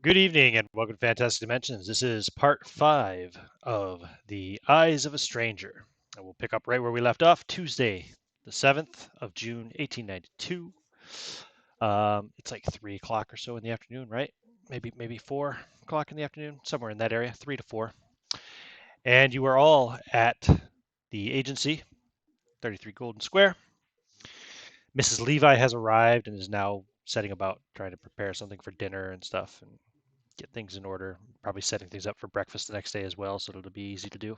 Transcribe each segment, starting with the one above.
Good evening and welcome to Fantastic Dimensions. This is part 5 of The Eyes of a Stranger. And we'll pick up right where we left off, Tuesday, the 7th of June, 1892. It's like 3 o'clock or so in the afternoon, right? Maybe 4 o'clock in the afternoon, somewhere in that area, 3 to 4. And you are all at the agency, 33 Golden Square. Mrs. Levi has arrived and is now setting about trying to prepare something for dinner and stuff and get things in order. Probably setting things up for breakfast the next day as well, so it'll be easy to do.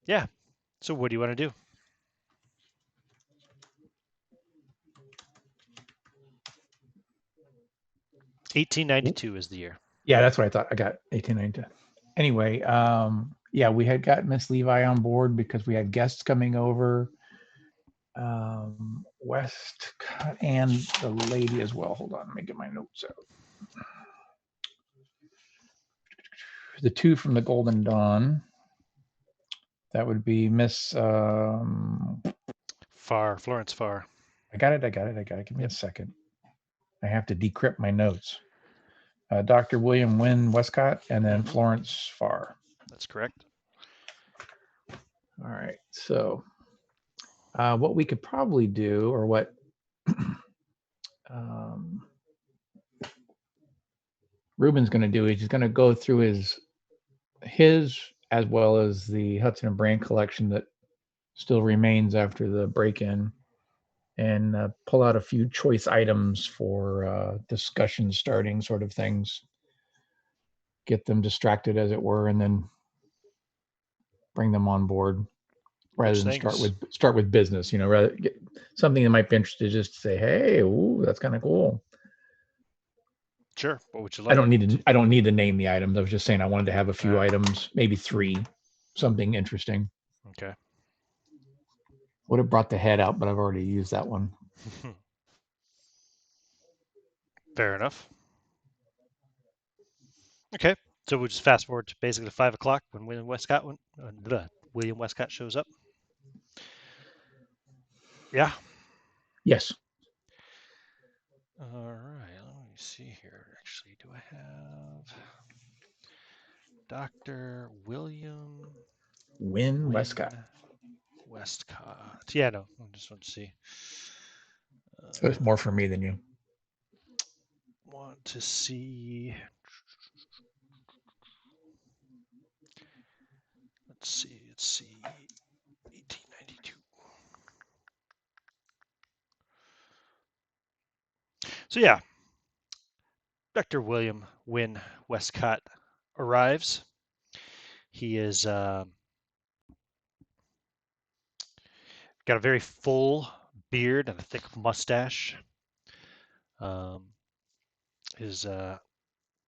Yeah. So what do you want to do? $1892 is the year. Yeah, that's what I thought. I got 1892. Anyway, yeah, we had got Miss Levi on board because we had guests coming over. Westcott and the lady as well. Hold on, let me get my notes out. The two from the Golden Dawn. That would be Miss. Florence Farr. I got it. Give me a second. I have to decrypt my notes. Dr. William Wynne Westcott and then Florence Farr. That's correct. All right. So, what we could probably do, or what Ruben's going to do is he's going to go through his as well as the Hudson and Brand collection that still remains after the break-in, and pull out a few choice items for discussion starting sort of things, get them distracted as it were, and then bring them on board rather than start with business. You know, rather get something that might be interested, just to say, hey, ooh, that's kind of cool. Sure. What would you like? I don't need to name the items. I was just saying I wanted to have a few items, maybe 3, something interesting. Okay. Would have brought the head out, but I've already used that one. Fair enough. Okay. So we'll just fast forward to basically 5 o'clock when William Westcott shows up. Yeah. Yes. All right. Let me see here. Actually, do I have Dr. William Wynne Westcott? Westcott. Yeah, no. I just want to see. So it's more for me than you. Want to see. Let's see. 1892. So yeah, Dr. William Wynne Westcott arrives. He is got a very full beard and a thick mustache. His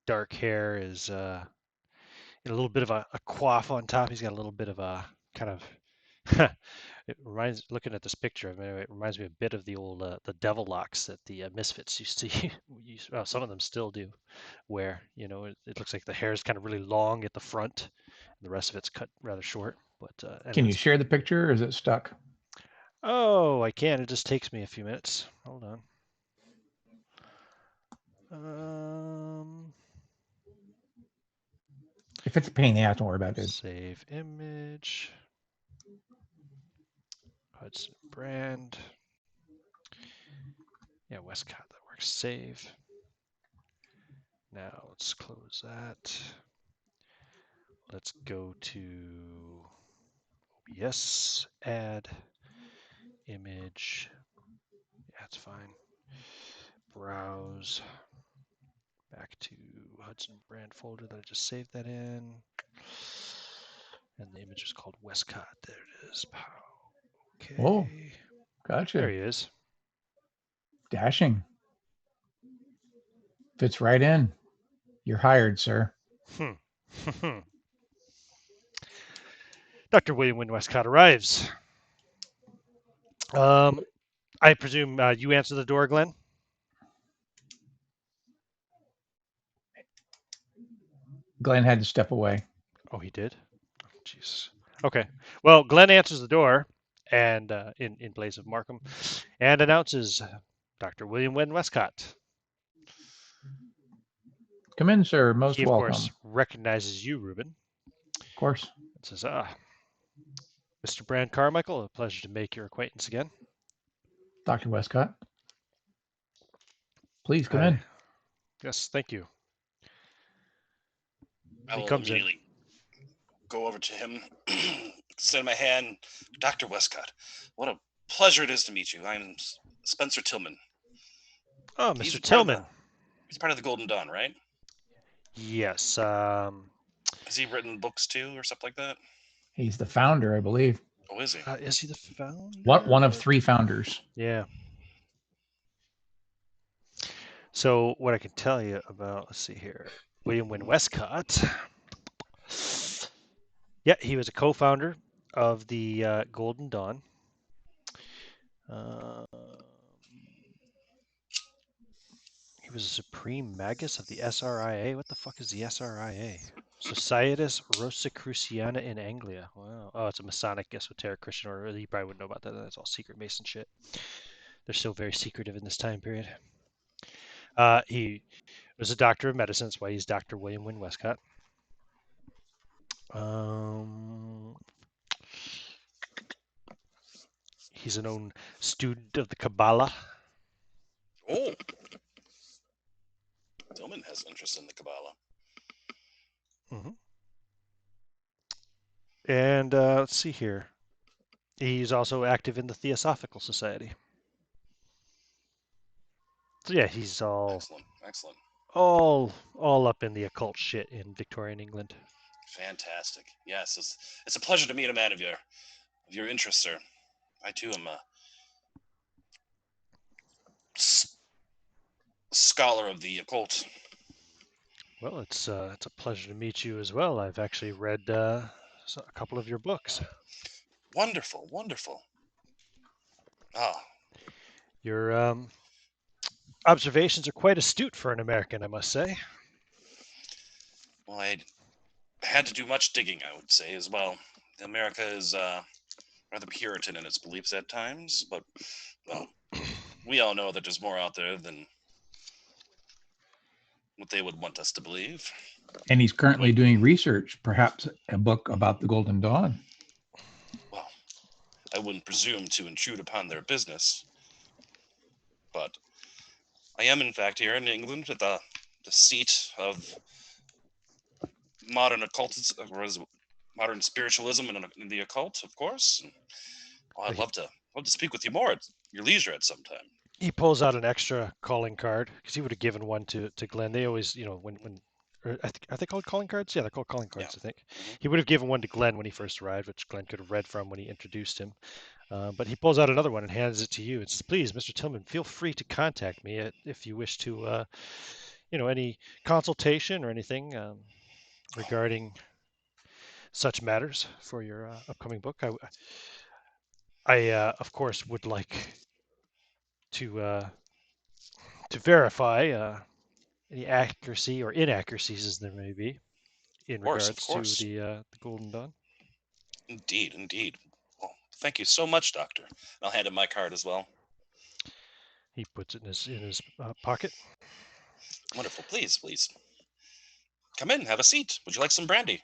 dark hair is in a little bit of a coif on top. He's got a little bit of a kind of it reminds, looking at this picture, it reminds me a bit of the old the devil locks that the Misfits used to well, some of them still do wear. You know, it looks like the hair is kind of really long at the front, and the rest of it's cut rather short. But can you share the picture, or is it stuck? Oh, I can. It just takes me a few minutes. Hold on. If it's a pain in the ass, don't worry about it. Save image. Hudson Brand. Yeah, Westcott, that works. Save. Now let's close that. Let's go to OBS, add image. Yeah, it's fine. Browse. Back to Hudson Brand folder that I just saved that in. And the image is called Westcott. There it is. Okay. Oh, gotcha. There he is. Dashing. Fits right in. You're hired, sir. Dr. William Wynne Westcott arrives. I presume you answer the door, Glenn? Glenn had to step away. Oh, he did? Oh, jeez. Okay. Well, Glenn answers the door and in place of Markham and announces Dr. William Wynne Westcott. Come in, sir. Most He, of welcome. course, recognizes you, Reuben. Of course. And says, Mr. Brand Carmichael, a pleasure to make your acquaintance again. Dr. Westcott. Please come in. Yes, thank you. I He will comes immediately go over to him, extend my hand. Dr. Westcott, what a pleasure it is to meet you. I'm Spencer Tillman. Oh, He's Mr. Tillman. He's part of the Golden Dawn, right? Yes. Has he written books too, or something like that? He's the founder, I believe. Oh, is he? Is he the founder? One of 3 founders. Yeah. So what I can tell you about, let's see here, William Wynne Westcott. Yeah, he was a co-founder of the Golden Dawn. He was a supreme magus of the SRIA. What the fuck is the SRIA? Societas Rosicruciana in Anglia. Wow. Oh, it's a Masonic esoteric Christian order. You probably wouldn't know about that. That's all secret Mason shit. They're still very secretive in this time period. He was a doctor of medicine. That's why he's Dr. William Wynne Westcott. He's a known student of the Kabbalah. Oh. Tillman has interest in the Kabbalah. Mm-hmm. And let's see here. He's also active in the Theosophical Society. So yeah, he's excellent. all up in the occult shit in Victorian England. Fantastic. Yes, it's a pleasure to meet a man of your interest, sir. I too am a scholar of the occult. Well, it's a pleasure to meet you as well. I've actually read a couple of your books. Wonderful. Your observations are quite astute for an American, I must say. Well, I had to do much digging, I would say, as well. America is rather Puritan in its beliefs at times, but, well, we all know that there's more out there than what they would want us to believe. And he's currently doing research, perhaps a book about the Golden Dawn. Well, I wouldn't presume to intrude upon their business, but I am, in fact, here in England at the seat of modern occultism, or modern spiritualism and the occult, of course. And, I'd love to speak with you more at your leisure at some time. He pulls out an extra calling card because he would have given one to Glenn. They always, when are they called calling cards? Yeah, they're called calling cards, yeah. I think. Mm-hmm. He would have given one to Glenn when he first arrived, which Glenn could have read from when he introduced him. But he pulls out another one and hands it to you. It says, "Please, Mr. Tillman, feel free to contact me if you wish to, any consultation or anything regarding such matters for your upcoming book." I of course, would like to verify any accuracy or inaccuracies as there may be in regards to the Golden Dawn. Indeed. Well, thank you so much, Doctor. I'll hand him my card as well. He puts it in his pocket. Wonderful. Please. Come in, have a seat. Would you like some brandy?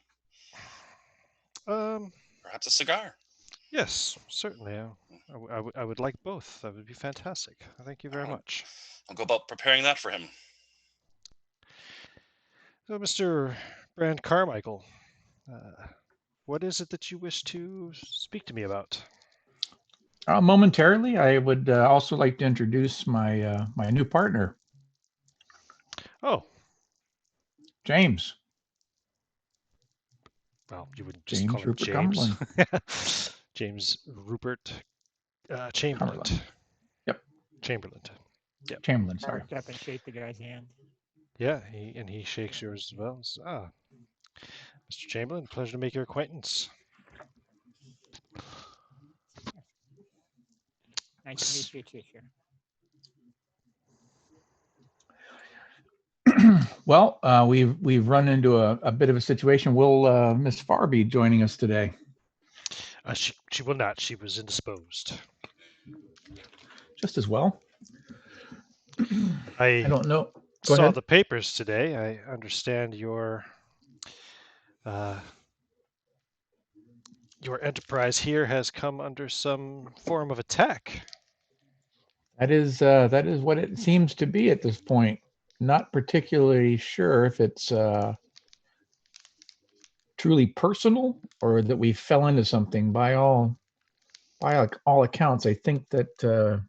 Perhaps a cigar? Yes, certainly. I would like both. That would be fantastic. Thank you very much. I'll go about preparing that for him. So, Mr. Brand Carmichael, what is it that you wish to speak to me about? Momentarily, I would also like to introduce my my new partner. Oh. James. Well, you wouldn't just call him Rupert James. James Rupert Chamberlain. Yep. Chamberlain. Yep. Chamberlain, sorry. Marked up and shake the guy's hand. Yeah, he shakes yours as well. So, Mr. Chamberlain, pleasure to make your acquaintance. Nice to meet you, teacher. Well, we've run into a bit of a situation. Will Miss Farr be joining us today? She will not. She was indisposed. Just as well. I don't know. Go saw ahead. the papers today. I understand your enterprise here has come under some form of attack. That is what it seems to be at this point. Not particularly sure if it's truly personal or that we fell into something. By all accounts, I think that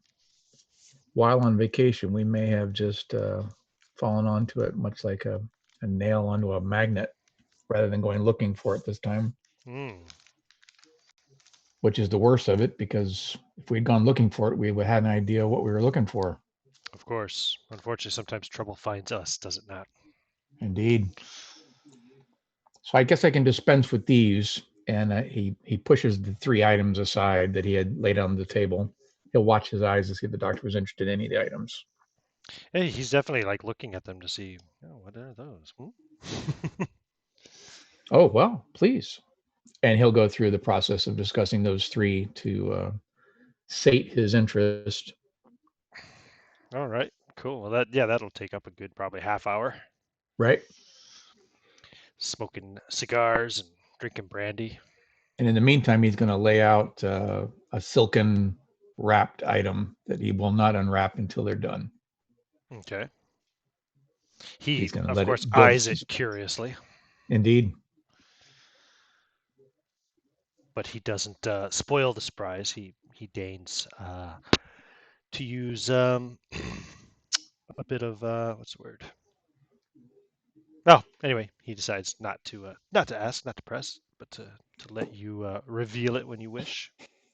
while on vacation, we may have just fallen onto it, much like a nail onto a magnet, rather than going looking for it this time. Hmm. Which is the worst of it, because if we'd gone looking for it, we would have had an idea what we were looking for. Of course. Unfortunately, sometimes trouble finds us, does it not? Indeed. So I guess I can dispense with these. And he pushes the 3 items aside that he had laid on the table. He'll watch his eyes to see if the doctor was interested in any of the items. Hey, he's definitely like looking at them to see, oh, what are those? Oh, well, please. And he'll go through the process of discussing those 3 to sate his interest. All right, cool. Well, that'll take up a good probably half hour. Right. Smoking cigars and drinking brandy. And in the meantime, he's going to lay out a silken wrapped item that he will not unwrap until they're done. Okay. He, He's going to of let course, it build eyes it suspense. curiously, Indeed. but he doesn't spoil the surprise. He deigns to use a bit of what's the word? Oh, anyway, he decides not to ask, not to press, but to let you reveal it when you wish,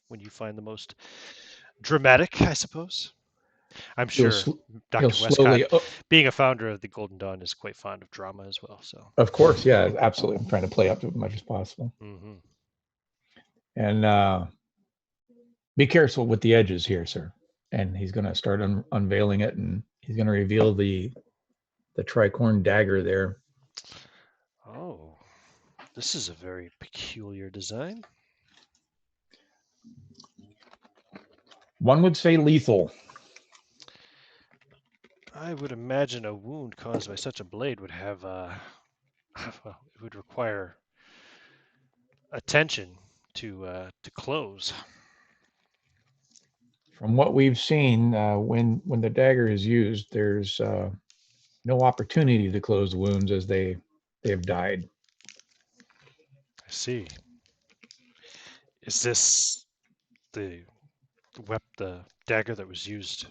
when you find the most dramatic, I suppose. I'm He'll sure he'll Dr. Westcott, slowly. being a founder of the Golden Dawn, is quite fond of drama as well. So, Of course, yeah, absolutely. I'm trying to play up to it as much as possible. mm-hmm. And be careful with the edges here, sir. And he's going to start unveiling it, and he's going to reveal the Tricorn Dagger there. Oh, this is a very peculiar design. One would say lethal. I would imagine a wound caused by such a blade would have, well, it would require attention to close. From what we've seen, when the dagger is used, there's no opportunity to close the wounds as they have died. I see. Is this the the dagger that was used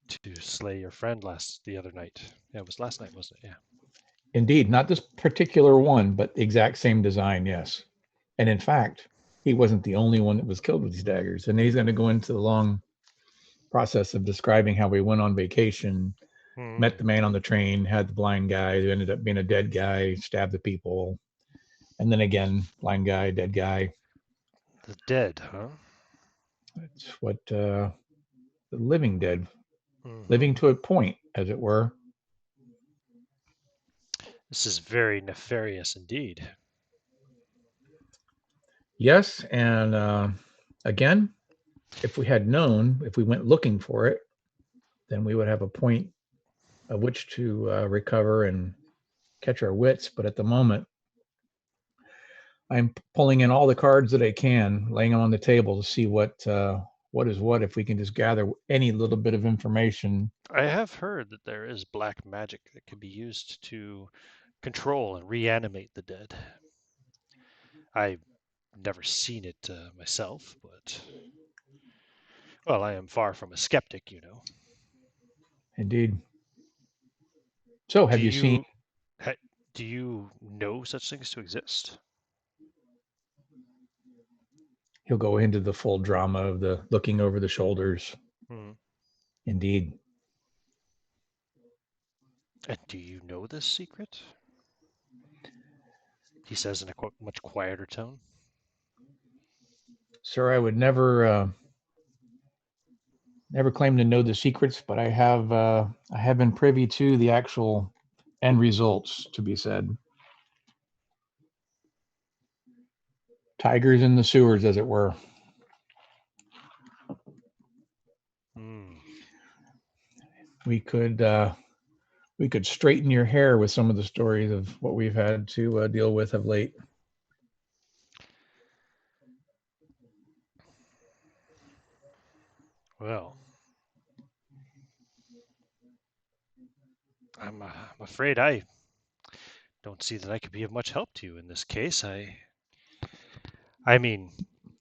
to slay your friend the other night? Yeah, it was last night, wasn't it? Yeah. Indeed, not this particular one, but the exact same design, yes. And in fact, he wasn't the only one that was killed with these daggers. And he's going to go into the long process of describing how we went on vacation, met the man on the train, had the blind guy who ended up being a dead guy, stabbed the people, and then again, blind guy, dead guy. The dead, huh? That's what the living dead, Mm-hmm. living to a point, as it were. This is very nefarious indeed. Yes, and again, if we had known, if we went looking for it, then we would have a point of which to recover and catch our wits. But at the moment, I'm pulling in all the cards that I can, laying them on the table to see what is what. If we can just gather any little bit of information. I have heard that there is black magic that can be used to control and reanimate the dead. I've never seen it myself, but well, I am far from a skeptic, you know. Indeed. So, have you seen? Do you know such things to exist? He'll go into the full drama of the looking over the shoulders. Indeed. And do you know this secret? He says in a much quieter tone. Sir, I would never claim to know the secrets, but I have been privy to the actual end results, to be said. Tigers in the sewers, as it were. We could we could straighten your hair with some of the stories of what we've had to deal with of late. Well, I'm afraid I don't see that I could be of much help to you in this case. I mean,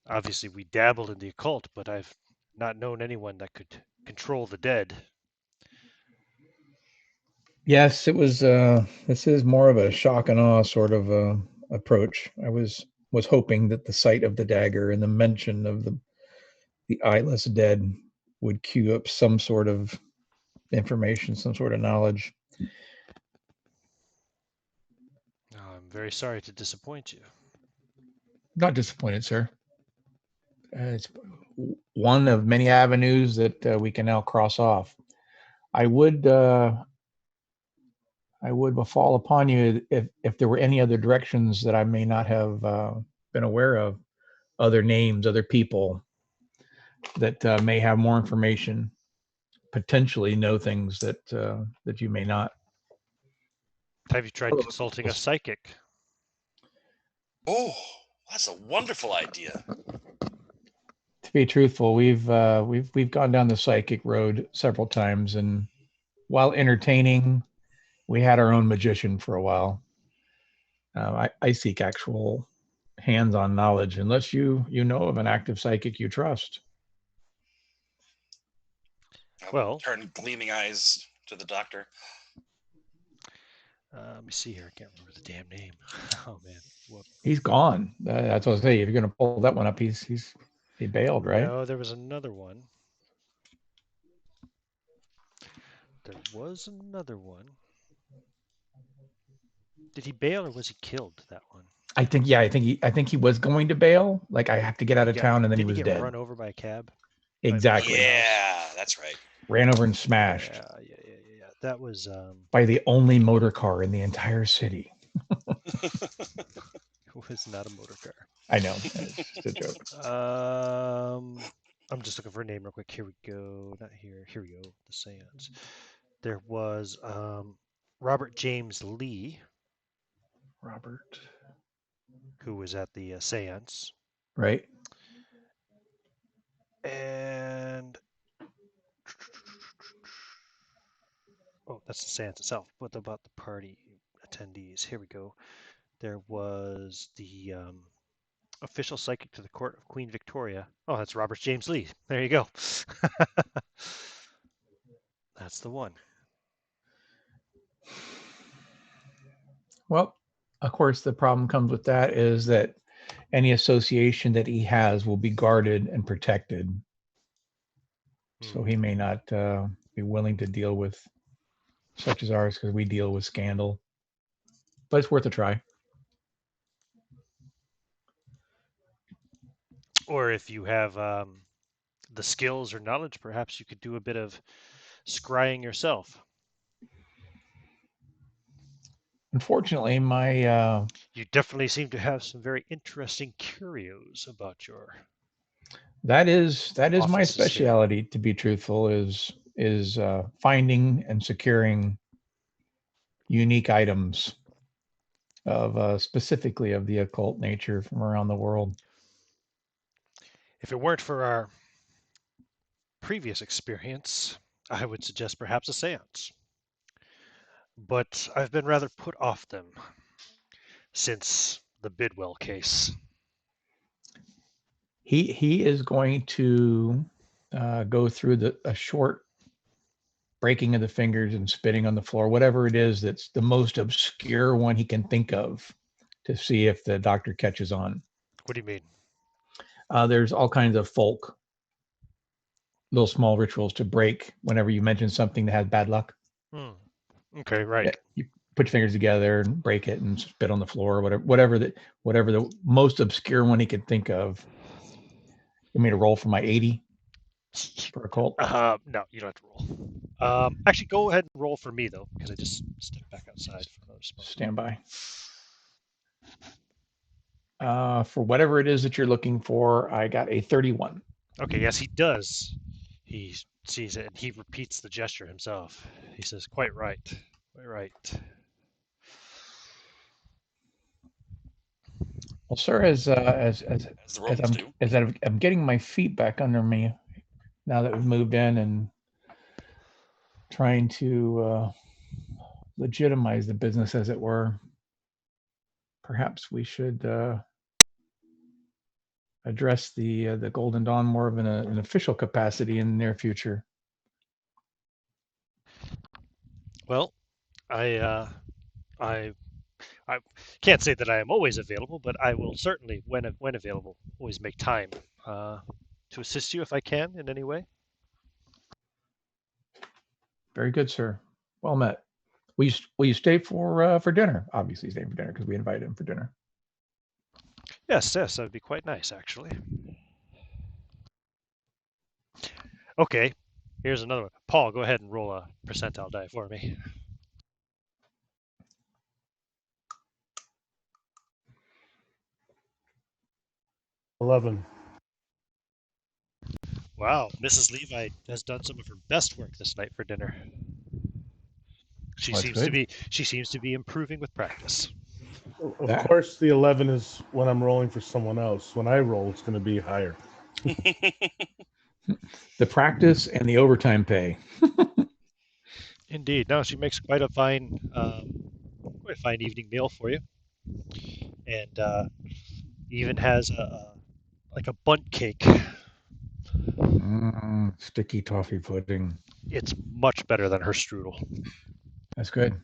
obviously we dabbled in the occult, but I've not known anyone that could control the dead. Yes, it was. This is more of a shock and awe sort of approach. I was hoping that the sight of the dagger and the mention of the eyeless dead would cue up some sort of information, some sort of knowledge. I'm very sorry to disappoint you. Not disappointed, sir. It's one of many avenues that we can now cross off. I would fall upon you if there were any other directions that I may not have been aware of, other names, other people that may have more information, potentially know things that you may not. Have you tried consulting a psychic? Oh, that's a wonderful idea. To be truthful, we've gone down the psychic road several times, and while entertaining, we had our own magician for a while. I seek actual hands-on knowledge, unless you know of an active psychic you trust. Well, turn gleaming eyes to the doctor. Let me see here. I can't remember the damn name. Oh man, whoop. He's gone. That's what I was saying. If you're going to pull that one up, he bailed, right? No, there was another one. There was another one. Did he bail or was he killed? That one. I think he was going to bail. Like, I have to get out of town, and then he was get dead. Run over by a cab. Exactly. Yeah, that's right. Ran over and smashed. Yeah. That was by the only motor car in the entire city. It was not a motor car. I know. It's just a joke. I'm just looking for a name real quick. Here we go. Not here. Here we go. The seance. There was Robert James Lee. Robert. Who was at the seance. Right. And that's the seance itself. What about the party attendees? Here we go. There was the official psychic to the court of Queen Victoria. Oh, that's Robert James Lee. There you go. That's the one. Well, of course, the problem comes with that is that any association that he has will be guarded and protected. So he may not be willing to deal with such as ours because we deal with scandal. But it's worth a try. Or if you have the skills or knowledge, perhaps you could do a bit of scrying yourself. Unfortunately, you definitely seem to have some very interesting curios about your. That is my specialty. Here. To be truthful, is finding and securing unique items of specifically of the occult nature from around the world. If it weren't for our previous experience, I would suggest perhaps a seance. But I've been rather put off them since the Bidwell case. He is going to go through a short breaking of the fingers and spitting on the floor, whatever it is that's the most obscure one he can think of, to see if the doctor catches on. What do you mean? There's all kinds of folk, little small rituals to break whenever you mention something that has bad luck. Okay, right. Yeah, you put your fingers together and break it and spit on the floor, or whatever the most obscure one he could think of. You want me to roll for my 80 for occult? No, you don't have to roll. Actually, go ahead and roll for me though, because I just stepped back outside for another smoke. Stand by. For whatever it is that you're looking for, I got a 31. Okay, yes, he does. He sees it and he repeats the gesture himself. He says, "Quite right. Right. Well, sir, as the Romans do. I'm getting my feet back under me now that we've moved in and trying to legitimize the business, as it were, perhaps we should address the Golden Dawn more of an official capacity in the near future. Well, I can't say that I am always available, but I will certainly, when available, always make time to assist you if I can in any way. Very good, sir. Well met. Will you stay for dinner? Obviously, stay for dinner because we invited him for dinner. Yes, that would be quite nice, actually. Okay, here's another one. Paul, go ahead and roll a percentile die for me. $11. Wow, Mrs. Levi has done some of her best work this night for dinner. She seems to be improving with practice. Of course, the 11 is when I'm rolling for someone else. When I roll, it's going to be higher. The practice and the overtime pay. Indeed. No, she makes quite a fine evening meal for you, and even has like a bundt cake. Sticky toffee pudding. It's much better than her strudel. That's good.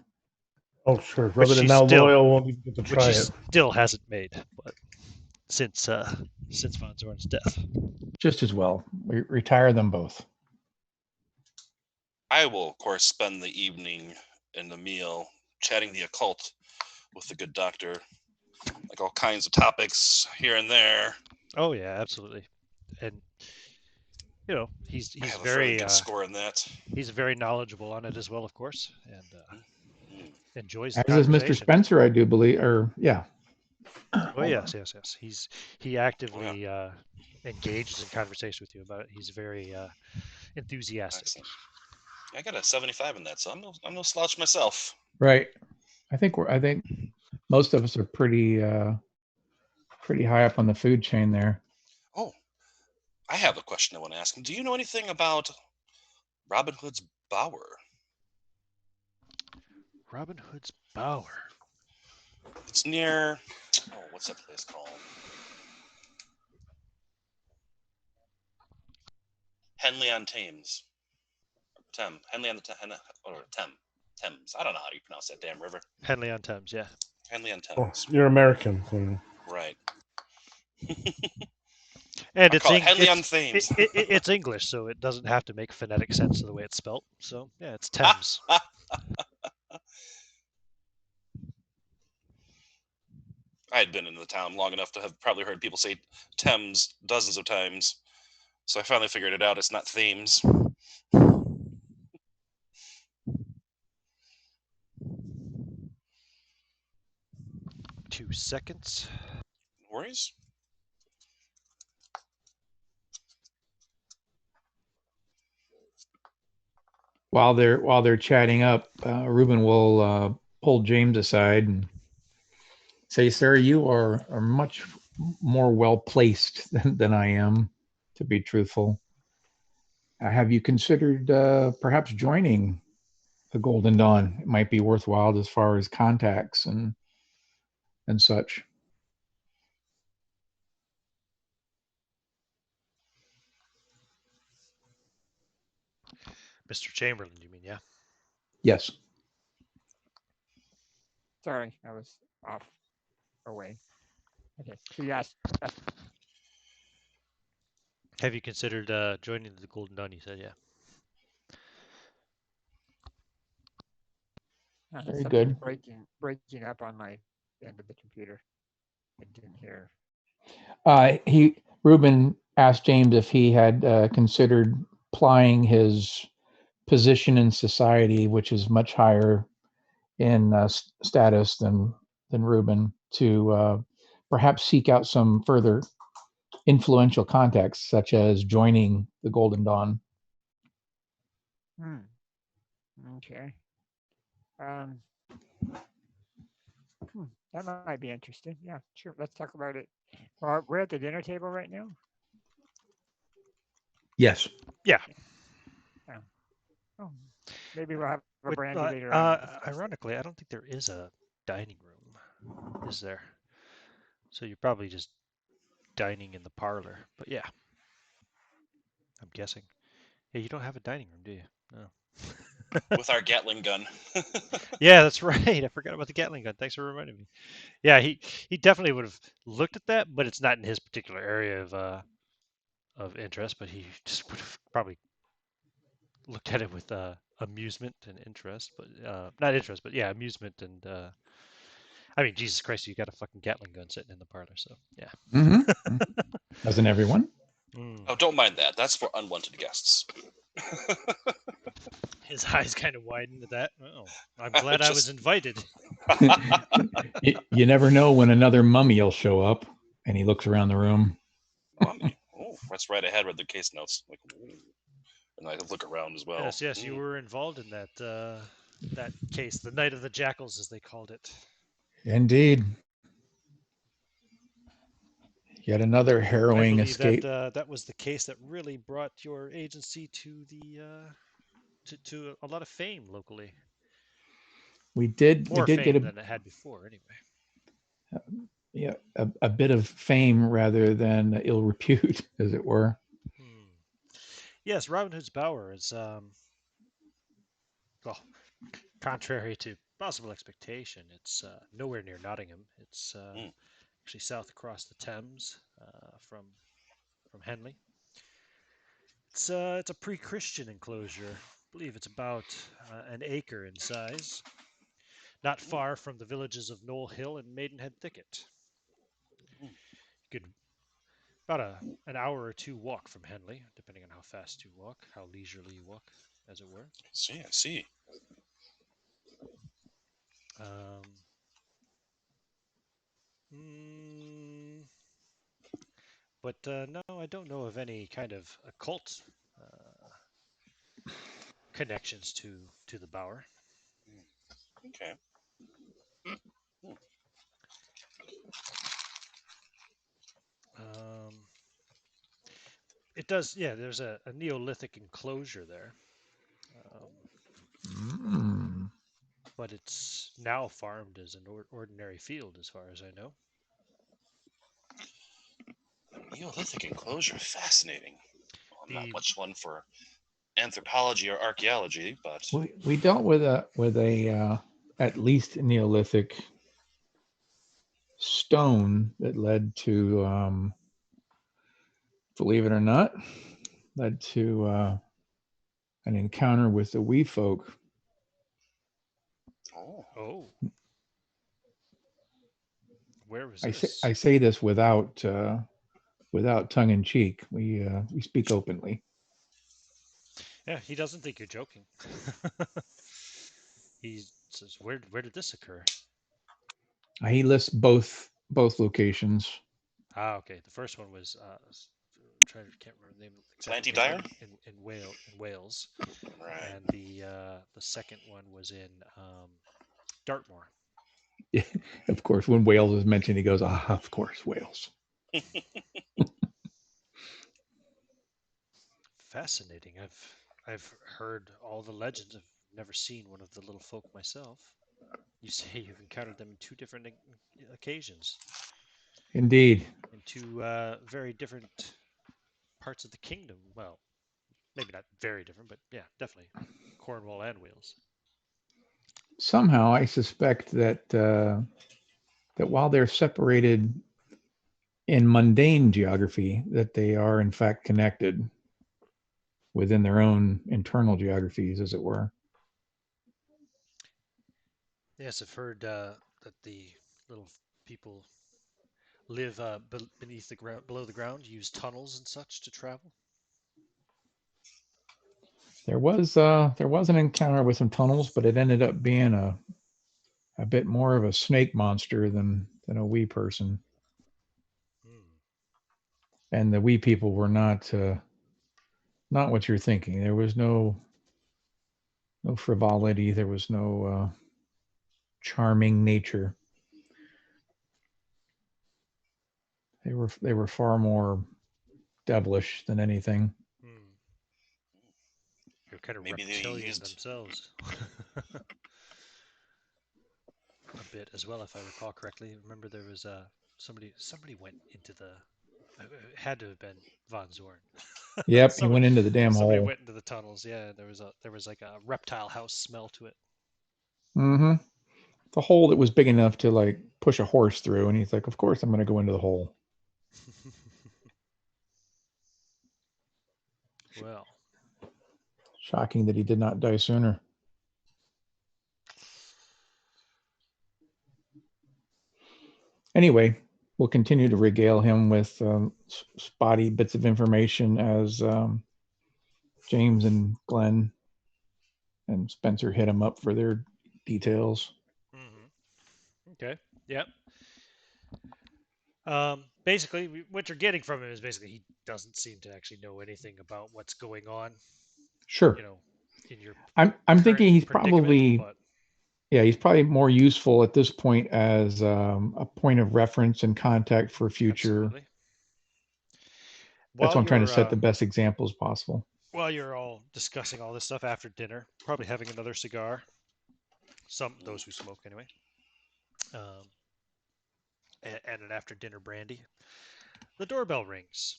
Oh, sure. Rub it in now. Loyal won't even get to try which she it. still hasn't made, but since Von Zorn's death. Just as well. We retire them both. I will, of course, spend the evening in the meal chatting the occult with the good doctor, like all kinds of topics here and there. Oh yeah, absolutely, and you know he's I have very a good score in that. He's very knowledgeable on it as well, of course, and enjoys the As is conversation. Mr. Spencer, I do believe, or yeah. Oh yes. He actively engages in conversation with you about it. He's very enthusiastic. Excellent. I got a 75 in that, so I'm no slouch myself. Right. I think most of us are pretty high up on the food chain there. Oh, I have a question I want to ask him. Do you know anything about Robin Hood's Bower? Robin Hood's Bower. It's near. Oh, what's that place called? Henley on Thames. Henley on the Thames. I don't know how you pronounce that damn river. Henley on Thames, yeah. Henley on Thames. Oh, you're American. So. Right. And it's Henley on Thames. It's English, so it doesn't have to make phonetic sense to the way it's spelt. So yeah, it's Thames. I had been in the town long enough to have probably heard people say Thames dozens of times. So I finally figured it out. It's not Thames. 2 seconds. No worries. While they're chatting up, Reuben will pull James aside and say, "Sir, you are much more well placed than I am, to be truthful. Have you considered perhaps joining the Golden Dawn? It might be worthwhile as far as contacts and such." Mr. Chamberlain, you mean, yeah? Yes. Sorry, I was off away. Okay, so yes. Have you considered joining the Golden Dawn? You said, yeah. Very good. Breaking up on my end of the computer. I didn't hear. Reuben asked James if he had considered plying his position in society, which is much higher in status than Reuben, to perhaps seek out some further influential contacts, such as joining the Golden Dawn. Okay. Um, that might be interesting. Yeah, sure. Let's talk about it. Well, we're at the dinner table right now. Yes. Yeah. Yeah. Oh, maybe we'll have a But, brandy later on. ironically, I don't think there is a dining room, is there? So you're probably just dining in the parlor. But yeah, I'm guessing. Yeah, you don't have a dining room, do you? No. With our Gatling gun. Yeah, that's right. I forgot about the Gatling gun. Thanks for reminding me. Yeah, he definitely would have looked at that, but it's not in his particular area of interest. But he just would have probably looked at it with amusement and interest, but not interest, but yeah, amusement and I mean, Jesus Christ, you got a fucking Gatling gun sitting in the parlor, so yeah. Mm-hmm. Doesn't everyone? Oh, don't mind that. That's for unwanted guests. His eyes kind of widened at that. Oh, I'm glad I was Just- invited. You never know when another mummy will show up. And he looks around the room. Oh, that's right ahead with the case notes. Like, ooh. And I look around as well. Yes, you were involved in that that case, the Night of the Jackals, as they called it. Indeed. Yet another I harrowing believe escape. that was the case that really brought your agency to the to a lot of fame locally. We did More get fame than it had before, anyway. a bit of fame rather than ill repute, as it were. Yes, Robin Hood's Bower is well, contrary to possible expectation, it's nowhere near Nottingham. It's actually south across the Thames from Henley. It's a pre-Christian enclosure. I believe it's about an acre in size, not far from the villages of Knoll Hill and Maidenhead Thicket. You could about an hour or two walk from Henley, depending on how fast you walk, how leisurely you walk, as it were. I see. But no, I don't know of any kind of occult connections to the Bower. Okay. It does, yeah. There's a Neolithic enclosure there, but it's now farmed as an ordinary field, as far as I know. Neolithic enclosure, fascinating. Well, I'm not The much one for anthropology or archaeology, but We dealt with a at least Neolithic stone that led to, believe it or not, led to an encounter with the wee folk. oh, where was I this? say this without tongue in cheek. We speak openly. Yeah, he doesn't think you're joking. He says, "Where did this occur?" He lists both locations. Ah, okay. The first one was can't remember the name Planty exactly. Dyer? In Wales, right. and the second one was in Dartmoor. Yeah, of course, when Wales is mentioned, he goes, "Ah, of course, Wales." Fascinating. I've heard all the legends. I've never seen one of the little folk myself. You say you've encountered them in two different occasions. Indeed. In two very different parts of the kingdom. Well, maybe not very different, but yeah, definitely Cornwall and Wales. Somehow, I suspect that that while they're separated in mundane geography, that they are in fact connected within their own internal geographies, as it were. Yes, I've heard that the little people live beneath the ground, below the ground, use tunnels and such to travel. There was an encounter with some tunnels, but it ended up being a bit more of a snake monster than a wee person. And the wee people were not what you're thinking. There was no frivolity. There was no charming nature. They were far more devilish than anything. They're kind of Maybe they reptilian used- themselves. A bit as well, if I recall correctly. Remember, there was somebody went into the. It had to have been Von Zorn. Yep, he went into the damn Somebody hole. went into the tunnels. Yeah, there was like a reptile house smell to it. Mm-hmm. The hole that was big enough to like push a horse through, and he's like, "Of course, I'm going to go into the hole." Well, Shocking that he did not die sooner. Anyway, we'll continue to regale him with spotty bits of information as James and Glenn and Spencer hit him up for their details. Okay. Yep. Basically, what you're getting from him is basically he doesn't seem to actually know anything about what's going on. Sure. You know, in your I'm current thinking he's predicament, probably but he's probably more useful at this point as a point of reference and contact for future. absolutely. That's While why I'm trying to you're set the best examples possible. while you're all discussing all this stuff after dinner, probably having another cigar. Those who smoke anyway. And an after dinner brandy. The doorbell rings.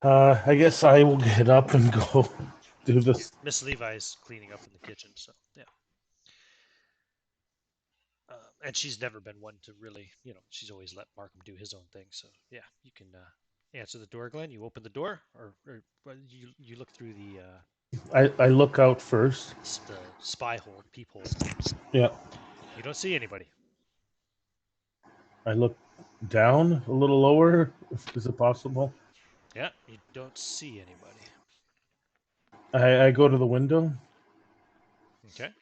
I guess I will get up and go do this. Miss Levi's cleaning up in the kitchen, so yeah. And she's never been one to really, she's always let Markham do his own thing. So yeah, you can answer the door, Glenn. You open the door, or you look through I look out first. the spy hole, peephole. Yeah. You don't see anybody. I look down a little lower. Is it possible? Yeah, you don't see anybody. I go to the window. Okay. I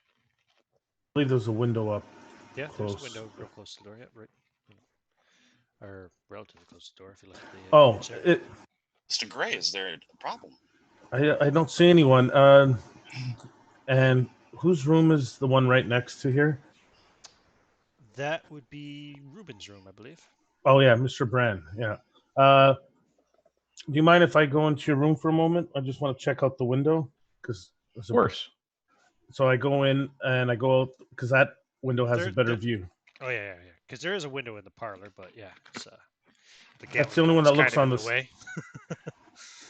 believe there's a window up. Yeah, Close. there's a window real close to the door. Yeah, right. Or relatively close to the door if you look at the. Mr. Gray, is there a problem? I don't see anyone. And whose room is the one right next to here? That would be Ruben's room, I believe. Oh yeah, Mr. Brand. Yeah. Do you mind if I go into your room for a moment? I just want to check out the window Of course. So I go in and I go out because that window has a better view. Oh yeah. Because there is a window in the parlor, but yeah, it's that's the only one that looks on the this way.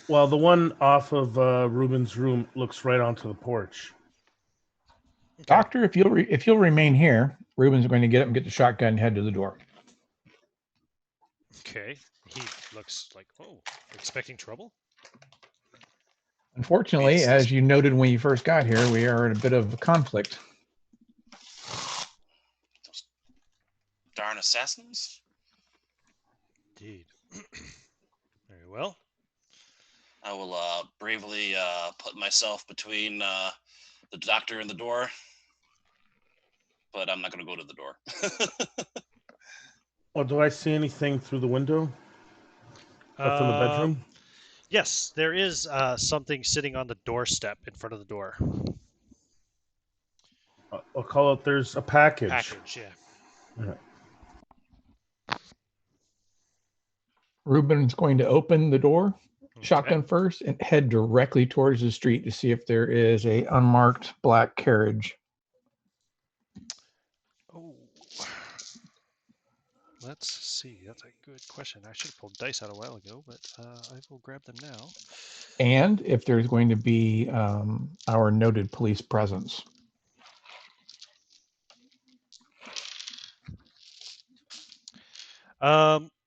Well, the one off of Ruben's room looks right onto the porch. Okay. Doctor, if you'll remain here, Ruben's going to get up and get the shotgun and head to the door. Okay. He looks like, expecting trouble? Unfortunately, as you noted when you first got here, we are in a bit of a conflict. Those darn assassins? Indeed. Very well. I will bravely put myself between the doctor and the door, but I'm not going to go to the door. Well, do I see anything through the window? From the bedroom? Yes, there is something sitting on the doorstep in front of the door. I'll call it. There's a package. Yeah. Ruben's going to open the door, shotgun first, and head directly towards the street to see if there is a unmarked black carriage. Oh, let's see. That's a good question. I should have pulled dice out a while ago, but I will grab them now. And if there's going to be our noted police presence.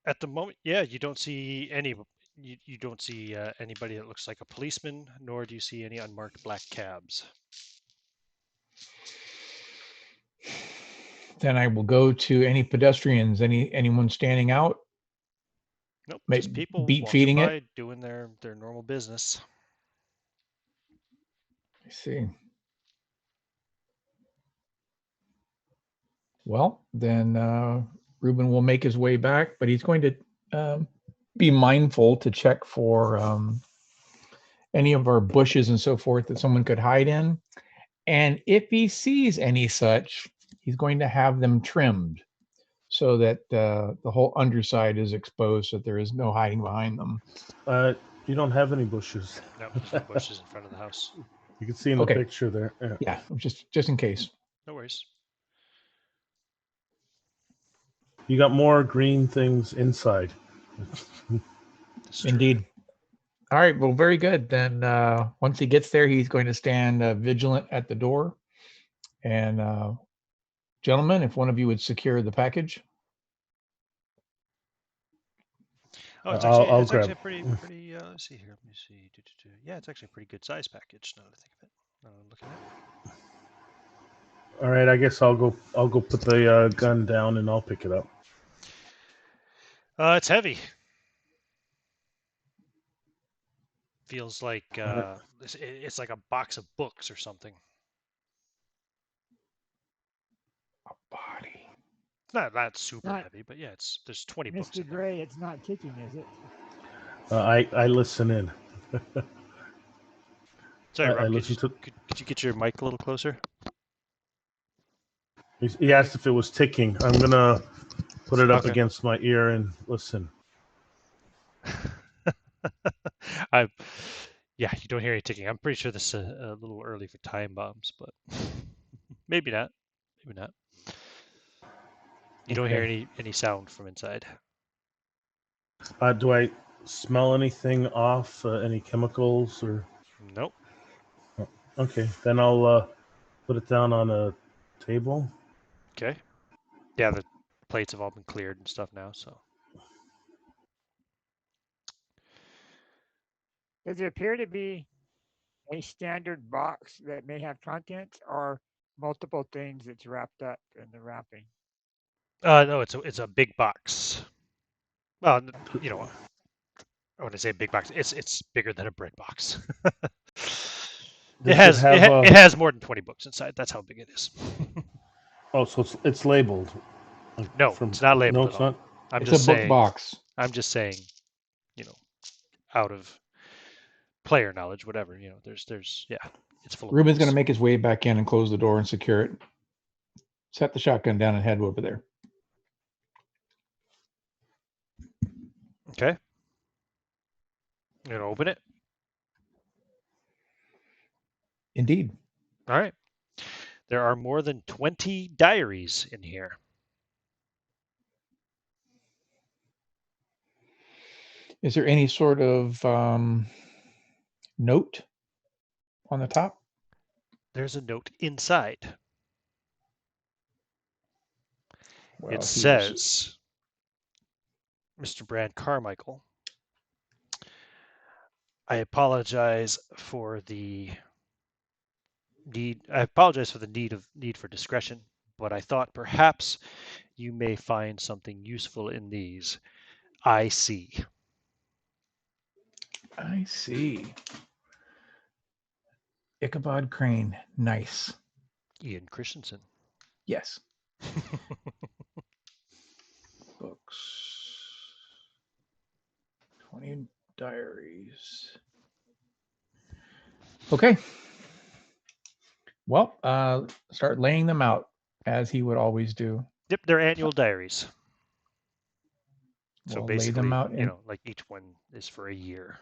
At the moment, yeah, you don't see any. You don't see anybody that looks like a policeman, nor do you see any unmarked black cabs. Then I will go to any pedestrians, anyone standing out. Nope, just people beat walking feeding by, it, doing their normal business. I see. Well, then Ruben will make his way back, but he's going to be mindful to check for any of our bushes and so forth that someone could hide in. And if he sees any such, he's going to have them trimmed so that the whole underside is exposed, so that there is no hiding behind them. You don't have any bushes. No, there's no bushes in front of the house. You can see in the Okay. picture there. Yeah. Yeah, just in case. No worries. You got more green things inside. That's true. Indeed. All right, well, very good. Then once he gets there, he's going to stand vigilant at the door. And gentlemen, if one of you would secure the package. Oh, it's I'll actually, it's grab. actually a pretty. Let's see here. Let me see. Yeah, it's actually a pretty good size package. Now that I think of it. Now that I'm looking at it. All right, I guess I'll go put the gun down and I'll pick it up. It's heavy. Feels like it's like a box of books or something. A body. It's not super Not- heavy, but yeah, there's 20 books Mr. in there. Gray, it's not kicking, is it? I listen in. Sorry, I Rob, listen to. could you get your mic a little closer? He asked if it was ticking. I'm gonna put it up Okay. against my ear and listen. Yeah, you don't hear any ticking. I'm pretty sure this is a little early for time bombs, but maybe not. Maybe not. You don't hear any sound from inside. Do I smell anything off? Any chemicals or? Nope. Okay, then I'll put it down on a table. Okay. Yeah, the plates have all been cleared and stuff now, so. Does it appear to be a standard box that may have contents or multiple things that's wrapped up in the wrapping? No, it's a big box. Well, you know, when I say big box, it's bigger than a bread box. It has more than 20 books inside. That's how big it is. Oh, so it's labeled. No, it's not labeled No, at all. it's not. It's a book box. I'm just saying, out of player knowledge, whatever, there's yeah, it's full of Ruben's books. going to make his way back in and close the door and secure it. Set the shotgun down and head over there. Okay. You're gonna open it? Indeed. All right. There are more than 20 diaries in here. Is there any sort of note on the top? There's a note inside. Well, It says, Mr. Brand Carmichael, I apologize for the need for discretion, but I thought perhaps you may find something useful in these. I see. Ichabod Crane. Nice. Ian Christensen. Yes. Books. 20 diaries. Okay. Well, start laying them out as he would always do. Yep, they're annual diaries. So We'll basically, lay them out like each one is for a year.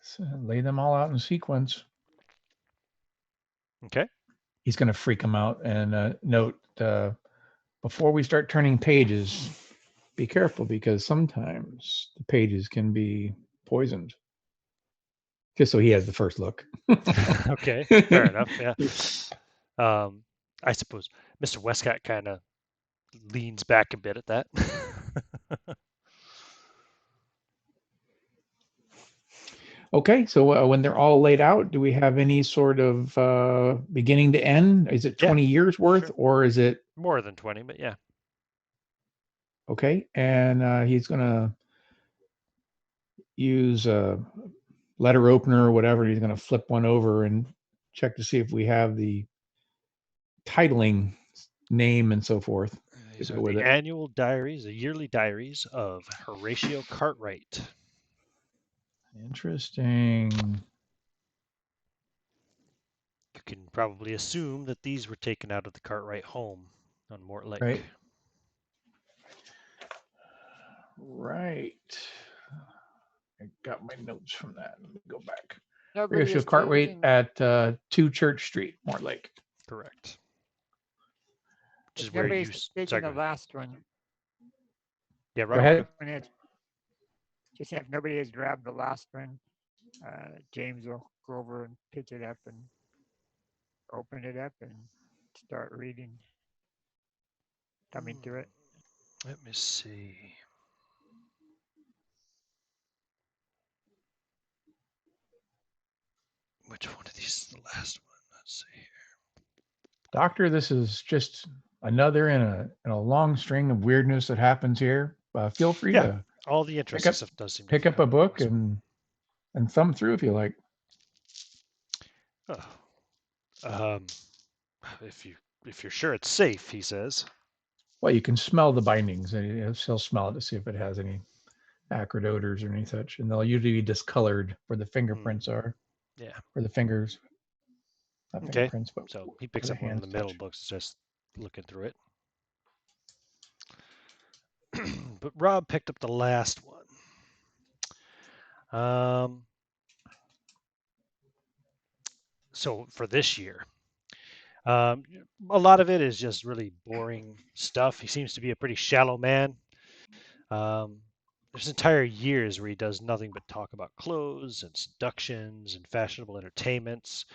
So lay them all out in sequence. Okay. He's going to freak them out and note before we start turning pages, be careful because sometimes the pages can be poisoned. Just so he has the first look. Okay, fair enough. Yeah. I suppose Mr. Westcott kind of leans back a bit at that. Okay, so when they're all laid out, do we have any sort of beginning to end? Is it 20 years worth, sure. or is it more than 20? But yeah. Okay, and he's going to use a letter opener or whatever. He's going to flip one over and check to see if we have the titling name and so forth. These are the annual diaries, the yearly diaries of Horatio Cartwright. Interesting. can probably assume that these were taken out of the Cartwright home on Mortlake. Right. Right. I got my notes from that. Let me go back. Nobody Ratio is Cartwright taking, at 2 Church Street, Mortlake. Correct. Which if is where you... nobody's taking Sorry, the go ahead. last one. Yeah, Go Rob. ahead. When it's, just if nobody has grabbed the last one, James will go over and pick it up and open it up and start reading, coming through it. Let me see. Which one of these is the last one? Let's see here. Doctor, this is just another in a long string of weirdness that happens here. Feel free Yeah, to all the interesting up- stuff does seem to pick up happen a book this one. and thumb through if you like. Oh. If you're sure it's safe, he says. Well, you can smell the bindings, and he'll smell it to see if it has any acrid odors or any such, and they'll usually be discolored where the fingerprints are, Yeah. or the fingers. Not Okay. fingerprints, but So he where picks the up one of hands the middle touch. books, just looking through it. But Rob picked up the last one. So for this year, a lot of it is just really boring stuff. He seems to be a pretty shallow man. There's entire years where he does nothing but talk about clothes and seductions and fashionable entertainments.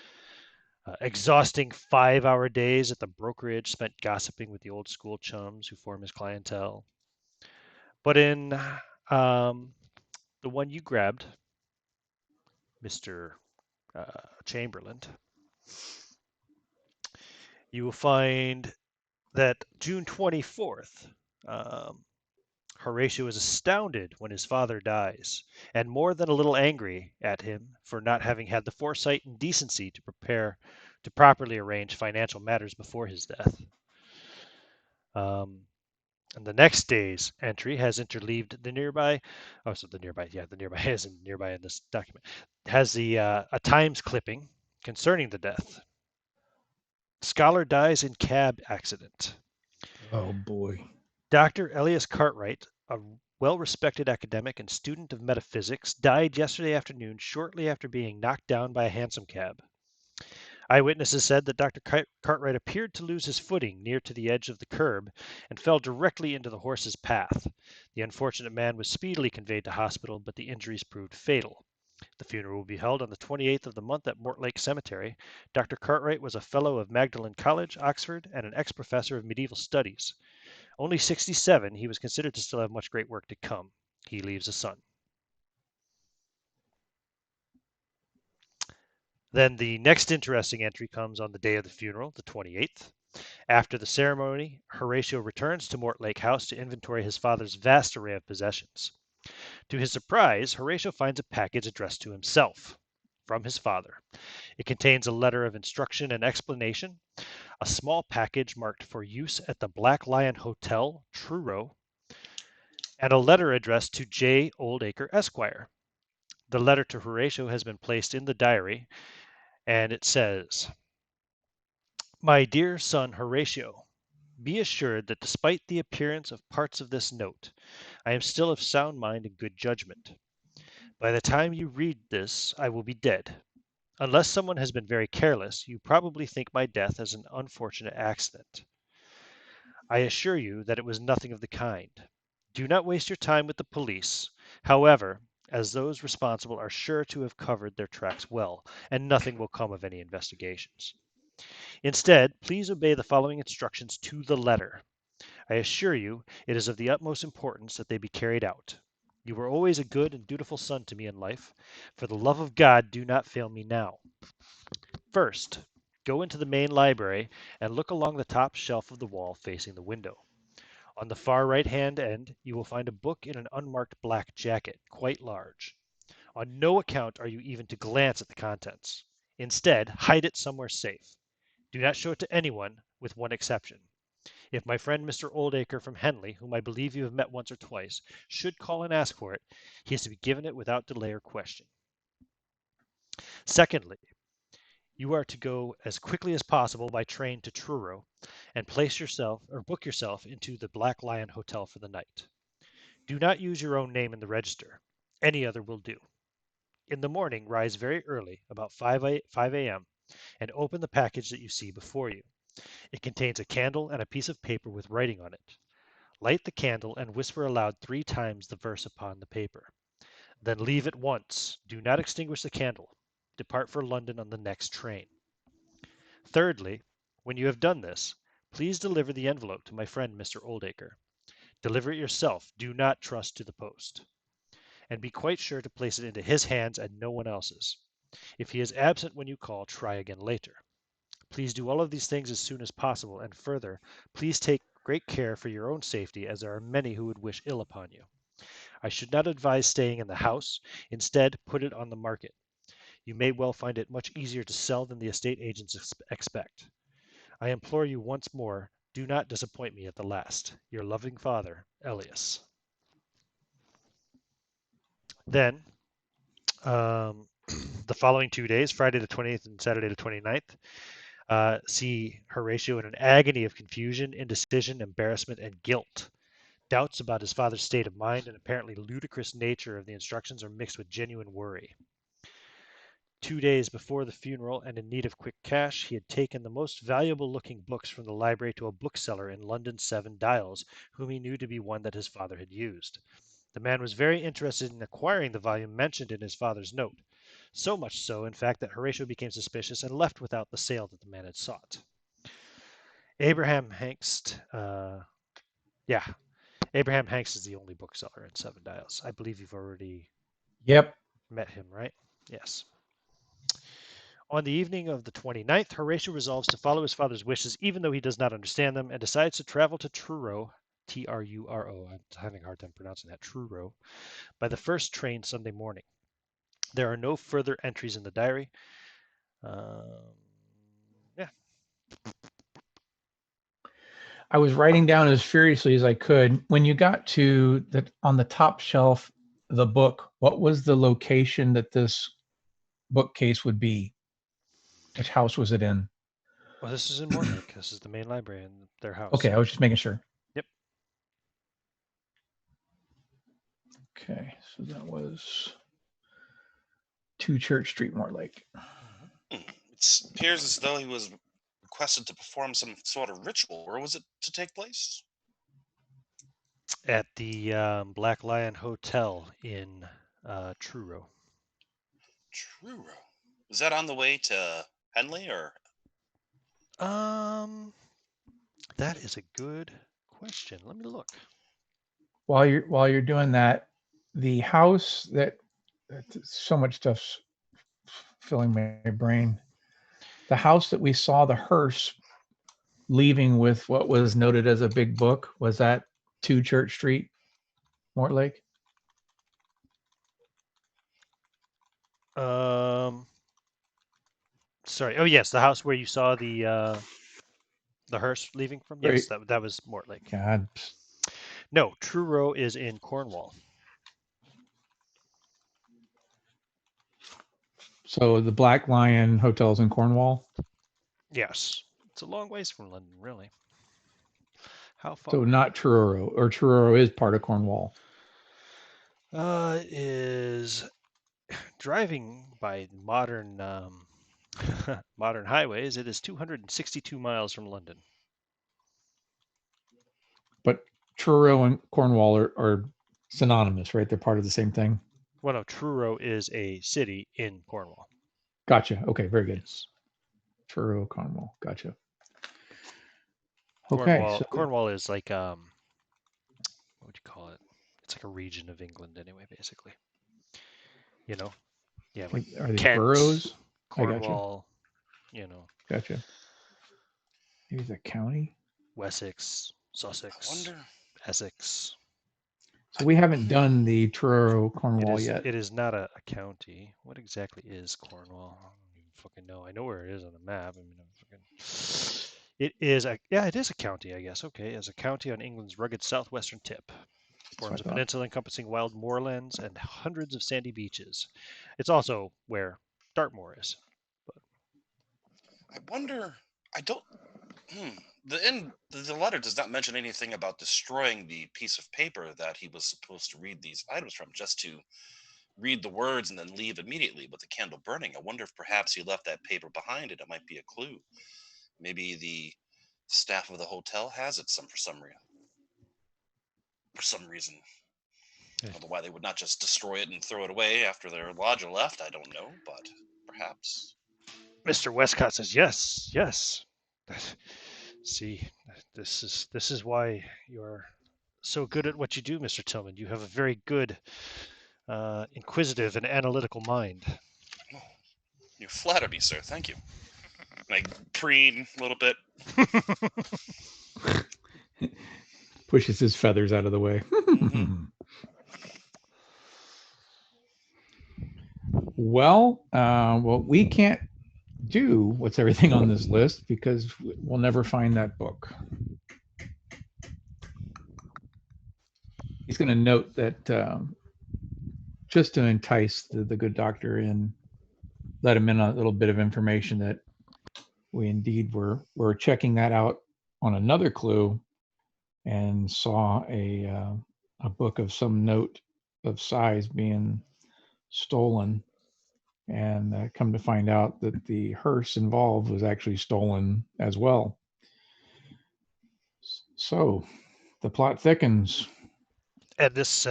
Exhausting 5-hour days at the brokerage spent gossiping with the old school chums who form his clientele. But in the one you grabbed, Mr. Chamberlain, you will find that June 24th, Horatio is astounded when his father dies, and more than a little angry at him for not having had the foresight and decency to properly arrange financial matters before his death. And the next day's entry has interleaved the nearby. Oh, so the nearby is nearby in this document. Has the a Times clipping concerning the death. Scholar dies in cab accident. Oh boy. Dr. Elias Cartwright, a well-respected academic and student of metaphysics, died yesterday afternoon shortly after being knocked down by a hansom cab. Eyewitnesses said that Dr. Cartwright appeared to lose his footing near to the edge of the curb and fell directly into the horse's path. The unfortunate man was speedily conveyed to hospital, but the injuries proved fatal. The funeral will be held on the 28th of the month at Mortlake Cemetery. Dr. Cartwright was a fellow of Magdalen College, Oxford, and an ex-professor of medieval studies. Only 67, he was considered to still have much great work to come. He leaves a son. Then the next interesting entry comes on the day of the funeral, the 28th. After the ceremony, Horatio returns to Mortlake House to inventory his father's vast array of possessions. To his surprise, Horatio finds a package addressed to himself from his father. It contains a letter of instruction and explanation, a small package marked for use at the Black Lion Hotel, Truro, and a letter addressed to J. Oldacre, Esquire. The letter to Horatio has been placed in the diary, and it says, "My dear son Horatio, be assured that despite the appearance of parts of this note, I am still of sound mind and good judgment. By the time you read this, I will be dead. Unless someone has been very careless, you probably think my death as an unfortunate accident. I assure you that it was nothing of the kind. Do not waste your time with the police, however, as those responsible are sure to have covered their tracks well, and nothing will come of any investigations. Instead, please obey the following instructions to the letter. I assure you it is of the utmost importance that they be carried out. You were always a good and dutiful son to me in life. For the love of God, do not fail me now. First, go into the main library and look along the top shelf of the wall facing the window. On the far right-hand end, you will find a book in an unmarked black jacket, quite large. On no account are you even to glance at the contents. Instead, hide it somewhere safe. Do not show it to anyone, with one exception. If my friend Mr. Oldacre from Henley, whom I believe you have met once or twice, should call and ask for it, he is to be given it without delay or question. Secondly, You are to go as quickly as possible by train to Truro and book yourself into the Black Lion Hotel for the night. Do not use your own name in the register. Any other will do. In the morning, rise very early, about 5 a.m., and open the package that you see before you. It contains a candle and a piece of paper with writing on it. Light the candle and whisper aloud 3 times the verse upon the paper. Then leave at once. Do not extinguish the candle. Depart for London on the next train. Thirdly, when you have done this, please deliver the envelope to my friend Mr. Oldacre. Deliver it yourself. Do not trust to the post. And be quite sure to place it into his hands and no one else's. If he is absent when you call, try again later. Please do all of these things as soon as possible, and further, please take great care for your own safety, as there are many who would wish ill upon you. I should not advise staying in the house. Instead, put it on the market. You may well find it much easier to sell than the estate agents expect. I implore you once more, do not disappoint me at the last. Your loving father, Elias. Then, the following 2 days, Friday the 20th and Saturday the 29th, see Horatio in an agony of confusion, indecision, embarrassment, and guilt. Doubts about his father's state of mind and apparently ludicrous nature of the instructions are mixed with genuine worry. 2 days before the funeral and in need of quick cash, he had taken the most valuable-looking books from the library to a bookseller in London's Seven Dials, whom he knew to be one that his father had used. The man was very interested in acquiring the volume mentioned in his father's note. So much so, in fact, that Horatio became suspicious and left without the sale that the man had sought. Abraham Hengst, Abraham Hengst is the only bookseller in Seven Dials. I believe you've already Yep. met him, right? Yes. On the evening of the 29th, Horatio resolves to follow his father's wishes, even though he does not understand them, and decides to travel to Truro, Truro, I'm having a hard time pronouncing that, Truro, by the first train Sunday morning. There are no further entries in the diary. Yeah. I was writing down as furiously as I could. When you got to on the top shelf, the book, what was the location that this bookcase would be? Which house was it in? Well, this is in Mortlake. This is the main library in their house. Okay, I was just making sure. Yep. Okay, so that was 2 Church Street, Mortlake. It appears as though he was requested to perform some sort of ritual. Where was it to take place? At the Black Lion Hotel in Truro. Truro. Was that on the way to Henley or? That is a good question. Let me look. While you're doing that, the house that so much stuff's filling my brain. The house that we saw the hearse leaving with what was noted as a big book, was that 2 Church Street, Mortlake? Sorry. Oh yes, the house where you saw the hearse leaving from. Right. Yes, that was Mortlake. God. No, Truro is in Cornwall. So the Black Lion Hotel's in Cornwall? Yes, it's a long ways from London, really. How far? So not Truro, or Truro is part of Cornwall. Is driving by modern modern highways. It is 262 miles from London. But Truro and Cornwall are synonymous, right? They're part of the same thing. Well, no, Truro is a city in Cornwall. Gotcha. Okay, very good. Yes. Truro, Cornwall. Gotcha. Okay. Cornwall is like what would you call it? It's like a region of England, anyway, basically. You know, yeah, like are they Kent, boroughs? Cornwall. You know. Gotcha. Maybe it's a county. Wessex, Sussex, I wonder. Essex. So we haven't done the Truro, Cornwall yet. It is not a county. What exactly is Cornwall? I don't even fucking know. I know where it is on the map. I mean, it is a county, I guess. Okay, it's a county on England's rugged southwestern tip. Forms a peninsula encompassing wild moorlands and hundreds of sandy beaches. It's also where Dartmoor is. I wonder. I don't. The letter does not mention anything about destroying the piece of paper that he was supposed to read these items from, just to read the words and then leave immediately with the candle burning. I wonder if perhaps he left that paper behind and it might be a clue. Maybe the staff of the hotel has it for some reason. I don't know why they would not just destroy it and throw it away after their lodger left. I don't know, but perhaps. Mr. Westcott says, yes, yes. See, this is why you're so good at what you do, Mr. Tillman. You have a very good, inquisitive and analytical mind. Oh, you flatter me, sir. Thank you. And I preen a little bit. Pushes his feathers out of the way. Well, we can't do what's everything on this list because we'll never find that book. He's going to note that just to entice the good doctor and let him in on a little bit of information that we indeed were checking that out on another clue and saw a book of some note of size being stolen, and come to find out that the hearse involved was actually stolen as well. So the plot thickens. And this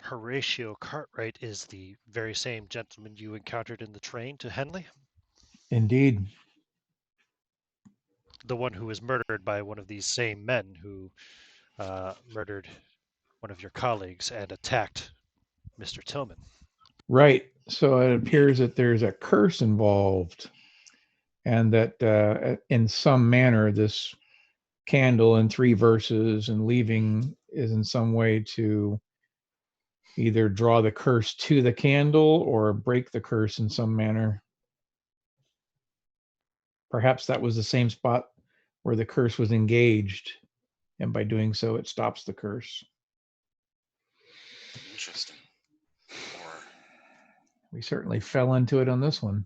Horatio Cartwright is the very same gentleman you encountered in the train to Henley? Indeed. The one who was murdered by one of these same men who murdered one of your colleagues and attacked Mr. Tillman. Right. So it appears that there's a curse involved, and that in some manner this candle in 3 verses and leaving is in some way to either draw the curse to the candle or break the curse in some manner. Perhaps that was the same spot where the curse was engaged, and by doing so, it stops the curse. Interesting. Or we certainly fell into it on this one.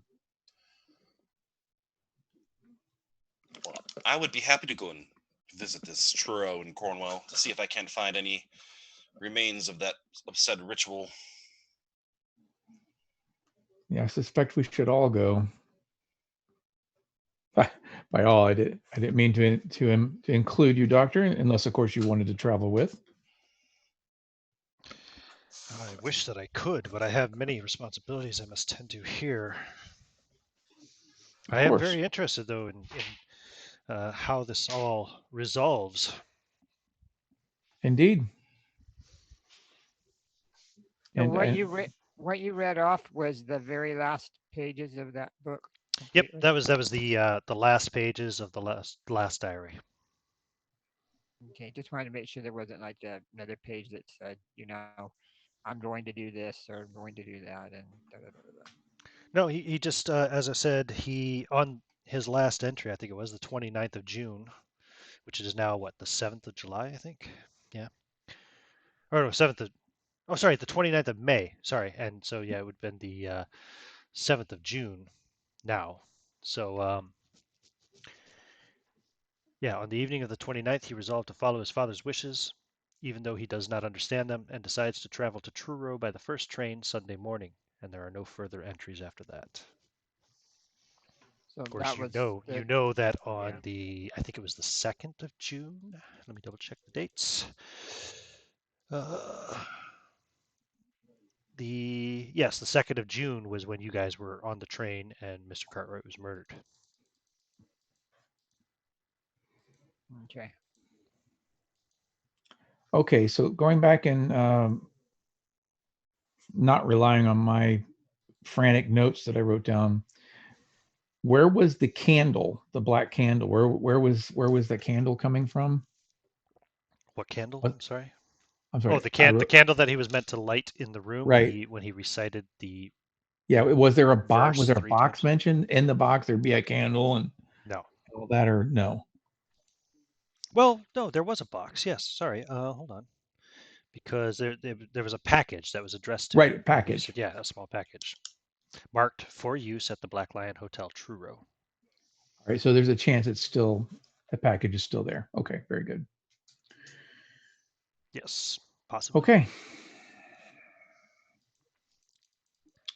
Well, I would be happy to go and visit this Truro in Cornwall to see if I can't find any remains of that said ritual. Yeah, I suspect we should all go. By all, I didn't mean to include you, Doctor, unless of course you wanted to travel with. I wish that I could, but I have many responsibilities I must tend to here. I am very interested, though, in how this all resolves. Indeed. So what you read off was the very last pages of that book. Yep, that was the last pages of the last diary. Okay, just wanted to make sure there wasn't like another page that said, I'm going to do this or I'm going to do that, and da, da, da, da. No, he just, as I said, on his last entry, I think it was the 29th of June, which is now what, the 7th of July, I think. Yeah. Or no, 7th of. Oh, sorry, the 29th of May. Sorry, and so yeah, it would have been the 7th of June now. So yeah, on the evening of the 29th, he resolved to follow his father's wishes, even though he does not understand them, and decides to travel to Truro by the first train Sunday morning. And there are no further entries after that. So of course, you know that on the, I think it was the 2nd of June. Let me double check the dates. The 2nd of June was when you guys were on the train and Mr. Cartwright was murdered. Okay. Okay, so going back and not relying on my frantic notes that I wrote down, where was the candle, the black candle? Where was the candle coming from? What candle? I'm sorry. I'm sorry. Oh, the candle that he was meant to light in the room when he recited the. Yeah, was there a box? Was there a box mentioned in the box? There'd be a candle and no, all that, or no? Well, no, there was a box. Yes, sorry. Hold on, because there was a package that was addressed to right package. Yeah, a small package marked for use at the Black Lion Hotel Truro. All right, so there's a chance it's still, the package is still there. Okay, very good. Yes, possibly. Okay.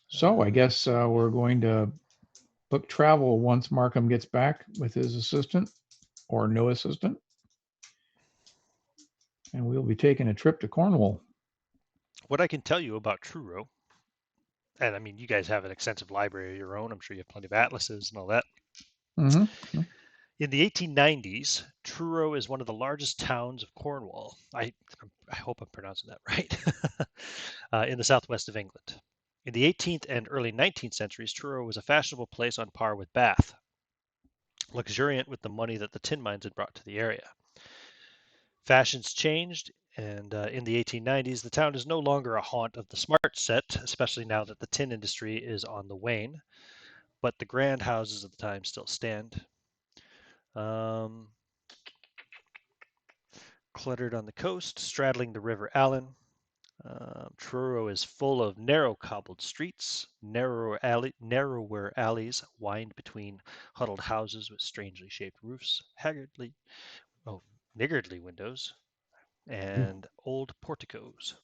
So I guess we're going to book travel once Markham gets back with his assistant or no assistant. And we'll be taking a trip to Cornwall. What I can tell you about Truro, and I mean, you guys have an extensive library of your own. I'm sure you have plenty of atlases and all that. Mm-hmm. In the 1890s, Truro is one of the largest towns of Cornwall. I hope I'm pronouncing that right. In the southwest of England. In the 18th and early 19th centuries, Truro was a fashionable place on par with Bath, luxuriant with the money that the tin mines had brought to the area. Fashions changed, and in the 1890s, the town is no longer a haunt of the smart set, especially now that the tin industry is on the wane, but the grand houses of the time still stand. Cluttered on the coast, straddling the River Allen. Truro is full of narrow cobbled streets, narrower alleys wind between huddled houses with strangely shaped roofs, niggardly windows, and old porticos.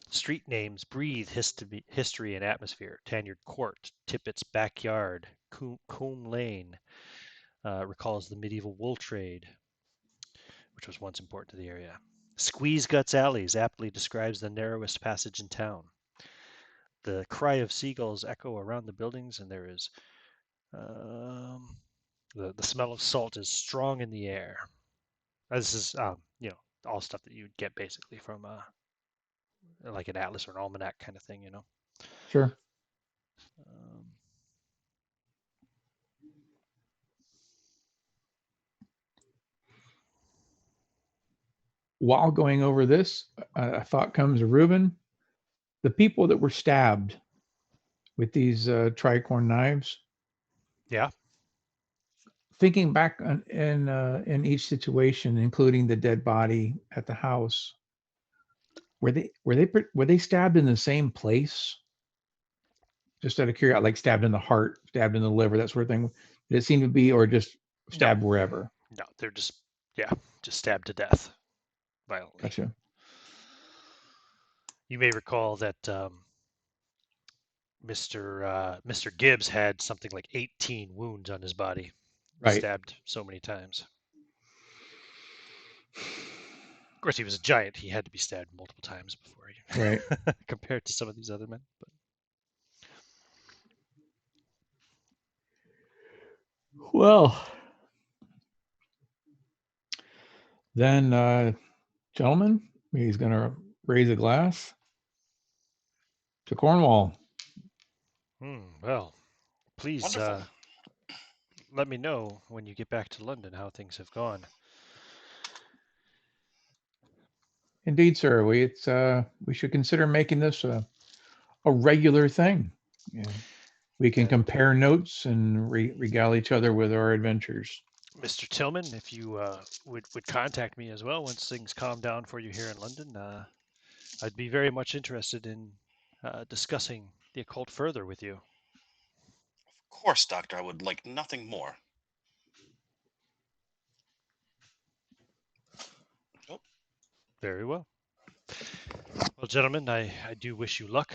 Street names breathe history and atmosphere. Tanyard Court, Tippett's Backyard, Combe Lane recalls the medieval wool trade, which was once important to the area. Squeeze Guts Alleys aptly describes the narrowest passage in town. The cry of seagulls echo around the buildings, and there is the smell of salt is strong in the air. This is all stuff that you'd get basically from like an atlas or an almanac kind of thing, Sure. While going over this, a thought comes to Reuben. The people that were stabbed with these tricorn knives. Yeah. Thinking back in each situation, including the dead body at the house, were they stabbed in the same place? Just out of curiosity, like stabbed in the heart, stabbed in the liver, that sort of thing. Did it seem to be, or just stabbed wherever? No, they're just stabbed to death violently. Gotcha. You may recall that Mr. Gibbs had something like 18 wounds on his body, Right. stabbed so many times. Of course, he was a giant. He had to be stabbed multiple times before he, Right. compared to some of these other men. But well, then, gentlemen, he's going to raise a glass to Cornwall. Well, please let me know when you get back to London how things have gone. Indeed, sir. We should consider making this a regular thing. Yeah. We can compare notes and regale each other with our adventures. Mr. Tillman, if you would contact me as well once things calm down for you here in London, I'd be very much interested in discussing the occult further with you. Of course, Doctor, I would like nothing more. Oh. Very well. Well, gentlemen, I do wish you luck,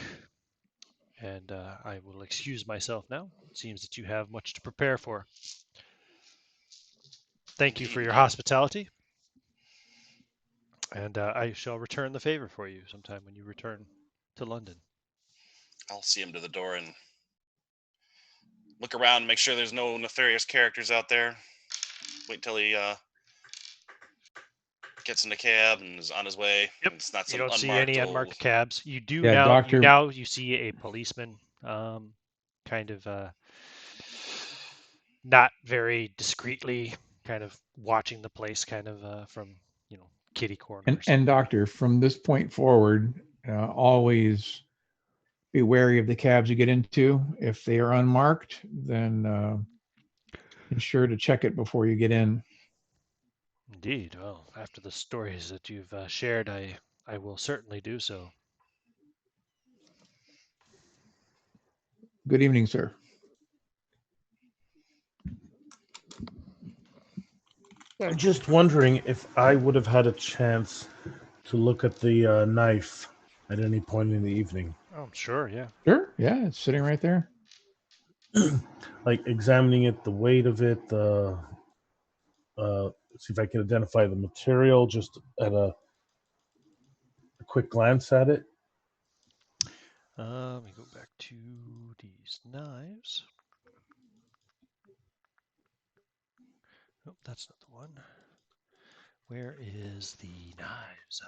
and I will excuse myself now. It seems that you have much to prepare for. Thank you for your hospitality, and I shall return the favor for you sometime when you return to London. I'll see him to the door and look around, make sure there's no nefarious characters out there. Wait till he gets in the cab and is on his way. Yep. It's not some you don't see any unmarked cabs. You do now. You see a policeman, kind of not very discreetly, kind of watching the place, kind of from kitty corner. And Doctor, from this point forward, always be wary of the cabs you get into. If they are unmarked, then ensure to check it before you get in. Indeed. Well, after the stories that you've shared, I will certainly do so. Good evening, sir. I'm just wondering if I would have had a chance to look at the knife at any point in the evening. Oh, I'm sure, yeah. Sure. Yeah, it's sitting right there. Like examining it, the weight of it, see if I can identify the material just at a quick glance at it. Let me go back to these knives. Oh, that's not the one. Where is the knives?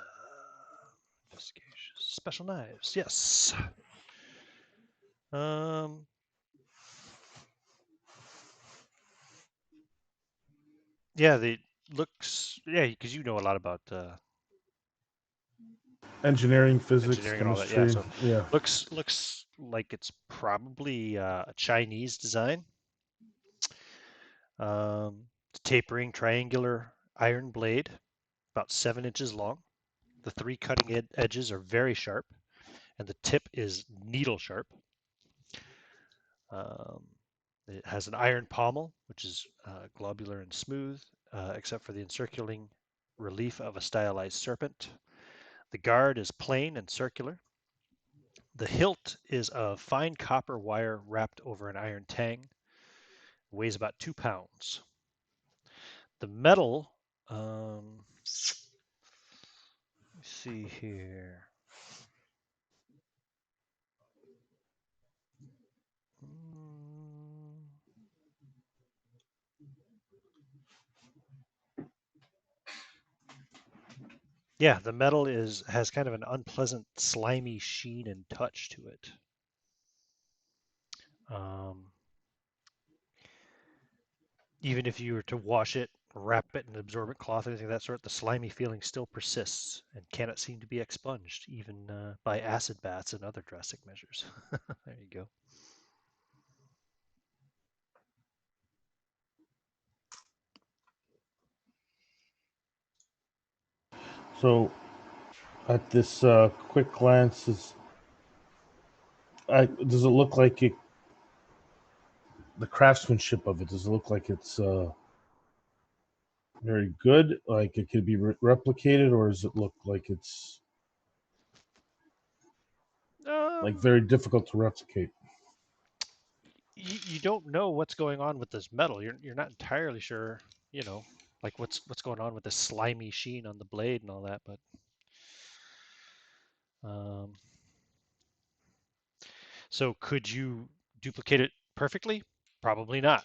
Investigation. Special knives. Yes. Yeah, the looks. Yeah, because you know a lot about Engineering, physics, engineering and all that. Yeah, chemistry. so Yeah. looks like it's probably a Chinese design. It's a tapering triangular iron blade, about 7 inches long. The 3 cutting edges are very sharp, and the tip is needle sharp. It has an iron pommel, which is globular and smooth, except for the encircling relief of a stylized serpent. The guard is plain and circular. The hilt is of fine copper wire wrapped over an iron tang. Weighs about 2 pounds. The metal, let's see here. Yeah, the metal has kind of an unpleasant, slimy sheen and touch to it. Even if you were to wash it, wrap it in an absorbent cloth, anything of that sort, the slimy feeling still persists and cannot seem to be expunged, even by acid baths and other drastic measures. There you go. So, at this quick glance, does it look like it? The craftsmanship of it, does it look like it's very good? Like it could be replicated, or does it look like it's like very difficult to replicate? You don't know what's going on with this metal. You're not entirely sure, like what's going on with this slimy sheen on the blade and all that, but so could you duplicate it perfectly? Probably not.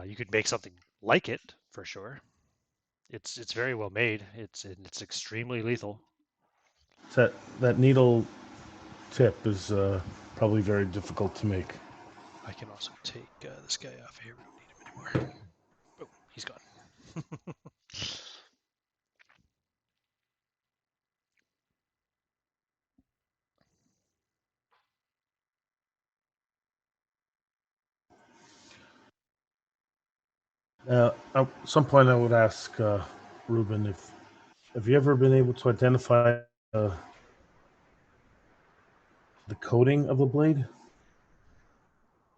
You could make something like it for sure. It's very well made. It's extremely lethal. That needle tip is probably very difficult to make. I can also take this guy off here. We don't need him anymore. Oh, he's gone. At some point, I would ask Ruben if have you ever been able to identify the coating of the blade?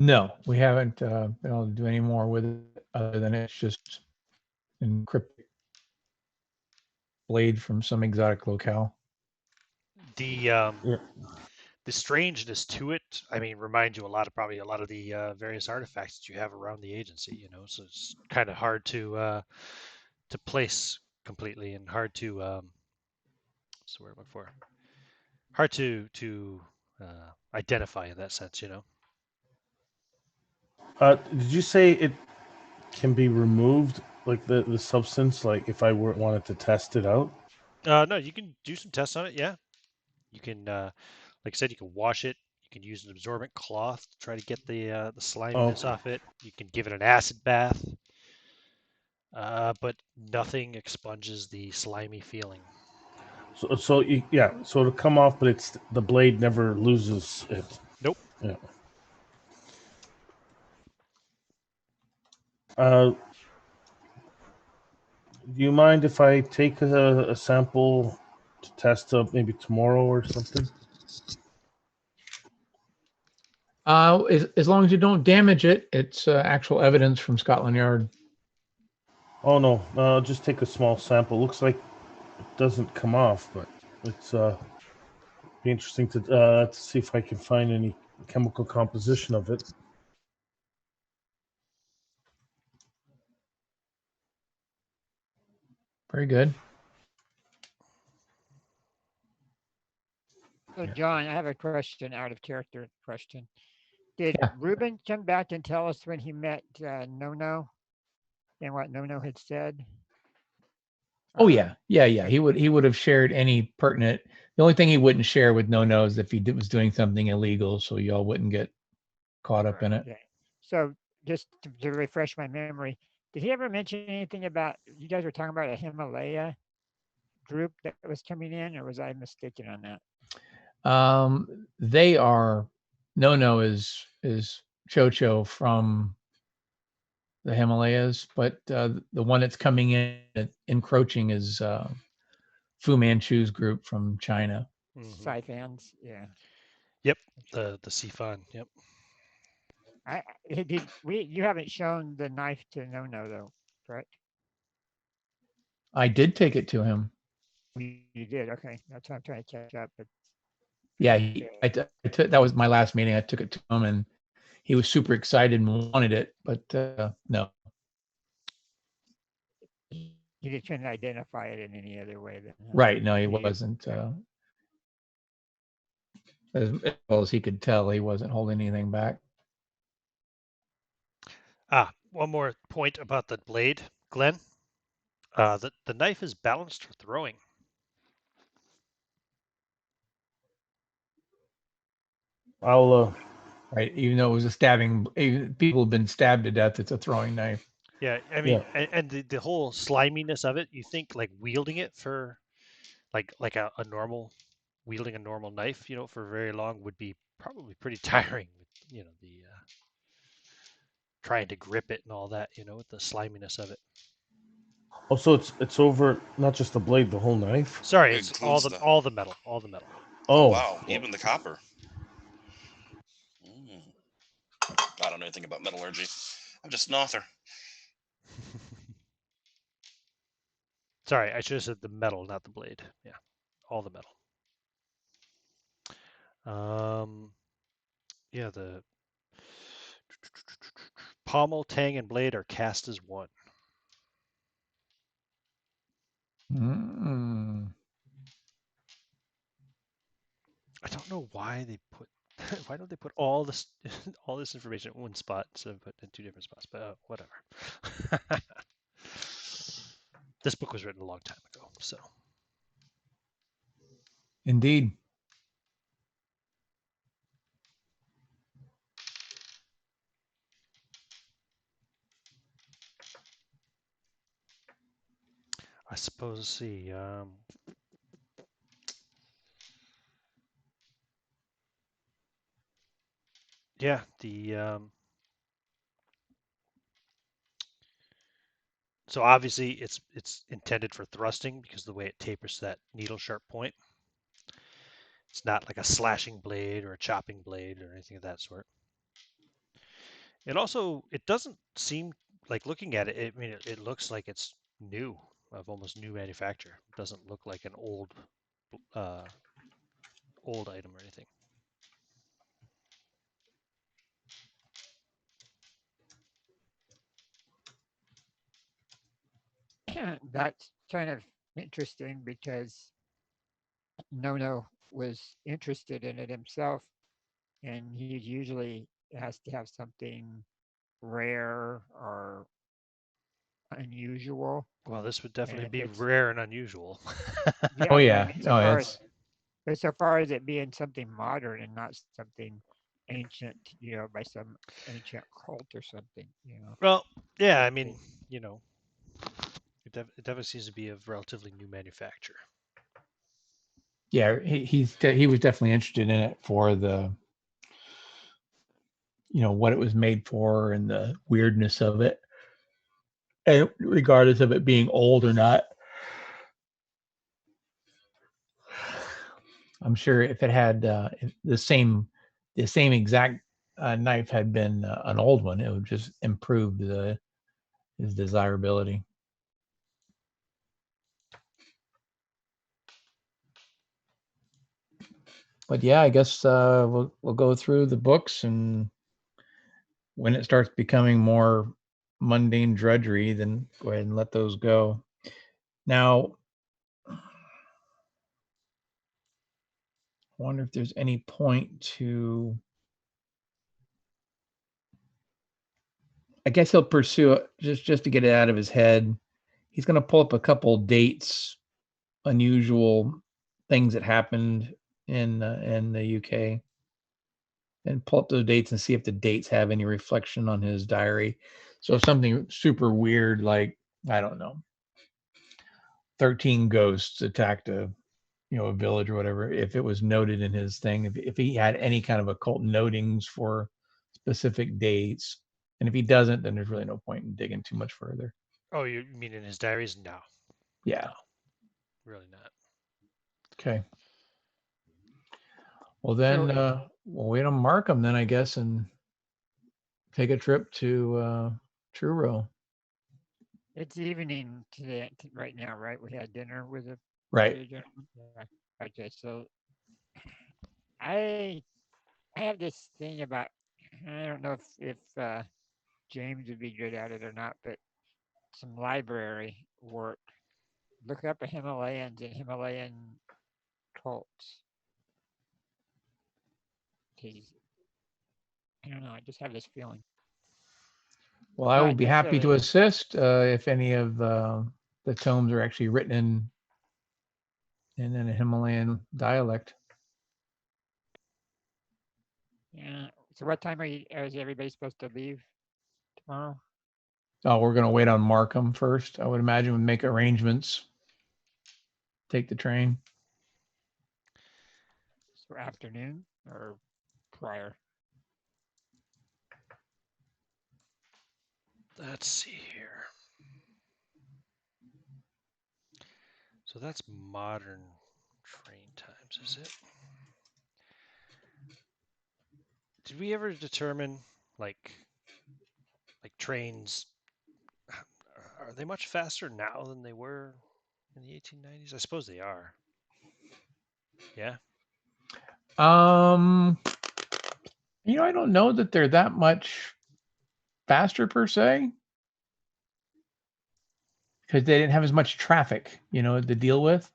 No, we haven't been able to do any more with it other than it's just an encrypted blade from some exotic locale. The strangeness to it, I mean, reminds you probably a lot of the various artifacts that you have around the agency. So it's kind of hard to place completely and hard to what's the word I'm looking for? Hard to identify in that sense. Did you say it can be removed, like the substance? Like if I wanted to test it out? No, you can do some tests on it. Yeah, you can, like I said, you can wash it. You can use an absorbent cloth to try to get the sliminess Okay. off it. You can give it an acid bath, but nothing expunges the slimy feeling. So it'll come off, but it's the blade never loses it. Nope. Yeah. Do you mind if I take a sample to test maybe tomorrow or something? As long as you don't damage it, it's actual evidence from Scotland Yard. Oh no, just take a small sample. Looks like it doesn't come off, but it's be interesting to see if I can find any chemical composition of it. Very good. So, John, I have a question, out of character question. Did Yeah. Ruben come back and tell us when he met No and what No had said? Oh yeah. He would have shared any pertinent. The only thing he wouldn't share with No is if he was doing something illegal, so y'all wouldn't get caught up in it. Okay. So, just to refresh my memory, did he ever mention anything about, you guys were talking about a Himalaya group that was coming in, or was I mistaken on that? They are No is Chocho from the Himalayas, but the one that's coming in encroaching is Fu Manchu's group from China. Siphons, yeah. Yep, the Sifan. Yep. You haven't shown the knife to No though, correct? I did take it to him. You did, okay. That's what I'm trying to catch up. But Yeah, I took that was my last meeting. I took it to him, and he was super excited and wanted it, but no. he didn't try to identify it in any other way. Then, huh? Right? No, he wasn't. As well as he could tell, he wasn't holding anything back. One more point about the blade, Glenn. The knife is balanced for throwing. I'll Right, even though it was a stabbing, people have been stabbed to death. It's a throwing knife. Yeah, I mean, and the whole sliminess of it. You think like wielding it for, like a normal, wielding a normal knife, for very long would be probably pretty tiring. The trying to grip it and all that. With the sliminess of it. also it's over not just the blade, the whole knife. Sorry, It it's includes all the metal, all the metal. Oh wow, even the copper. I don't know anything about metallurgy. I'm just an author. Sorry, I should have said the metal, not the blade. Yeah, all the metal. Yeah, the pommel, tang, and blade are cast as one. I don't know why they put. Why don't they put all this all this information in one spot instead of putting it in two different spots? But whatever. This book was written a long time ago, so. Indeed. I suppose. See. Yeah, so obviously it's intended for thrusting because of the way it tapers to that needle sharp point. It's not like a slashing blade or a chopping blade or anything of that sort. It doesn't seem like, looking at it, I mean, it looks like it's new, of almost new manufacture. It doesn't look like an old item or anything. That's kind of interesting because No was interested in it himself, and he usually has to have something rare or unusual. Well, this would definitely And be it's rare and unusual. yeah, Oh but I yeah. mean, No, it's so far as it being something modern and not something ancient, by some ancient cult or something. Well, yeah, I mean, it definitely seems to be a relatively new manufacture. yeah. He was definitely interested in it for the, what it was made for and the weirdness of it, and regardless of it being old or not. I'm sure if it had if the same exact knife had been an old one, it would just improve his desirability. But yeah, I guess we'll go through the books, and when it starts becoming more mundane drudgery, then go ahead and let those go. Now, I wonder if there's any point to. I guess he'll pursue it just to get it out of his head. He's going to pull up a couple dates, unusual things that happened in the UK, and pull up those dates and see if the dates have any reflection on his diary. So if something super weird, like, I don't know, 13 ghosts attacked a village or whatever, if it was noted in his thing, if he had any kind of occult notings for specific dates, and if he doesn't, then there's really no point in digging too much further. Oh, you mean in his diaries? No. Yeah. No, really not. Okay. Well, then we'll wait on Markham then, I guess, and take a trip to Truro. It's evening today, right now, right? We had dinner with a Right. yeah. Okay, so I have this thing about, I don't know if James would be good at it or not, but some library work. Look up a Himalayans and Himalayan cults. I don't know. I just have this feeling. Well, I will Not be happy to necessarily. assist if any of the tomes are actually written in a Himalayan dialect. Yeah. So what time is everybody supposed to leave tomorrow? Oh, we're going to wait on Markham first. I would imagine we'd make arrangements. Take the train. So afternoon or prior? Let's see here. So that's modern train times, is it? Did we ever determine like trains? Are they much faster now than they were in the 1890s? I suppose they are. Yeah. I don't know that they're that much faster per se, because they didn't have as much traffic, to deal with.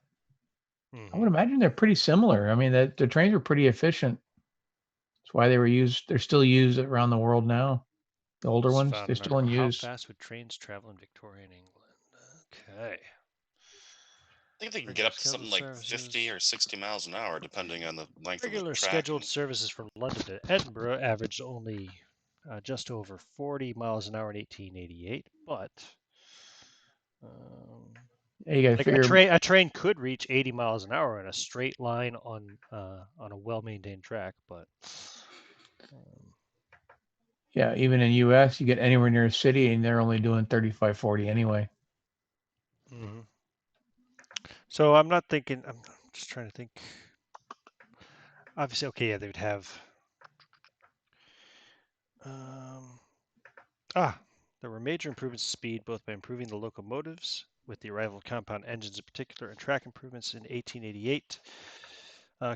I would imagine they're pretty similar. I mean, the trains were pretty efficient. That's why they were used. They're still used around the world now. The older Just ones, found they're an still in article. How use. fast would trains travel in Victorian England? Okay. I think they can get Regular up to something scheduled like 50 services. or 60 miles an hour, depending on the length of the Regular track. scheduled services from London to Edinburgh averaged only just over 40 miles an hour in 1888, but Yeah, you got to like figure. a train could reach 80 miles an hour in a straight line on a well-maintained track, but Yeah, even in U.S., you get anywhere near a city, and they're only doing 35, 40 anyway. So I'm not thinking. I'm just trying to think. Obviously, okay, yeah, they would have. There were major improvements to speed, both by improving the locomotives, with the arrival of compound engines in particular, and track improvements in 1888,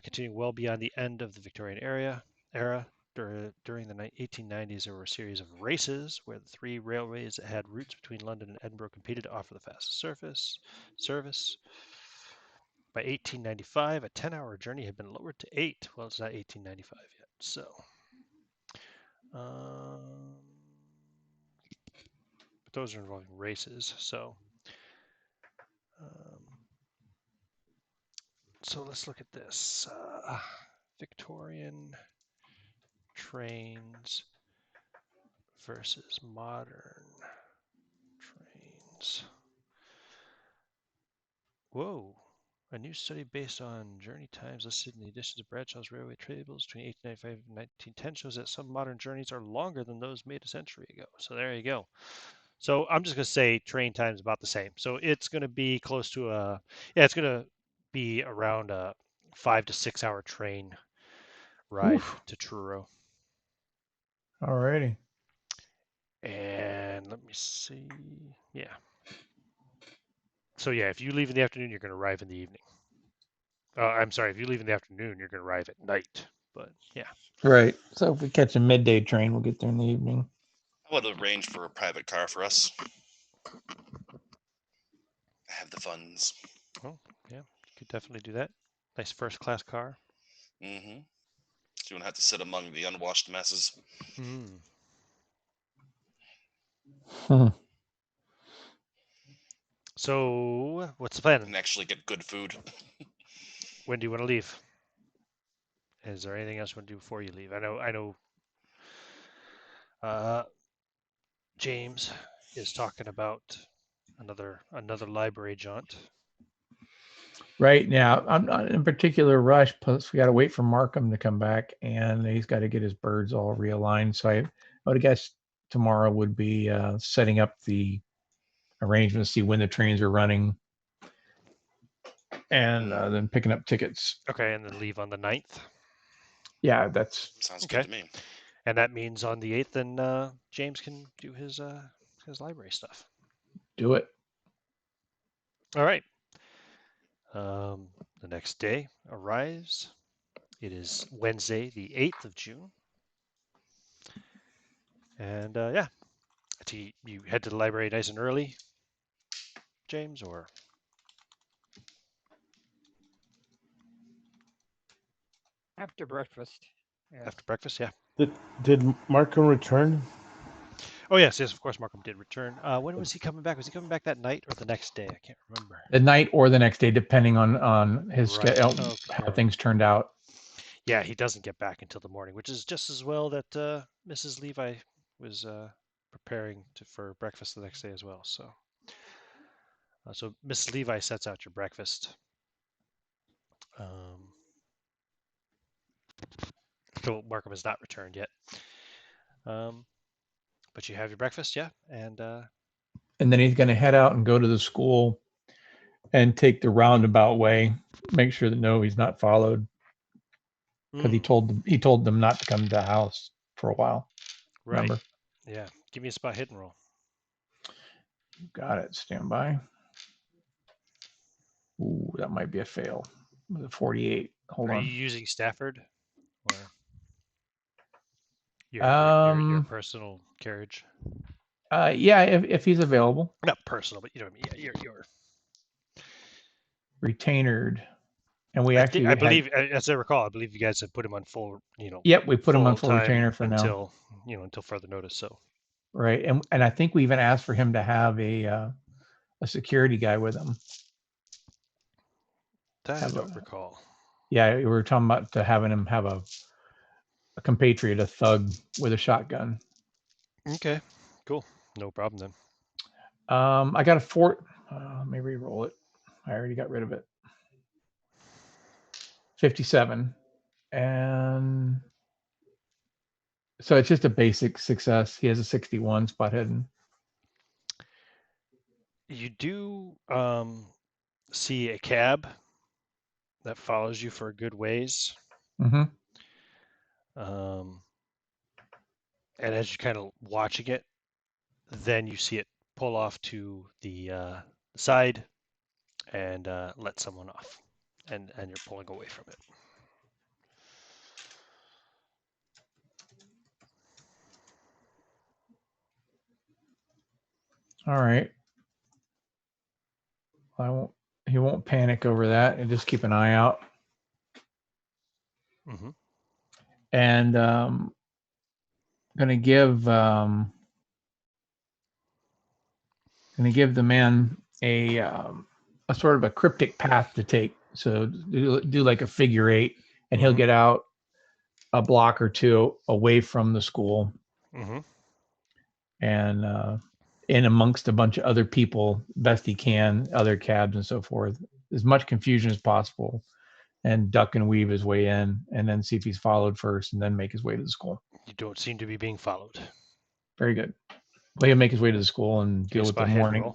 continuing well beyond the end of the Victorian era. During the 1890s, there were a series of races where the three railways that had routes between London and Edinburgh competed to offer the fastest service. By 1895, a 10-hour journey had been lowered to 8. Well, it's not 1895 yet, so. But those are involving races, so. So let's look at this. Victorian trains versus modern trains. Whoa. A new study based on journey times listed in the editions of Bradshaw's Railway Tables between 1895 and 1910 shows that some modern journeys are longer than those made a century ago. So there you go. So I'm just going to say train time is about the same. So it's going to be close to it's going to be around a 5 to 6 hour train ride to Truro. Alrighty. And let me see. Yeah. So yeah, if you leave in the afternoon, you're going to arrive in the evening. I'm sorry, if you leave in the afternoon, you're going to arrive at night. But yeah. Right. So if we catch a midday train, we'll get there in the evening. I would arrange for a private car for us. I have the funds. Oh, yeah. You could definitely do that. Nice first-class car. Mm-hmm. So you won't have to sit among the unwashed masses. Mm. So, what's the plan? And actually get good food. When do you want to leave? Is there anything else you want to do before you leave? I know. James is talking about another library jaunt. Right now, I'm not in particular rush. Plus, we got to wait for Markham to come back, and he's got to get his birds all realigned. So I would guess tomorrow would be setting up the arrangements, see when the trains are running, and then picking up tickets. Okay, and then leave on the 9th. Yeah, that's Sounds Okay. good to me. And that means on the 8th, then James can do his library stuff. do it. All right. The next day arrives. It is Wednesday, the 8th of June. And yeah, you head to the library nice and early, James, or? After breakfast. Yes. After breakfast, yeah. Did Markham return? Oh, yes, of course, Markham did return. When was he coming back? Was he coming back that night or the next day? I can't remember. The night or the next day, depending on his schedule, Okay. how things turned out. Yeah, he doesn't get back until the morning, which is just as well that Mrs. Levi was preparing for breakfast the next day as well. So, so Mrs. Levi sets out your breakfast. So Markham has not returned yet. But you have your breakfast, yeah, and then he's going to head out and go to the school and take the roundabout way. Make sure that he's not followed, because he told them not to come to the house for a while. Right. Remember? Yeah. Give me a spot hidden roll. Got it. Stand by. Ooh, that might be a fail. 48. Hold Are on. you using Stafford or your personal carriage? Yeah, if he's available. Not personal, but you know what I mean. Yeah, your Retainered. And we I believe, as I recall, I believe you guys have put him on full, Yep, we put him on full time retainer for until now. until further notice. So right, and I think we even asked for him to have a security guy with him. that I don't recall. Yeah, we were talking about having him have a compatriot, a thug with a shotgun. Okay, cool, no problem then. I got a fort. Let me re-roll it. I already got rid of it. 57, and so it's just a basic success. He has a 61 spot hidden. You do see a cab that follows you for a good ways. Mm-hmm. And as you're kind of watching it, then you see it pull off to the side and let someone off, and you're pulling away from it. All right. He won't panic over that, and just keep an eye out. Mm-hmm. And gonna give the man a sort of a cryptic path to take. So do like a figure 8, and he'll get out a block or two away from the school, and in amongst a bunch of other people, best he can, other cabs and so forth, as much confusion as possible, and duck and weave his way in, and then see if he's followed first, and then make his way to the school. You don't seem to be being followed. Very good. Well, he'll make his way to the school and deal with the morning.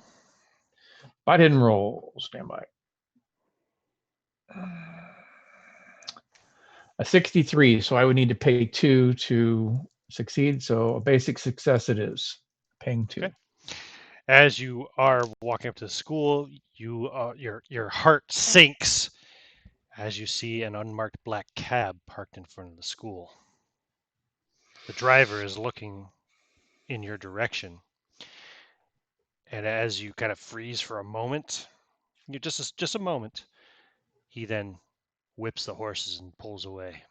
Spot hidden roll. Stand by. A 63, so I would need to pay 2 to succeed. So a basic success it is, paying 2. Okay. As you are walking up to the school, your heart sinks as you see an unmarked black cab parked in front of the school. The driver is looking in your direction, and as you kind of freeze for a moment, just a moment, he then whips the horses and pulls away.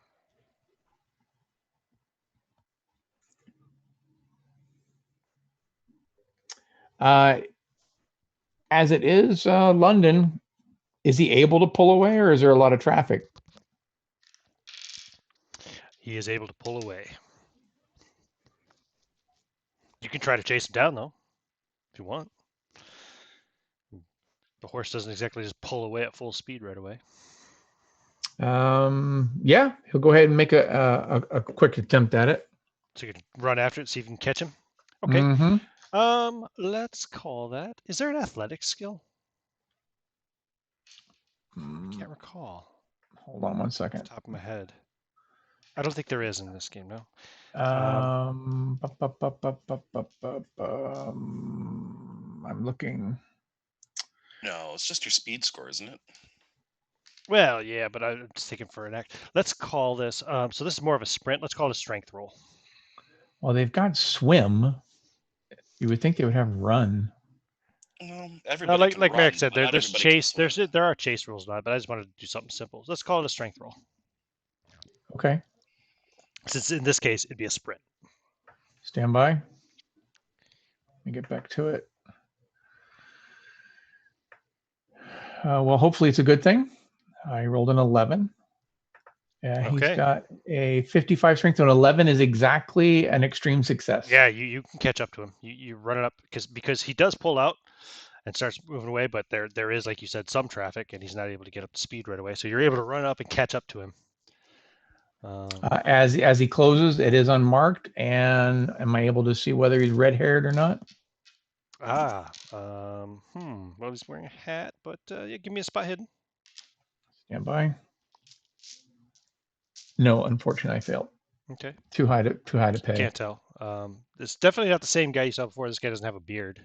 As it is London, is he able to pull away, or is there a lot of traffic? He is able to pull away. You can try to chase him down, though, if you want. The horse doesn't exactly just pull away at full speed right away. Yeah, he'll go ahead and make a quick attempt at it. So you can run after it, see if you can catch him. Okay. Mm-hmm. Let's call that. Is there an athletics skill? I can't recall. Hold on one Off second. the top of my head. I don't think there is in this game, no. I'm looking. No, it's just your speed score, isn't it? Well, yeah, but I'm just thinking for an act. Let's call this. So this is more of a sprint. Let's call it a strength roll. Well, they've got swim. You would think they would have run. Well, everybody like can Merrick run, said, but not there's everybody can chase. swim. There are chase rules on it, but I just wanted to do something simple. So let's call it a strength roll. Okay. Since in this case it'd be a sprint. Stand by. Let me get back to it. Well, hopefully it's a good thing. I rolled an 11. He's Okay. got a 55 strength, and 11 is exactly an extreme success. Yeah, you can catch up to him. You run it up because he does pull out and starts moving away, but there is, like you said, some traffic, and he's not able to get up to speed right away. So you're able to run up and catch up to him. As he closes, it is unmarked, and am I able to see whether he's red-haired or not? Well, he's wearing a hat, but yeah, give me a spot hidden. Stand by. No, unfortunately, I failed. Okay. Too high to pay. Can't tell. It's definitely not the same guy you saw before. This guy doesn't have a beard.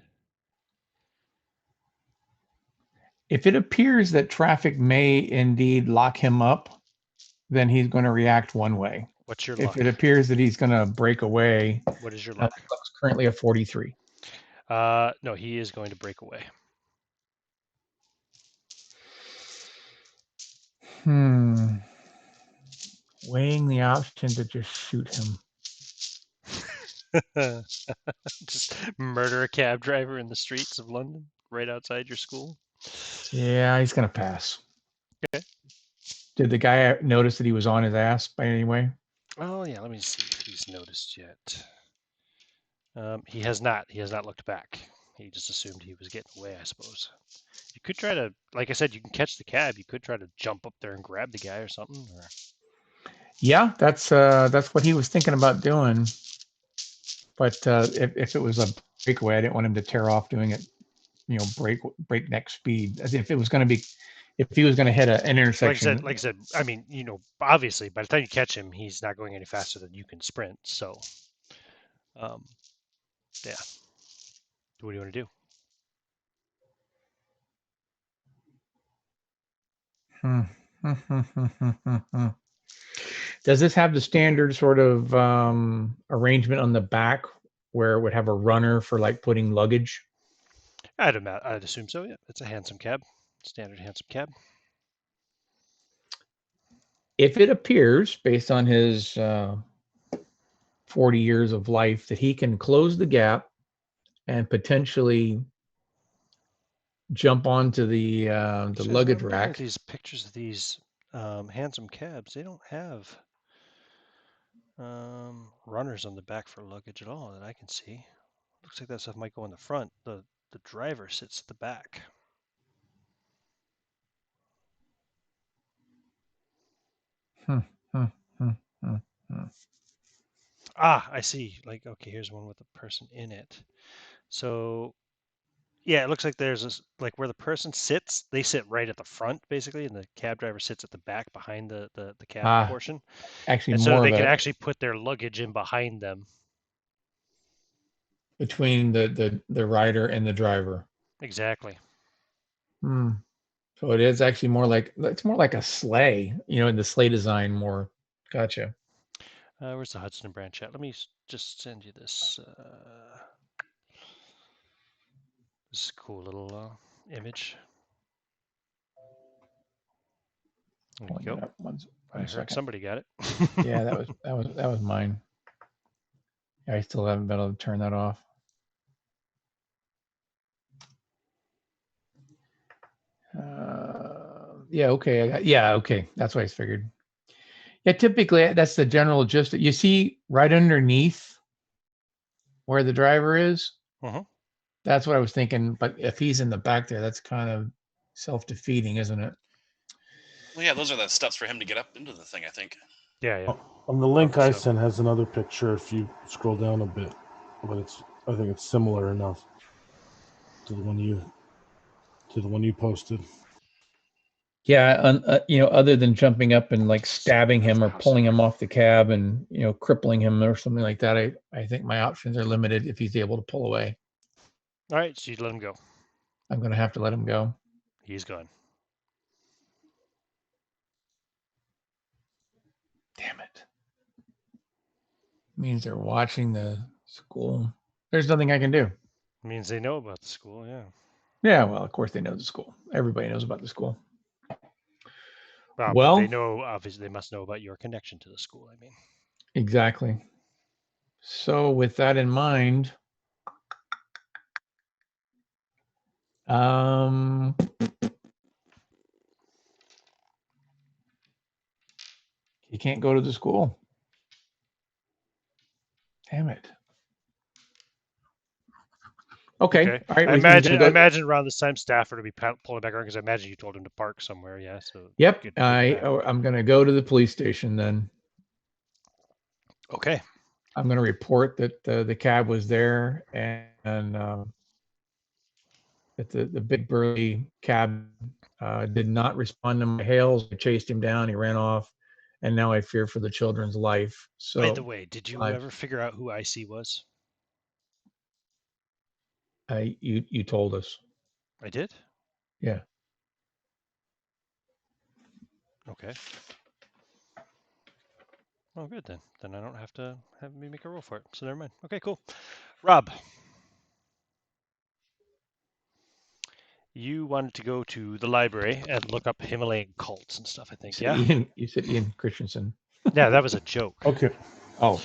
If it appears that traffic may indeed lock him up, then he's going to react one way. What's your If luck? it appears that he's going to break away, What is your luck? luck's currently a 43. No, he is going to break away. Weighing the option to just shoot him. Just murder a cab driver in the streets of London, right outside your school. Yeah, he's going to pass. Okay. Did the guy notice that he was on his ass by any way? Oh yeah, let me see if he's noticed yet. He has not. He has not looked back. He just assumed he was getting away, I suppose. You could try to, like I said, you can catch the cab. You could try to jump up there and grab the guy or something. Or... Yeah, that's what he was thinking about doing. But if it was a breakaway, I didn't want him to tear off doing it, breakneck speed. As if it was going to be, if he was going to hit an intersection. Like I said, I mean, obviously, by the time you catch him, he's not going any faster than you can sprint. So, yeah. What do you want to do? Does this have the standard sort of arrangement on the back where it would have a runner for like putting luggage? I'd assume so. Yeah, it's a handsome cab, standard handsome cab. If it appears, based on his 40 years of life, that he can close the gap and potentially jump onto the luggage rack. These pictures of these handsome cabs, they don't have runners on the back for luggage at all that I can see. Looks like that stuff might go in the front. The driver sits at the back. I see. Like, okay, here's one with a person in it. So, yeah, it looks like there's this, like where the person sits, they sit right at the front, basically, and the cab driver sits at the back behind the cab portion. Actually, and more so they of can a, actually put their luggage in behind them. Between the rider and the driver. Exactly. So it is actually more like a sleigh, in the sleigh design more. Gotcha. Where's the Hudson and Brand chat? Let me just send you this. This cool little image. There you go. One I heard second. somebody got it. Yeah, that was mine. I still haven't been able to turn that off. Yeah, okay. Yeah, okay. That's what I figured. Yeah, typically that's the general gist. You see right underneath where the driver is. Mhm. That's what I was thinking. But if he's in the back there, that's kind of self-defeating, isn't it? Well, yeah, those are the steps for him to get up into the thing, I think. Yeah. On the link Probably I so. sent has another picture if you scroll down a bit, but I think it's similar enough to the one you posted. Yeah, other than jumping up and like stabbing him or pulling him off the cab and crippling him or something like that, I think my options are limited if he's able to pull away. All right, so you let him go. I'm going to have to let him go. He's gone. Damn it. Means they're watching the school. There's nothing I can do. It means they know about the school, yeah. Yeah, well, of course they know the school. Everybody knows about the school. But Well, they know, obviously, they must know about your connection to the school, I mean. Exactly. So with that in mind, you can't go to the school. Damn it. Okay. All right. I imagine around this time Stafford will be pulling back around because I imagine you told him to park somewhere. Yeah. So. Yep. Get I'm going to go to the police station then. Okay. I'm going to report that the cab was there and that the big burly cab did not respond to my hails. I chased him down. He ran off, and now I fear for the children's life. So, by the way, did you ever figure out who IC was? You told us. I did. Yeah. Okay. Oh, good then. Then I don't have to have me make a roll for it. So never mind. Okay, cool. Rob, you wanted to go to the library and look up Himalayan cults and stuff. I think. Yeah. You said Ian Christensen. Yeah, that was a joke. Okay. Oh.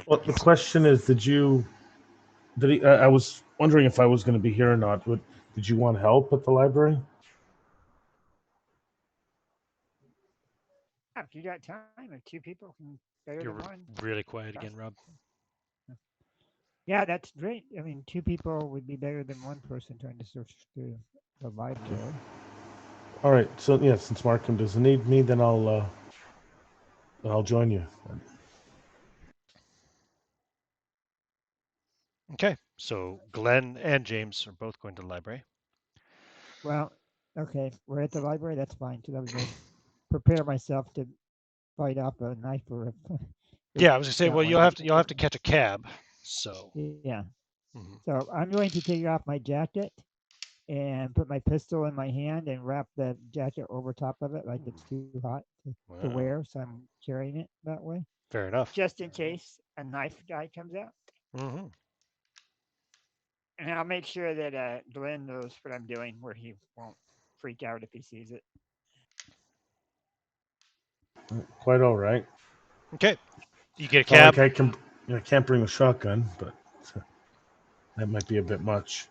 Well, the question is, did he? I was wondering if I was going to be here or not. Did you want help at the library? If you got time, if two people can better You're than one. really quiet again, Rob. Yeah, that's great. I mean, two people would be better than one person trying to search through the library. All right. So yeah, since Markham doesn't need me, then I'll join you. Okay. So Glenn and James are both going to the library. Well, okay, we're at the library. That's fine. So I was going to prepare myself to bite off a knife or a. Yeah, I was gonna say. Well, you'll have to catch a cab. So. Yeah. Mm-hmm. So I'm going to take off my jacket and put my pistol in my hand and wrap the jacket over top of it like it's too hot to wear. So I'm carrying it that way. Fair enough. Just in case a knife guy comes out. Mm-hmm. And I'll make sure that Glenn knows what I'm doing, where he won't freak out if he sees it. Quite all right. Okay. You get a cab. Like I can't bring a shotgun, but that might be a bit much.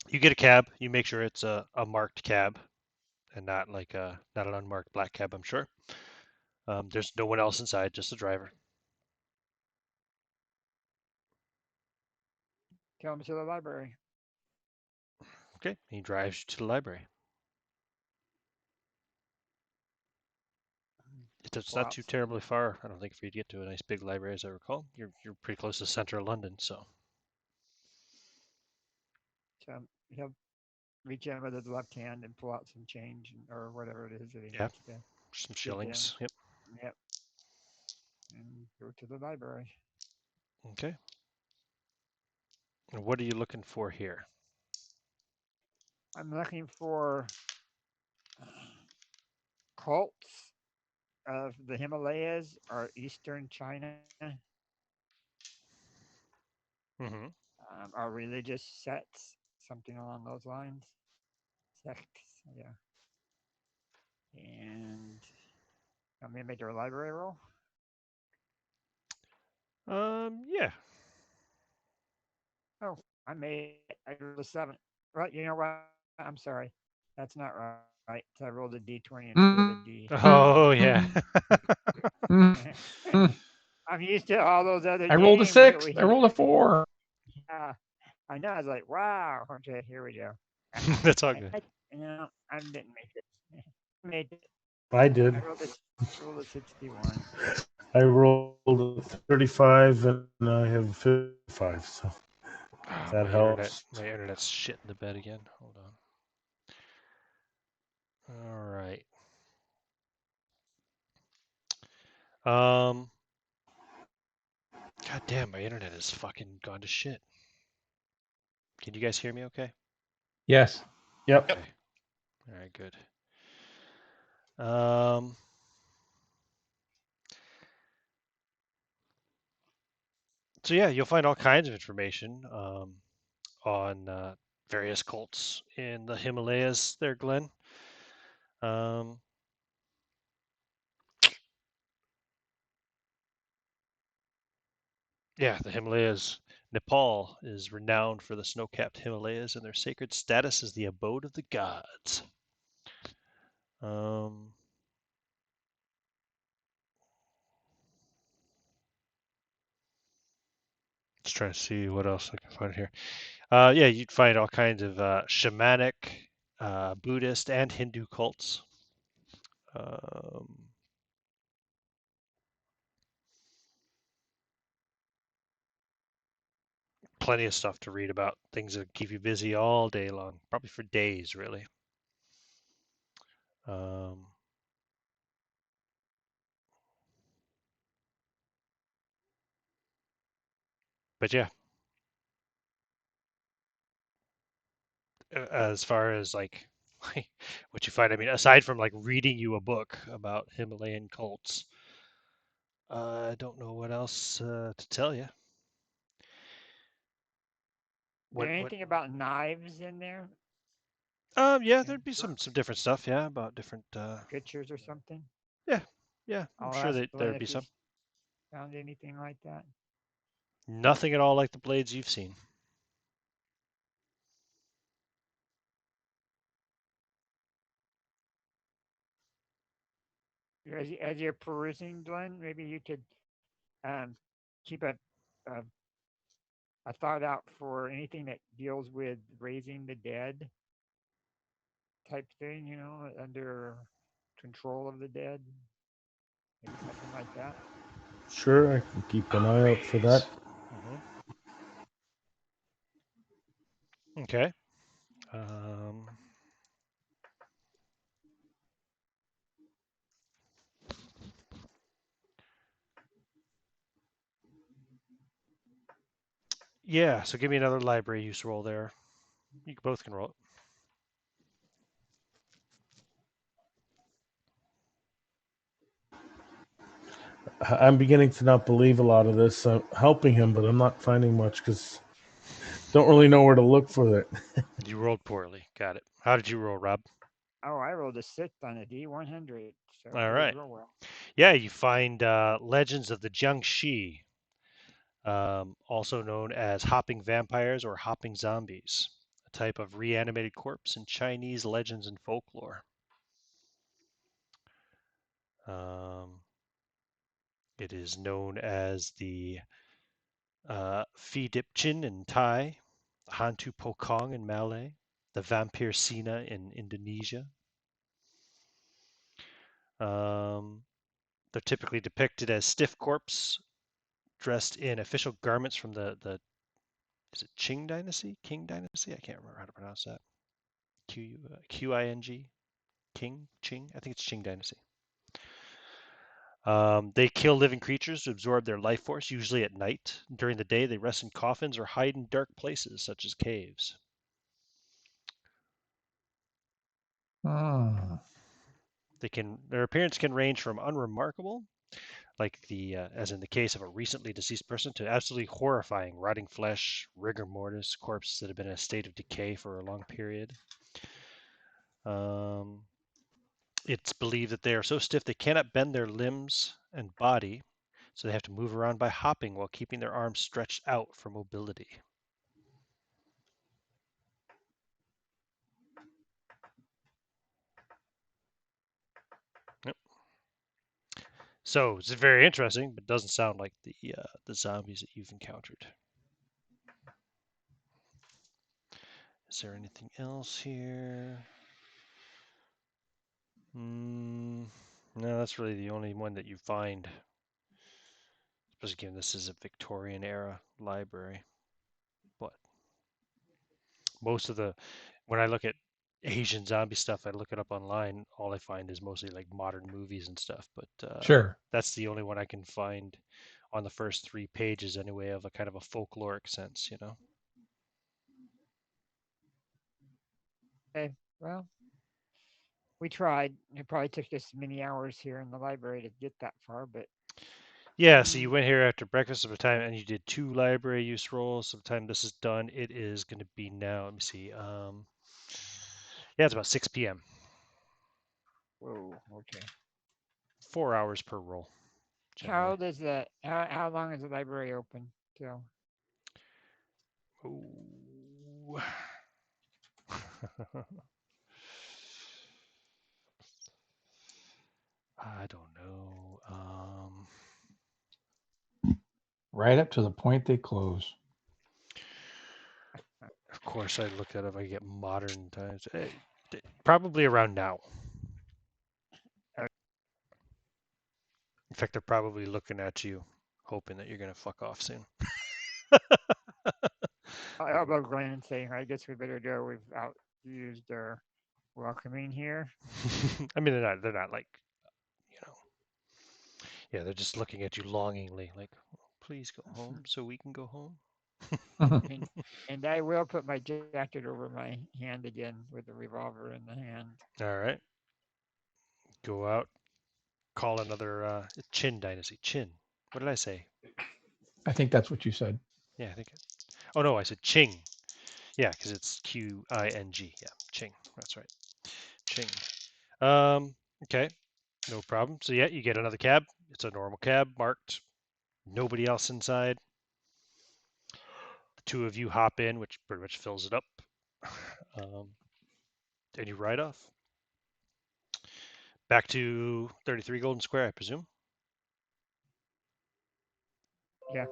You get a cab. You make sure it's a marked cab, and not like not an unmarked black cab. I'm sure. There's no one else inside, just the driver. Tell him to the library. Okay. He drives you to the library. It's not too terribly far, I don't think, for you to get to a nice big library, as I recall. You're pretty close to the center of London, so. So he'll reach in with his left hand and pull out some change or whatever it is that he needs to. Some shillings. Yep. Yep. And go to the library. Okay. And what are you looking for here? I'm looking for cults of the Himalayas or eastern China, Mm-hmm. or religious sects, something along those lines. Sects, yeah. And I'm gonna make a library roll. Yeah. Oh, I made it. I rolled a 7. Well, you know what? I'm sorry. That's not right. So I rolled a d20 instead of a d. Oh, yeah. I'm used to all those other I rolled a games that 6. we. I rolled a 4. Yeah, I know. I was like, wow. Okay, here we go. That's all good. No, I didn't make it. Made it. I did. I rolled a 61. I rolled a 35 and I have 55. So Oh, that helps. my internet's shit in the bed again. Hold on. All right. God damn, my internet is fucking gone to shit. Can you guys hear me okay? Yes. Yep. Okay. All right, good. Um, so yeah, you'll find all kinds of information on various cults in the Himalayas there, Glenn. Yeah, the Himalayas. Nepal is renowned for the snow-capped Himalayas and their sacred status as the abode of the gods. Just trying to see what else I can find here. Yeah, you'd find all kinds of shamanic, Buddhist, and Hindu cults. Plenty of stuff to read about. Things that keep you busy all day long, probably for days, really. But yeah, as far as like what you find, I mean, aside from like reading you a book about Himalayan cults, I don't know what else to tell you. Is there anything about knives in there? Yeah, there'd be some different stuff, yeah, about different pictures or something? Yeah, I'm I'll sure ask that Glenn there'd if be he's some. found anything like that. Nothing at all like the blades you've seen. As you're perusing, Glenn, maybe you could keep a a thought out for anything that deals with raising the dead type thing, you know, under control of the dead, maybe something like that. Sure, I can keep an eye out for that. Okay. Yeah, so give me another library use roll there. You both can roll it. I'm beginning to not believe a lot of this. I'm helping him, but I'm not finding much because don't really know where to look for it. You rolled poorly. Got it. How did you roll, Rob? Oh, I rolled a 6 on a D100, so All I did right. real well. Yeah, you find legends of the Jiangshi, also known as hopping vampires or hopping zombies, a type of reanimated corpse in Chinese legends and folklore. It is known as the Phi Dip Chin in Thai, Hantu Pokong in Malay, the Vampire Sina in Indonesia. They're typically depicted as stiff corpse dressed in official garments from the is it Qing Dynasty? King Dynasty? I can't remember how to pronounce that. Qing? King? Qing? I think it's Qing Dynasty. They kill living creatures to absorb their life force, usually at night. During the day, they rest in coffins or hide in dark places, such as caves. Their appearance can range from unremarkable, like as in the case of a recently deceased person, to absolutely horrifying, rotting flesh, rigor mortis, corpses that have been in a state of decay for a long period. It's believed that they are so stiff they cannot bend their limbs and body, so they have to move around by hopping while keeping their arms stretched out for mobility. Yep. So it's very interesting, but doesn't sound like the zombies that you've encountered. Is there anything else here? No, that's really the only one that you find. Especially given this is a Victorian era library. But most of when I look at Asian zombie stuff, I look it up online. All I find is mostly like modern movies and stuff. But Sure. that's the only one I can find on the first 3 pages anyway, of a kind of a folkloric sense, you know. Okay, well, we tried. It probably took us many hours here in the library to get that far, but yeah. So you went here after breakfast of a time, and you did 2 library use rolls. So by the time this is done, it is going to be now. Let me see. Yeah, it's about 6 p.m. whoa, okay. 4 hours per roll. How does that? How long is the library open till? Oh. I don't know. Right up to the point they close. Of course, I look at it if I get modern times. Probably around now. In fact, they're probably looking at you, hoping that you're going to fuck off soon. I'll go Glenn and say, I guess we better go. We've used our welcoming here. I mean, they're not like, you know. Yeah, they're just looking at you longingly, like, please go home so we can go home. And I will put my jacket over my hand again with the revolver in the hand. All right. Go out. Call another Chin Dynasty. Chin. What did I say? I think that's what you said. Yeah, I think. Oh no, I said Ching. Yeah, because it's Qing. Yeah, Ching. That's right. Ching. Okay. No problem. So yeah, you get another cab. It's a normal cab, marked. Nobody else inside. The 2 of you hop in, which pretty much fills it up. And you ride off. Back to 33 Golden Square, I presume. Yeah.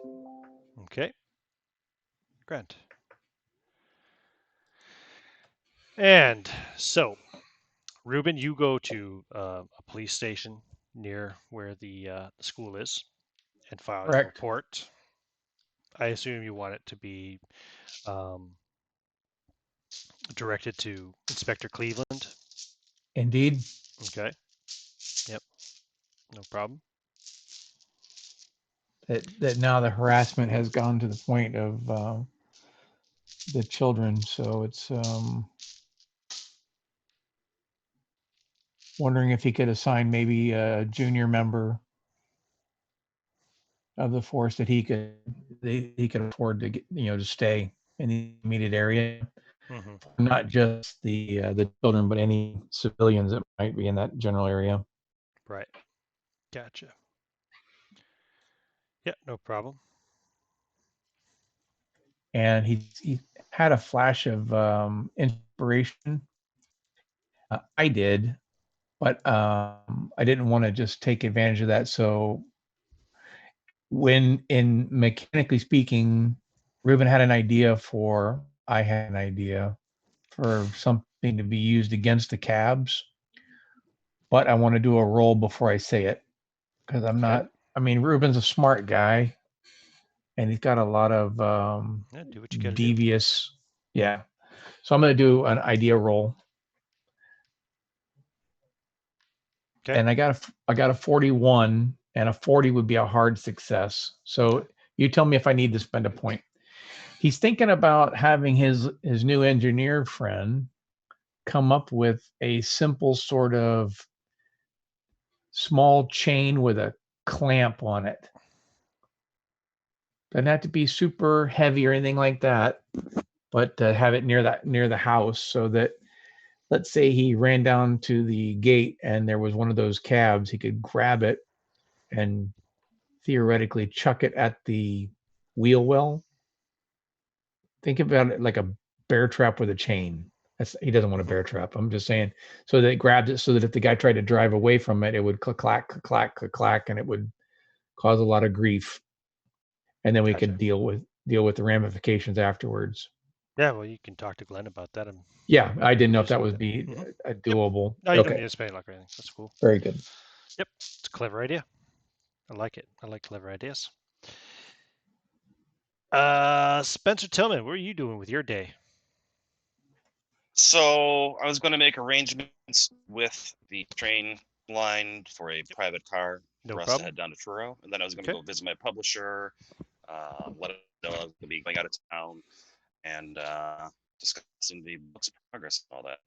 Okay. Grant. And so, Ruben, you go to a police station near where the school is and file your Correct. report. I assume you want it to be directed to Inspector Cleveland. Indeed. Okay. Yep. No problem. That now the harassment has gone to the point of the children, so it's wondering if he could assign maybe a junior member of the force that he could afford to get, to stay in the immediate area, not just the children, but any civilians that might be in that general area. Right. Gotcha. Yeah, no problem. And he had a flash of inspiration. I did, but I didn't want to just take advantage of that. So when, in mechanically speaking, Ruben had an idea for, I had an idea for something to be used against the cabs, but I want to do a roll before I say it, because I'm not, I mean, Ruben's a smart guy and he's got a lot of do what you gotta devious. Yeah. So I'm going to do an idea roll. Okay. And I got a 41, and a 40 would be a hard success. So you tell me if I need to spend a point. He's thinking about having his new engineer friend come up with a simple sort of small chain with a clamp on it. Doesn't have to be super heavy or anything like that, but have it near the house so that, let's say he ran down to the gate and there was one of those cabs, he could grab it and theoretically chuck it at the wheel well. Think about it like a bear trap with a chain. He doesn't want a bear trap. I'm just saying, so that it grabs it so that if the guy tried to drive away from it, it would click, clack, click, clack, click, clack, and it would cause a lot of grief. And then we Gotcha. could deal with the ramifications afterwards. Yeah, well, you can talk to Glenn about that. Yeah, I didn't know if Using that would that. be Mhm. doable. No, you don't Okay, need to spend luck or anything. That's cool. very good. Yep, it's a clever idea. I like it. I like clever ideas. Spencer Tillman, what are you doing with your day? So I was going to make arrangements with the train line for a private car No for us to problem. head down to Truro, and then I was going to Okay. go visit my publisher, let him know I was going to be going out of town, and discussing the book's progress and all that.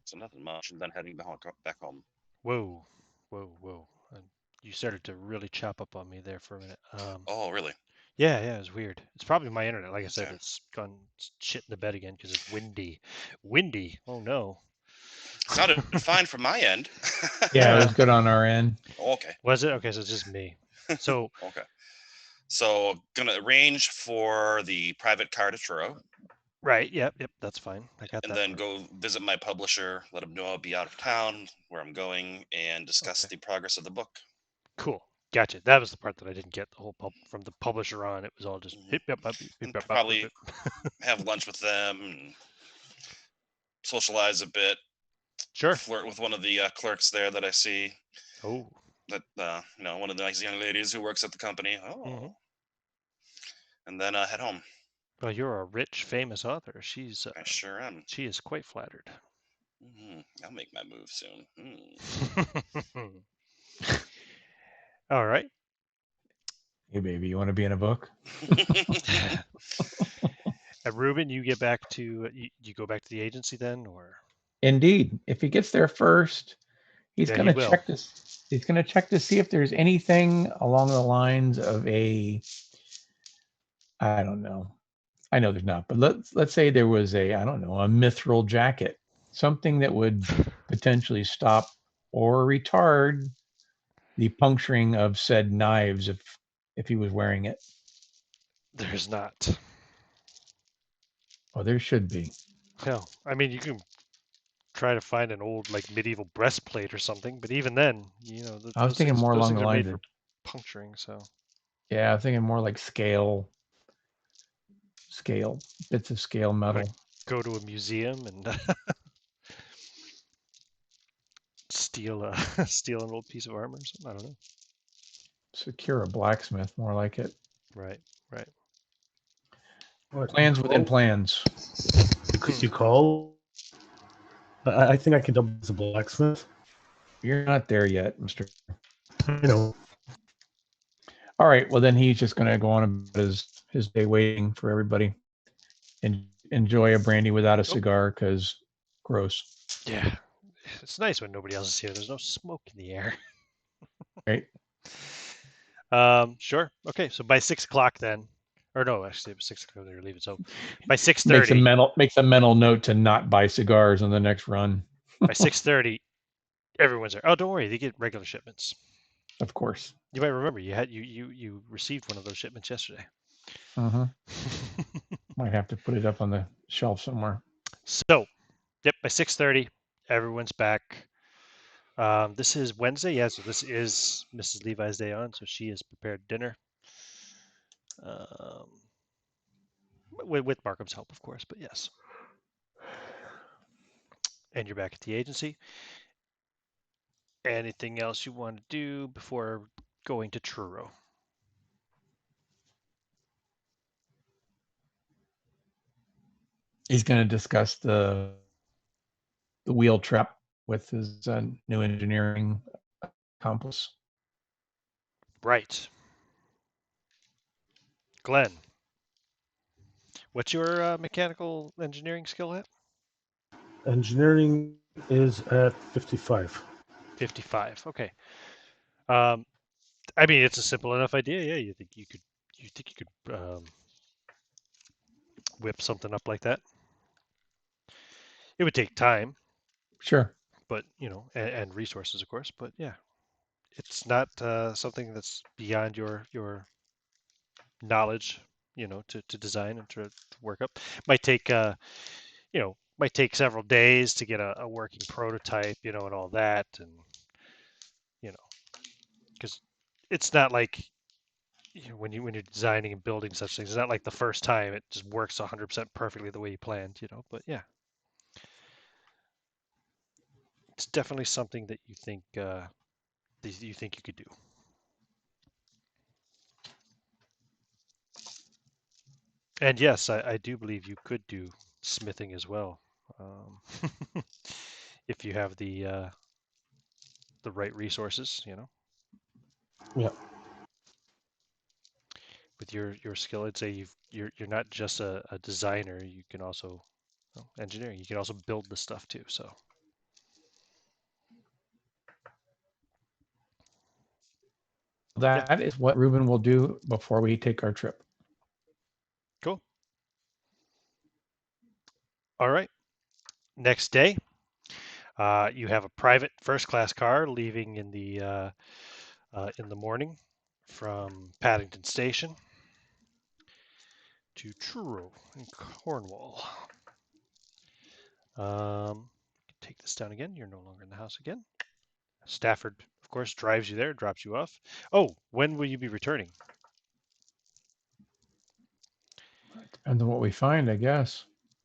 So nothing much, and then heading back home. Whoa, whoa, whoa. You started to really chop up on me there for a minute. Oh, really? Yeah, it was weird. It's probably my internet. Like I said, Okay. it's gone shit in the bed again because it's windy. Windy. Oh no. Sounded fine from my end. Yeah, it Yeah. was good on our end. Okay. Was it? Okay, so it's just me. So Okay. So gonna arrange for the private car to Truro, right, yep, that's fine. I got and that then part. go visit my publisher, let him know I'll be out of town, where I'm going, and discuss Okay. the progress of the book. Cool. Gotcha. That was the part that I didn't get the whole from the publisher on. It was all just Mhm. hip, yep, up, hip, And yep, up, probably hip, have lunch with them, and socialize a bit, Sure. flirt with one of the clerks there that I see. Oh. That one of the nice young ladies who works at the company. Oh, Mhm. and then head home. Well, you're a rich, famous author. I sure am. She is quite flattered. I'll make my move soon. All right. Hey, baby, you want to be in a book? Ruben, you get back to you go back to the agency then, or Indeed. If he gets there first, he's yeah, going he to will. check this. He's going to check to see if there's anything along the lines of I don't know. I know there's not, but let's say there was a mithril jacket, something that would potentially stop or retard the puncturing of said knives if he was wearing it. There's not. Oh, there should be. Hell, I mean, you can try to find an old like medieval breastplate or something, but even then, I was thinking more those along things the are made lines for of, puncturing. So yeah, I was thinking more like scale bits of scale metal. like go to a museum and steal steal an old piece of armor or something. I don't know. Secure a blacksmith, more like it. Right, right. What, Plans within plans. You call? I think I can double as a blacksmith. You're not there yet, Mr. I know. All right, well then he's just going to go on about his day waiting for everybody and enjoy a brandy without a cigar because gross. Yeah, it's nice when nobody else is here. There's no smoke in the air. Right. Sure. Okay, so by 6 o'clock then, or no, actually it was 6 o'clock they were leaving. So by Makes 6:30, a mental note to not buy cigars on the next run. by 6:30, everyone's there. Oh, don't worry, they get regular shipments. Of course. You might remember you received one of those shipments yesterday. Uh-huh. Might have to put it up on the shelf somewhere. So, yep, by 6:30, everyone's back. This is Wednesday, yeah. So this is Mrs. Levi's day on, so she has prepared dinner. With Markham's help, of course, but yes. And you're back at the agency. Anything else you want to do before going to Truro? He's going to discuss the wheel trap with his new engineering accomplice. Right. Glenn, what's your mechanical engineering skill at? Engineering is at 55. 55. Okay. I mean, it's a simple enough idea. Yeah, you think you could whip something up like that? It would take time, Sure. but and resources, of course. But yeah, it's not something that's beyond your knowledge, to design and to work up. Might take might take several days to get a working prototype, and all that, and because it's not like when you're designing and building such things, it's not like the first time it just works 100% perfectly the way you planned, But yeah, it's definitely something that you think you could do. And yes, I do believe you could do smithing as well, if you have the right resources, Yeah. With your skill. I'd say you're not just a designer. You can also engineering. You can also build the stuff too. So That is what Ruben will do before we take our trip. cool. All right. Next day, you have a private first-class car leaving in the morning from Paddington Station to Truro in Cornwall. Take this down again. You're no longer in the house again. Stafford, of course, drives you there, drops you off. Oh, when will you be returning? Depends on what we find, I guess.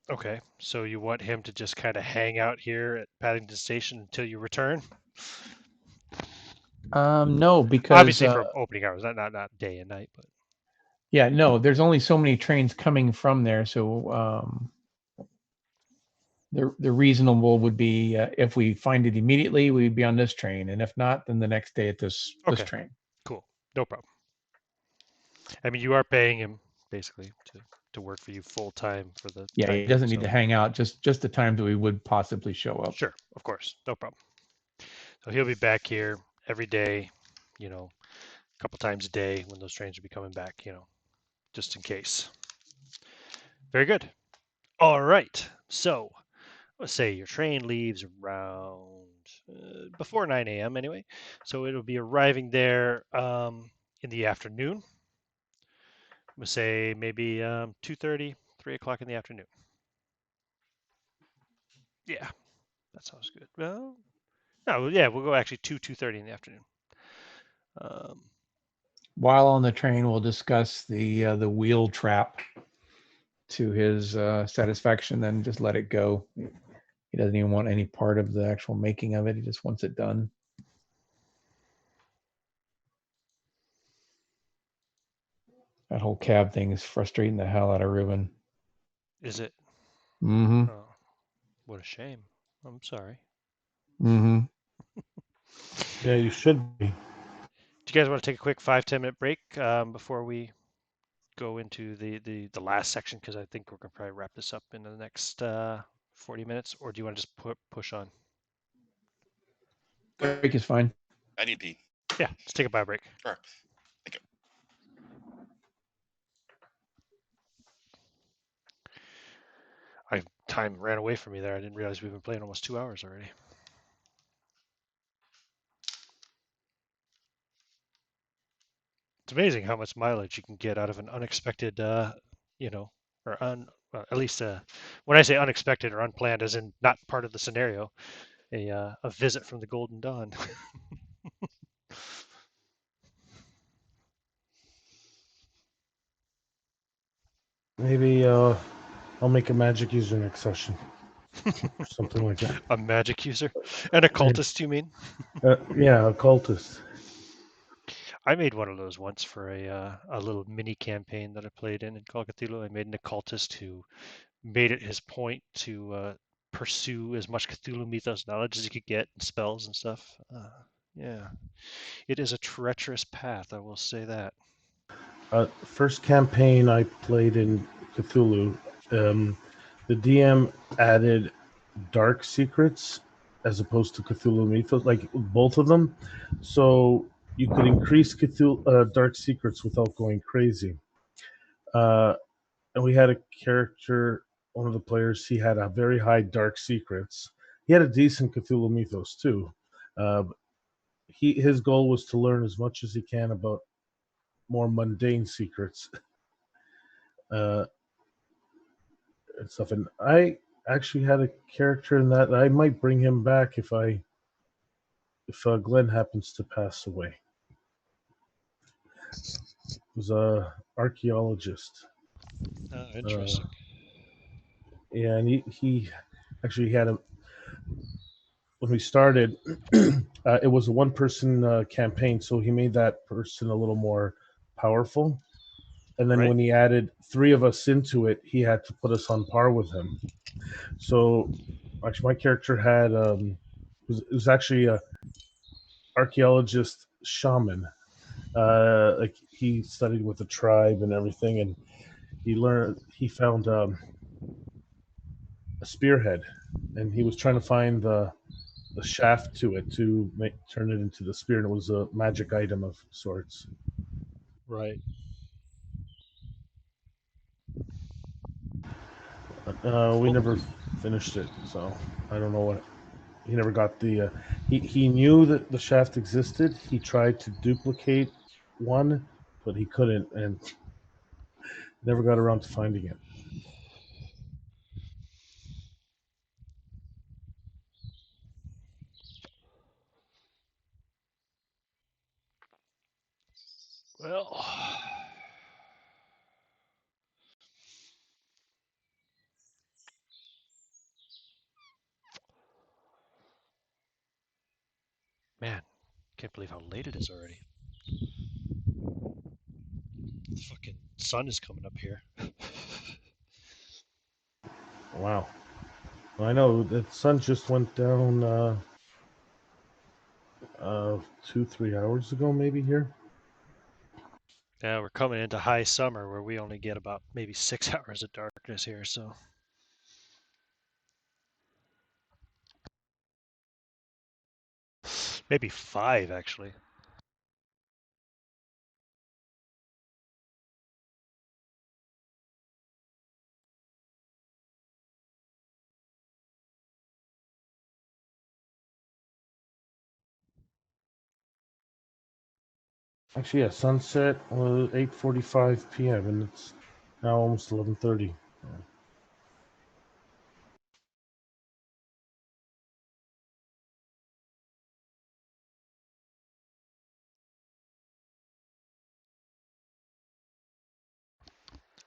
Okay, so you want him to just kind of hang out here at Paddington Station until you return? No, because Obviously for opening hours, not day and night, but yeah, no, there's only so many trains coming from there, so the reasonable would be if we find it immediately, we'd be on this train, and if not, then the next day at this okay, train. cool, no problem. I mean, you are paying him basically to work for you full time for the Yeah, time he being, doesn't need so to hang out, just the times that we would possibly show up. sure, of course, no problem. So he'll be back here every day, a couple times a day when those trains will be coming back, just in case. Very good. All right. So let's say your train leaves around before 9 a.m. anyway. So it'll be arriving there in the afternoon. We'll say maybe 2:30, 3 o'clock in the afternoon. Yeah, that sounds good. Well, no, yeah, we'll go actually 2:30 in the afternoon. While on the train, we'll discuss the wheel trap to his satisfaction, then just let it go. He doesn't even want any part of the actual making of it. He just wants it done. That whole cab thing is frustrating the hell out of Ruben. Is it? Mm-hmm. Oh, what a shame. I'm sorry. Mm-hmm. Yeah, you should be. Do you guys want to take a quick 5-10 minute break before we go into the last section? Because I think we're going to probably wrap this up in the next 40 minutes. Or do you want to just push on? Break is fine. I need pee. Yeah, let's take a bio break. Sure. Thank you. Time ran away from me there. I didn't realize we've been playing almost 2 hours already. It's amazing how much mileage you can get out of an unexpected, or at least when I say unexpected or unplanned, as in not part of the scenario, a visit from the Golden Dawn. Maybe I'll make a magic user next session. Or something like that. A magic user? An occultist, you mean? Yeah, occultist. I made one of those once for a little mini campaign that I played in Call of Cthulhu. I made an occultist who made it his point to pursue as much Cthulhu mythos knowledge as he could get, and spells and stuff. Yeah, it is a treacherous path, I will say that. First campaign I played in Cthulhu, the DM added dark secrets as opposed to Cthulhu Mythos, like both of them. So you could increase Cthulhu dark secrets without going crazy. And we had a character, one of the players, he had a very high dark secrets. He had a decent Cthulhu Mythos too. But his goal was to learn as much as he can about more mundane secrets and stuff. And I actually had a character in that. I might bring him back if Glenn happens to pass away. He was a archaeologist. Interesting. Yeah, and he actually had a. When we started, it was a one-person campaign, so he made that person a little more powerful. And then Right. when he added 3 of us into it, he had to put us on par with him. So actually, my character had it was actually a archaeologist shaman. Like he studied with the tribe and everything, and he found a spearhead, and he was trying to find the shaft to it to turn it into the spear, and it was a magic item of sorts. Right. We never finished it, so I don't know what. He never got the. He knew that the shaft existed. He tried to duplicate one, but he couldn't, and never got around to finding it. Well, man, can't believe how late it is already. The fucking sun is coming up here. Wow. Well, I know the sun just went down 2-3 hours ago, maybe here. Yeah, we're coming into high summer where we only get about maybe 6 hours of darkness here, so. Maybe 5, actually. Actually, yeah, sunset was 8:45 p.m. and it's now almost 11:30.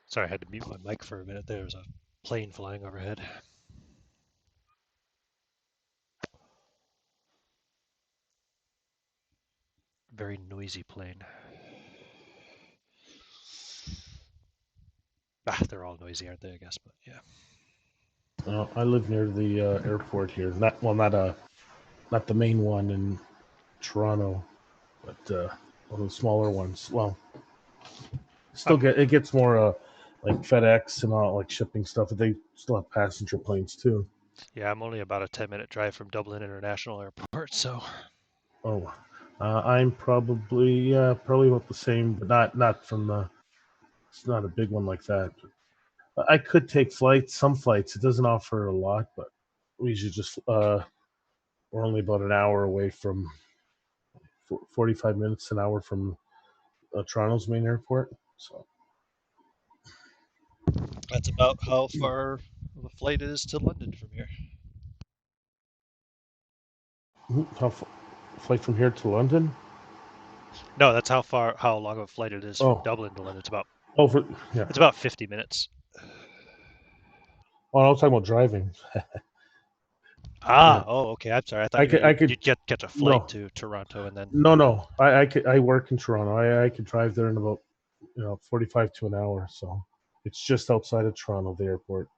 Sorry, I had to mute my mic for a minute. There was a plane flying overhead. Very noisy plane. They're all noisy, aren't they? I guess, but yeah. I live near the airport here. Not the main one in Toronto, but one of the smaller ones. Well, it gets more like FedEx and all like shipping stuff. But they still have passenger planes too. Yeah, I'm only about a 10-minute drive from Dublin International Airport, so. Oh, I'm probably about the same, but not from the. It's not a big one like that. I could take flights. Some flights it doesn't offer a lot, but we usually just we're only about an hour away from 45 minutes, an hour from Toronto's main airport. So That's about how far of a flight it is to London from here. Flight from here to London? No, that's how long of a flight it is from Dublin to London. It's about. Yeah. It's about 50 minutes. Oh, I was talking about driving. Ah, Yeah. oh, okay. I'm sorry. I thought you'd catch a flight to Toronto and then. No. I work in Toronto. I could drive there in about 45 to an hour. So it's just outside of Toronto, the airport.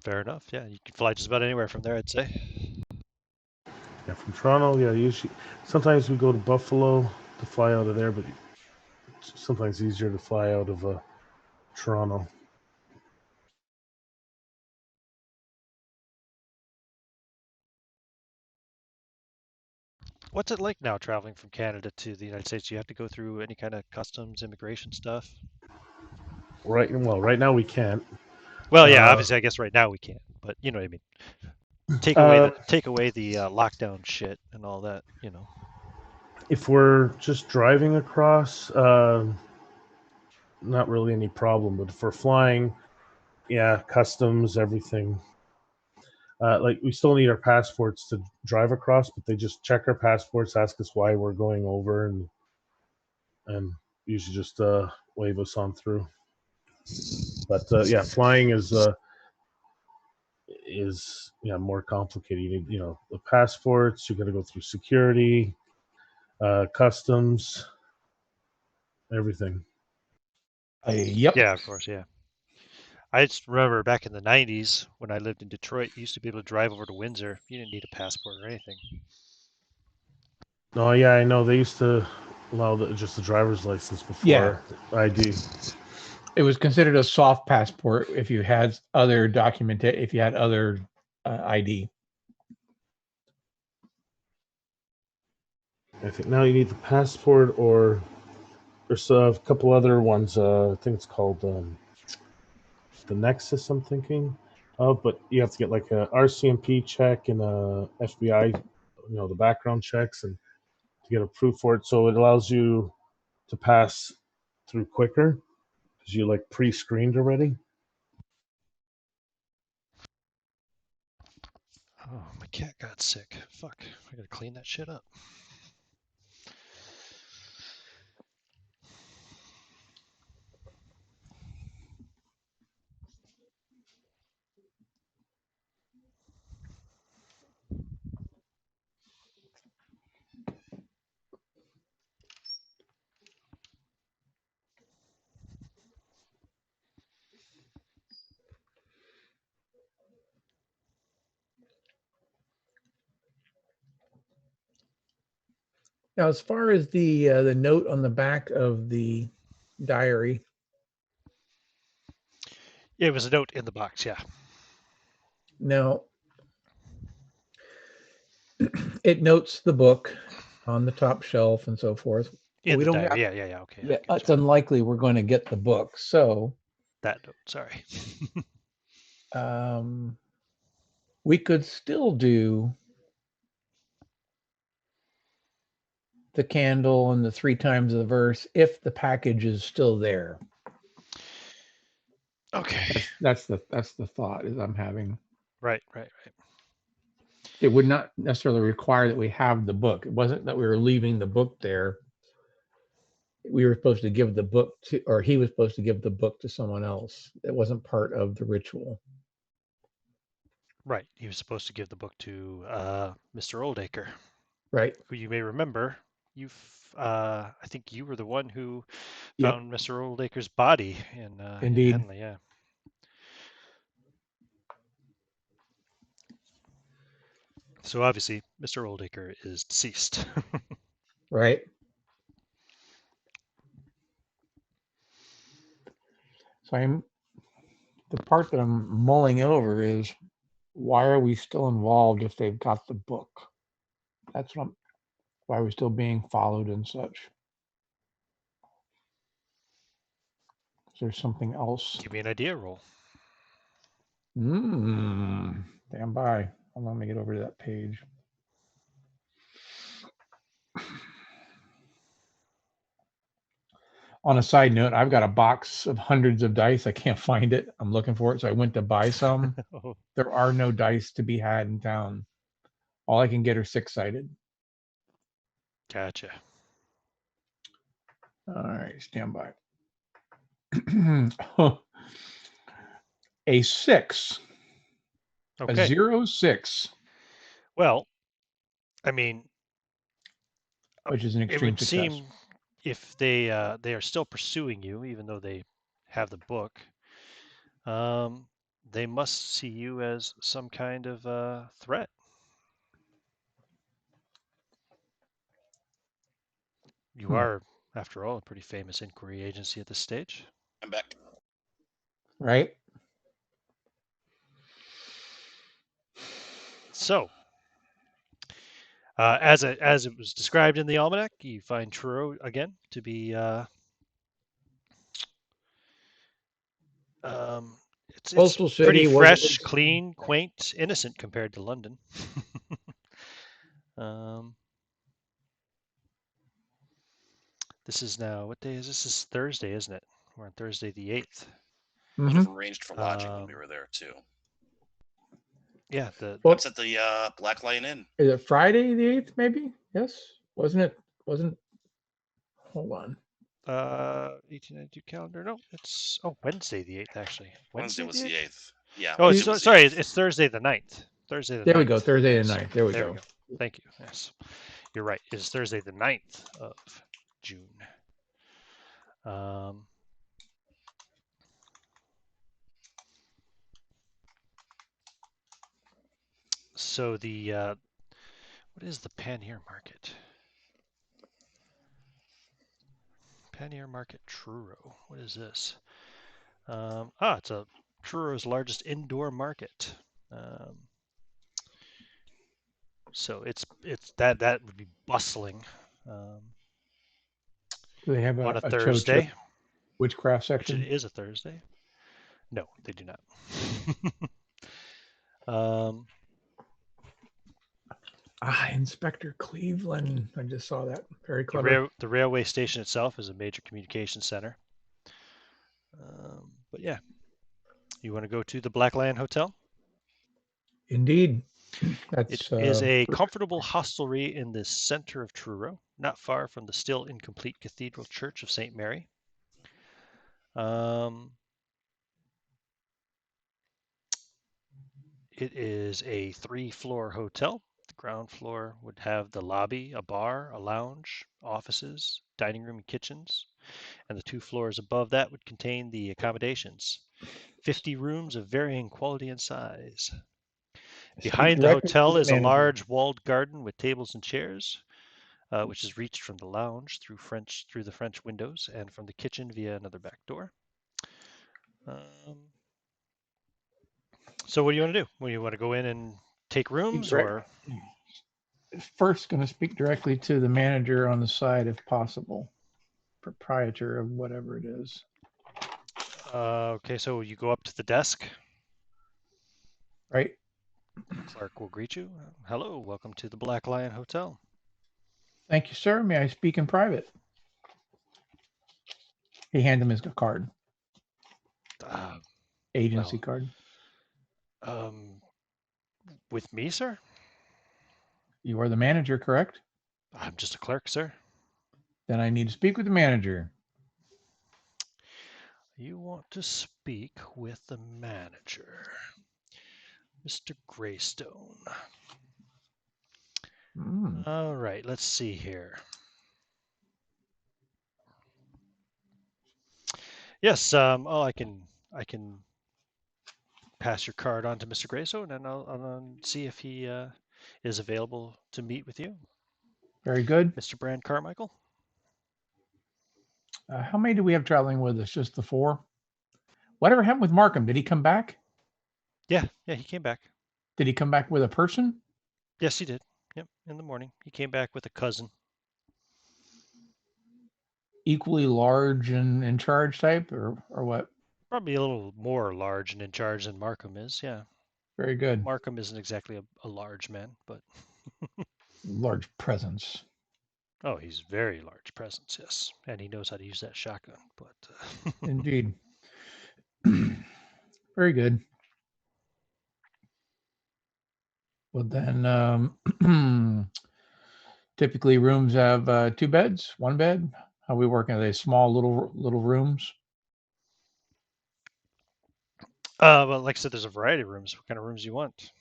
Fair enough. Yeah, you can fly just about anywhere from there, I'd say. Yeah, from Toronto. Yeah, usually sometimes we go to Buffalo to fly out of there, but it's sometimes easier to fly out of Toronto. What's it like now traveling from Canada to the United States? Do you have to go through any kind of customs, immigration stuff? Right now we can't. Well, yeah, Uh, obviously, I guess right now we can't, but you know what I mean. Take uh, away the lockdown shit and all that. You know. if we're just driving across, not really any problem. But if we're flying, yeah, customs, everything. Like we still need our passports to drive across, but they just check our passports, ask us why we're going over, and usually just wave us on through. But yeah, flying is more complicated. You need the passports. You got to go through security, customs, everything. Yep. Yeah, of course, yeah. I just remember back in the 90s when I lived in Detroit, you used to be able to drive over to Windsor. You didn't need a passport or anything. Oh yeah, I know they used to allow just the driver's license before ID. It was considered a soft passport if you had other if you had other ID. I think now you need the passport, or there's a couple other ones. I think it's called the Nexus. I'm thinking of, but you have to get like a RCMP check and a FBI, the background checks, and to get approved for it. So it allows you to pass through quicker because you like pre-screened already. Oh, my cat got sick. Fuck, I gotta clean that shit up. Now, as far as the note on the back of the diary, Yeah, it was a note in the box. Yeah. now it notes the book on the top shelf and so forth. In We the don't diary. have. Yeah. Okay. Yeah, I it's gotcha. unlikely we're going to get the book. So That note. Sorry. we could still do the candle and the 3 times the verse if the package is still there. Okay. That's the thought is I'm having. Right. It would not necessarily require that we have the book. It wasn't that we were leaving the book there. We were supposed to give the book to, or he was supposed to give the book to someone else. It wasn't part of the ritual. Right. He was supposed to give the book to Mr. Oldacre, Right. who you may remember. I think you were the one who Yep. found Mr. Oldacre's body in Indeed. Henley. Yeah. So obviously, Mr. Oldacre is deceased. Right. So the part that I'm mulling over is why are we still involved if they've got the book? That's why are we still being followed and such? Is there something else? Give me an idea roll. Stand by. Hold on, let me get over to that page. On a side note, I've got a box of hundreds of dice. I can't find it. I'm looking for it. So I went to buy some. Oh, There are no dice to be had in town. All I can get are 6-sided. gotcha. All right, stand by. A 6. Okay. A 0-6. Well, I mean, Which is an it extreme would success. seem if they are still pursuing you, even though they have the book, they must see you as some kind of threat. You are, after all, a pretty famous inquiry agency at this stage. I'm back. Right? So, As it was described in the almanac, you find Truro again to be it's Coastal pretty City was a fresh, big city. clean, quaint, innocent compared to London. This is now, what day is this? This is Thursday, isn't it? We're on Thursday the 8th. Would have arranged for lodging when we Um, were there too. Yeah, I was at the Black Lion Inn. Is it Friday the 8th, maybe? Yes. Wasn't it? Hold on. 1892 calendar. No, it's Wednesday the 8th actually. Wednesday was the 8th. Yeah. Oh, Wednesday was the sorry, 8th. it's Thursday the 9th. Thursday the 9th. There we go. Thursday the Yes. 9th. There we There go. we go. Thank you. Yes, you're right. It's Thursday the 9th of June. So the what is the Pannier Market? Pannier Market Truro. What is this? It's Truro's largest indoor market. So it's that would be bustling. Do they have on a a Thursday? Witchcraft Which section? it is a Thursday. No, they do not. Inspector Cleveland. I just saw that. Very clever. The railway station itself is a major communication center. But yeah, you want to go to the Black Lion Hotel? Indeed. It is a comfortable hostelry in the center of Truro, not far from the still incomplete Cathedral Church of St. Mary. It is a 3-floor hotel. The ground floor would have the lobby, a bar, a lounge, offices, dining room, and kitchens. And the 2 floors above that would contain the accommodations. 50 rooms of varying quality and size. Behind the hotel is a large walled garden with tables and chairs, which is reached from the lounge through the French windows and from the kitchen via another back door. So what do you want to do? Well, you want to go in and take rooms, or first going to speak directly to the manager on the side if possible, proprietor of whatever it is. Okay, so you go up to the desk. Right. The clerk will greet you. Hello, welcome to the Black Lion Hotel. Thank you, sir. May I speak in private? He handed him his card. Agency card. With me, sir? You are the manager, correct? I'm just a clerk, sir. Then I need to speak with the manager. You want to speak with the manager, Mr. Greystone. All right, let's see here. Yes, I can pass your card on to Mr. Greystone, and I'll see if he is available to meet with you. Very good. Mr. Brand Carmichael. How many do we have traveling with us? Just the 4? Whatever happened with Markham? Did he come back? Yeah, he came back. Did he come back with a person? Yes, he did. Yep, in the morning. He came back with a cousin. Equally large and in charge type, or what? Probably a little more large and in charge than Markham is, yeah. Very good. Markham isn't exactly a large man, but... large presence. Oh, he's very large presence, yes. And he knows how to use that shotgun, but... Indeed. Very good. Well, then, typically rooms have 2 beds, 1 bed. How are we working? Are they small little rooms? Well, like I said, there's a variety of rooms. What kind of rooms do you want?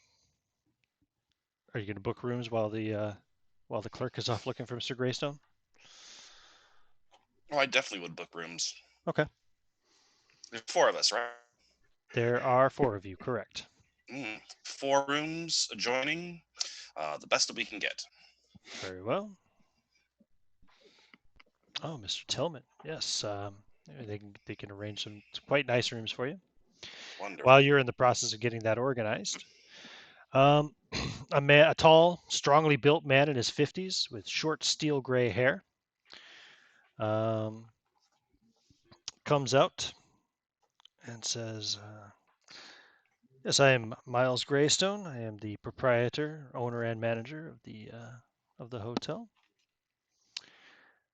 Are you going to book rooms while the clerk is off looking for Mr. Greystone? Oh, I definitely would book rooms. Okay. There's 4 of us, right? There are 4 of you, correct. 4 rooms adjoining, the best that we can get. Very well. Oh, Mr. Tillman, yes. They can arrange some quite nice rooms for you. Wonderful. While you're in the process of getting that organized, a tall, strongly built man in his 50s with short steel gray hair. Comes out and says, yes, I am Miles Greystone. I am the proprietor, owner, and manager of the hotel.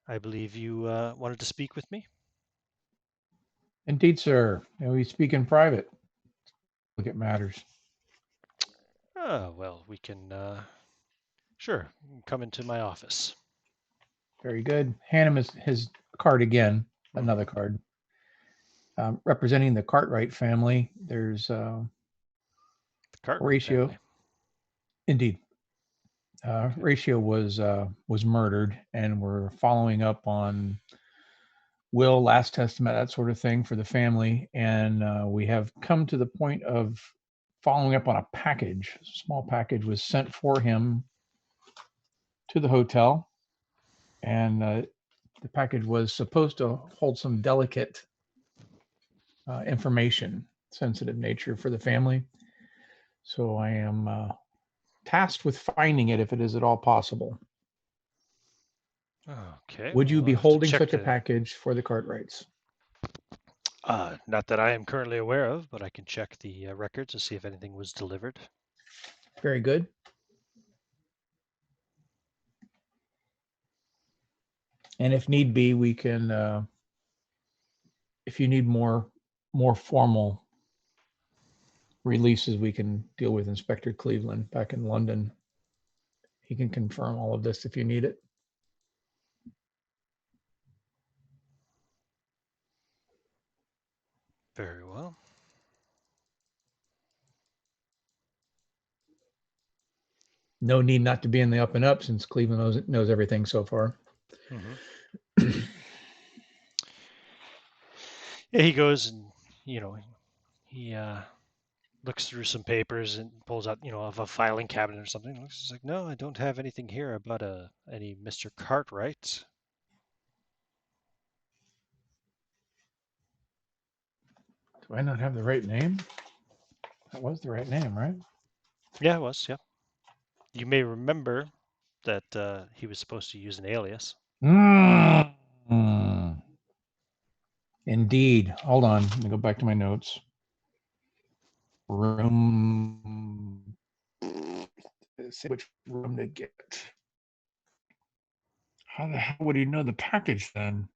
I believe you wanted to speak with me. Indeed, sir. And we speak in private. Look at matters. Well, we can, sure, come into my office. Very good. Hand him his card again. Another card. Representing the Cartwright family, there's The Cartwright Horatio. family. Indeed. Horatio was murdered, and we're following up on will, last testament, that sort of thing for the family. And we have come to the point of following up on a package. A small package was sent for him to the hotel, and the package was supposed to hold some delicate information, sensitive nature for the family. So I am tasked with finding it if it is at all possible. Okay. Would you well, be I'll have to holding check such a the- package for the Cartwrights? Not that I am currently aware of, but I can check the records to see if anything was delivered. Very good. And if need be, we can, if you need more formal releases, we can deal with Inspector Cleveland back in London. He can confirm all of this if you need it. Very well. No need not to be in the up and up since Cleveland knows everything so far. Mm-hmm. Yeah, he goes and, he looks through some papers and pulls out, of a filing cabinet or something. He's like, no, I don't have anything here about any Mr. Cartwright. Do I not have the right name? That was the right name, right? Yeah, it was, yeah. You may remember that he was supposed to use an alias. Indeed. Hold on. Let me go back to my notes. Room. Let's see which room to get. How the hell would he know the package then?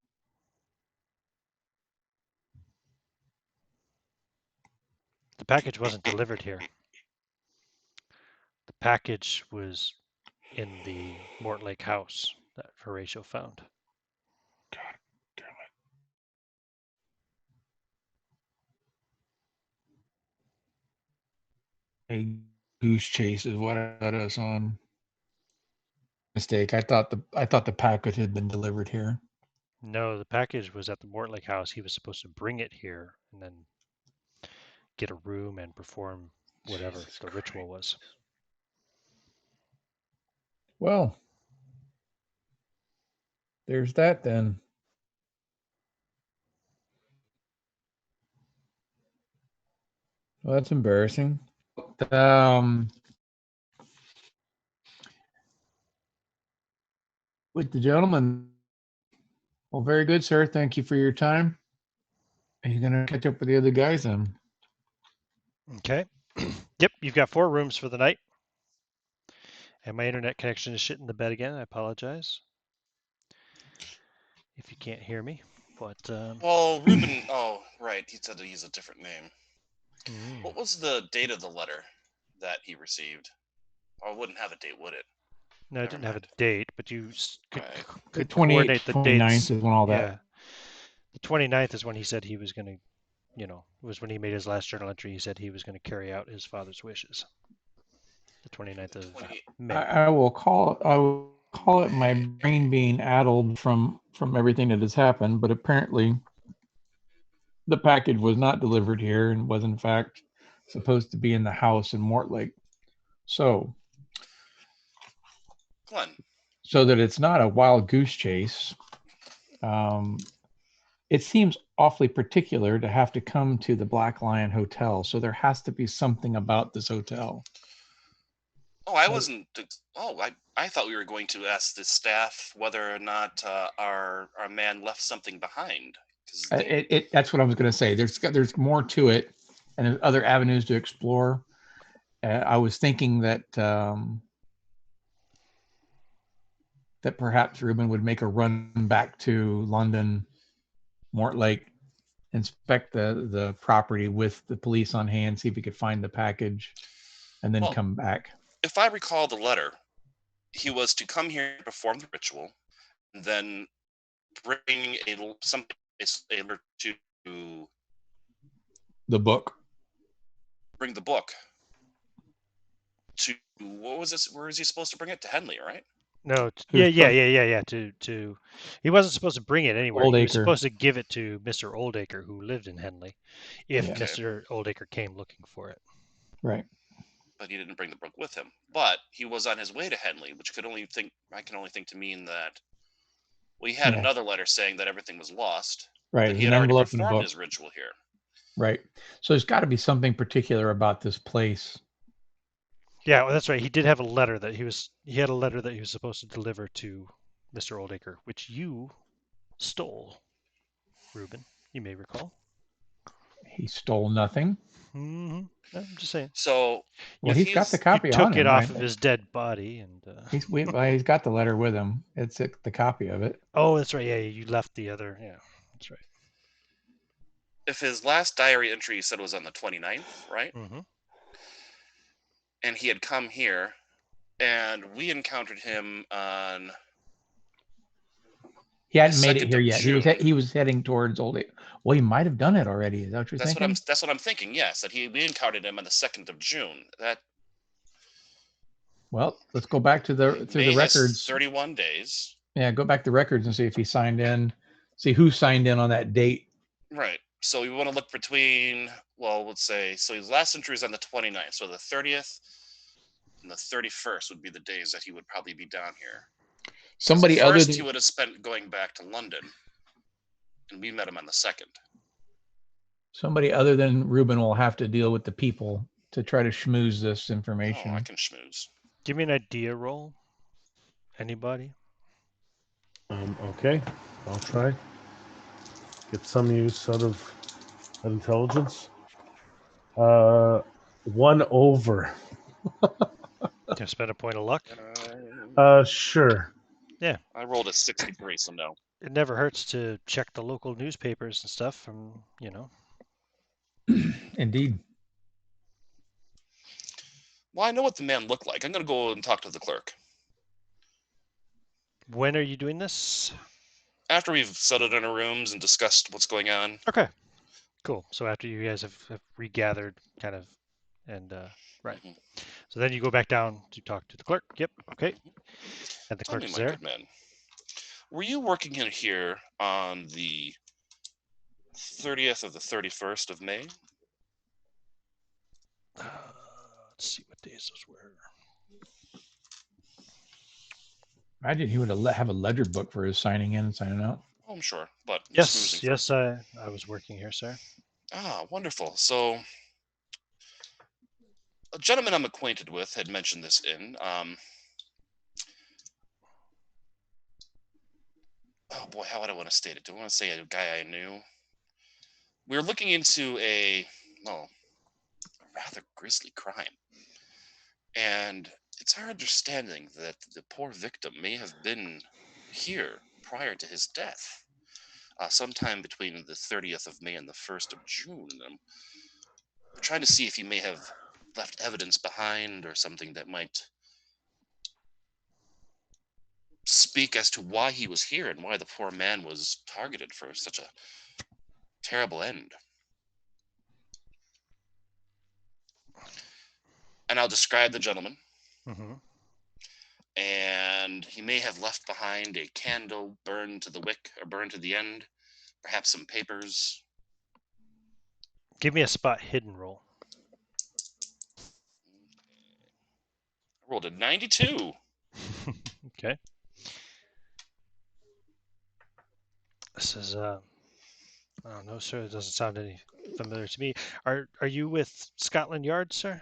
The package wasn't delivered here. The package was in the Mortlake house that Horatio found. God damn it. A goose chase is what I got us on. Mistake. I thought the package had been delivered here. No, the package was at the Mortlake house. He was supposed to bring it here and then get a room and perform whatever Jesus the Christ. ritual was. Well, there's that then. Well, that's embarrassing. With the gentleman. Well, very good, sir. Thank you for your time. Are you going to catch up with the other guys then? Okay. Yep, you've got 4 rooms for the night. And my internet connection is shit in the bed again. I apologize if you can't hear me. But Well, Ruben. Oh, right. He said to use a different name. mm, What was the date of the letter that he received? Oh, it wouldn't have a date, would it? no, it Never didn't have a mind. date, but you could Right. The could coordinate 28th, the 29th dates. is when all that. Yeah, the 29th is when he said he was going to, was when he made his last journal entry. He said he was going to carry out his father's wishes. The 29th of 28. May. I will call it my brain being addled from everything that has happened, but apparently the package was not delivered here and was in fact supposed to be in the house in Mortlake. So Glenn. so that it's not a wild goose chase. It seems awfully particular to have to come to the Black Lion Hotel. So there has to be something about this hotel. Oh, I wasn't. Oh, I thought we were going to ask the staff whether or not our man left something behind. 'Cause That's what I was going to say. There's more to it, and there's other avenues to explore. I was thinking that that perhaps Ruben would make a run back to London, Mortlake, inspect the property with the police on hand, see if he could find the package, and then Well, come back. if I recall the letter, he was to come here and perform the ritual, and then bring a letter to The book. bring the book to what was this? Where is he supposed to bring it? To Henley, right? No, He was yeah. To he wasn't supposed to bring it anywhere. He was Oldacre. supposed to give it to Mr. Oldacre, who lived in Henley, if Yeah. Okay. Mr. Oldacre came looking for it. Right. But he didn't bring the book with him. But he was on his way to Henley, which I can only think to mean that we had Yeah. another letter saying that everything was lost. Right. That he There's had an already envelope in the performed book. his ritual here. Right. So there's got to be something particular about this place. Yeah, well, that's right. He did have a letter that he had a letter that he was supposed to deliver to Mr. Oldacre, which you stole, Ruben. You may recall. He stole nothing. Mm-hmm. I'm just saying. So Well, if he's got the You copy on took him. it off Right? of his dead body, and He's got the letter with him. It's the copy of it. oh, that's right. Yeah, you left the other. Yeah, that's right. if his last diary entry said was on the 29th, right? Mm-hmm. And he had come here, and we encountered him on. He hadn't The made it 2nd here of yet. June. He was heading towards Old. Well, he might have done it already. Is that what you're thinking? That's what I'm thinking. Yes, that we encountered him on the 2nd of June. That Well, let's go back to the May has records. 31 days. Yeah, go back to records and see if he signed in. See who signed in on that date. Right. So we want to look between, well, let's say, so his last entry is on the 29th. So the 30th and the 31st would be the days that he would probably be down here. Somebody So other first than he would have spent going back to London, and we met him on the 2nd. somebody other than Ruben will have to deal with the people to try to schmooze this information. Oh, I can schmooze. Give me an idea roll. Anybody? Okay, I'll try. Get some use out of that intelligence. 1 over. Can I spend a point of luck? Sure. I rolled a 63, so no. It never hurts to check the local newspapers and stuff, and Indeed. Well, I know what the man looked like. I'm going to go and talk to the clerk. When are you doing this? After we've settled in our rooms and discussed what's going on. Okay, cool. So after you guys have regathered, kind of, and right. Mhm. So then you go back down to talk to the clerk. Yep. Okay. And the Tell clerk me, is my there. good man, were you working in here on the 30th or the 31st of May? Let's see what days those were. Imagine he would have a ledger book for his signing in and signing out. Oh, I'm sure, but Yes, I was working here, sir. Ah, wonderful. So, a gentleman I'm acquainted with had mentioned this in. Oh boy, how would I want to state it? Do I want to say a guy I knew? We were looking into a rather grisly crime, and it's our understanding that the poor victim may have been here prior to his death, sometime between the 30th of May and the 1st of June. And we're trying to see if he may have left evidence behind or something that might speak as to why he was here and why the poor man was targeted for such a terrible end. And I'll describe the gentleman. Mm-hmm. And he may have left behind a candle burned to the wick or burned to the end, perhaps some papers. Give me a spot hidden roll. I rolled a 92. Okay. This is I don't know, sir. It doesn't sound any familiar to me. Are you with Scotland Yard, sir?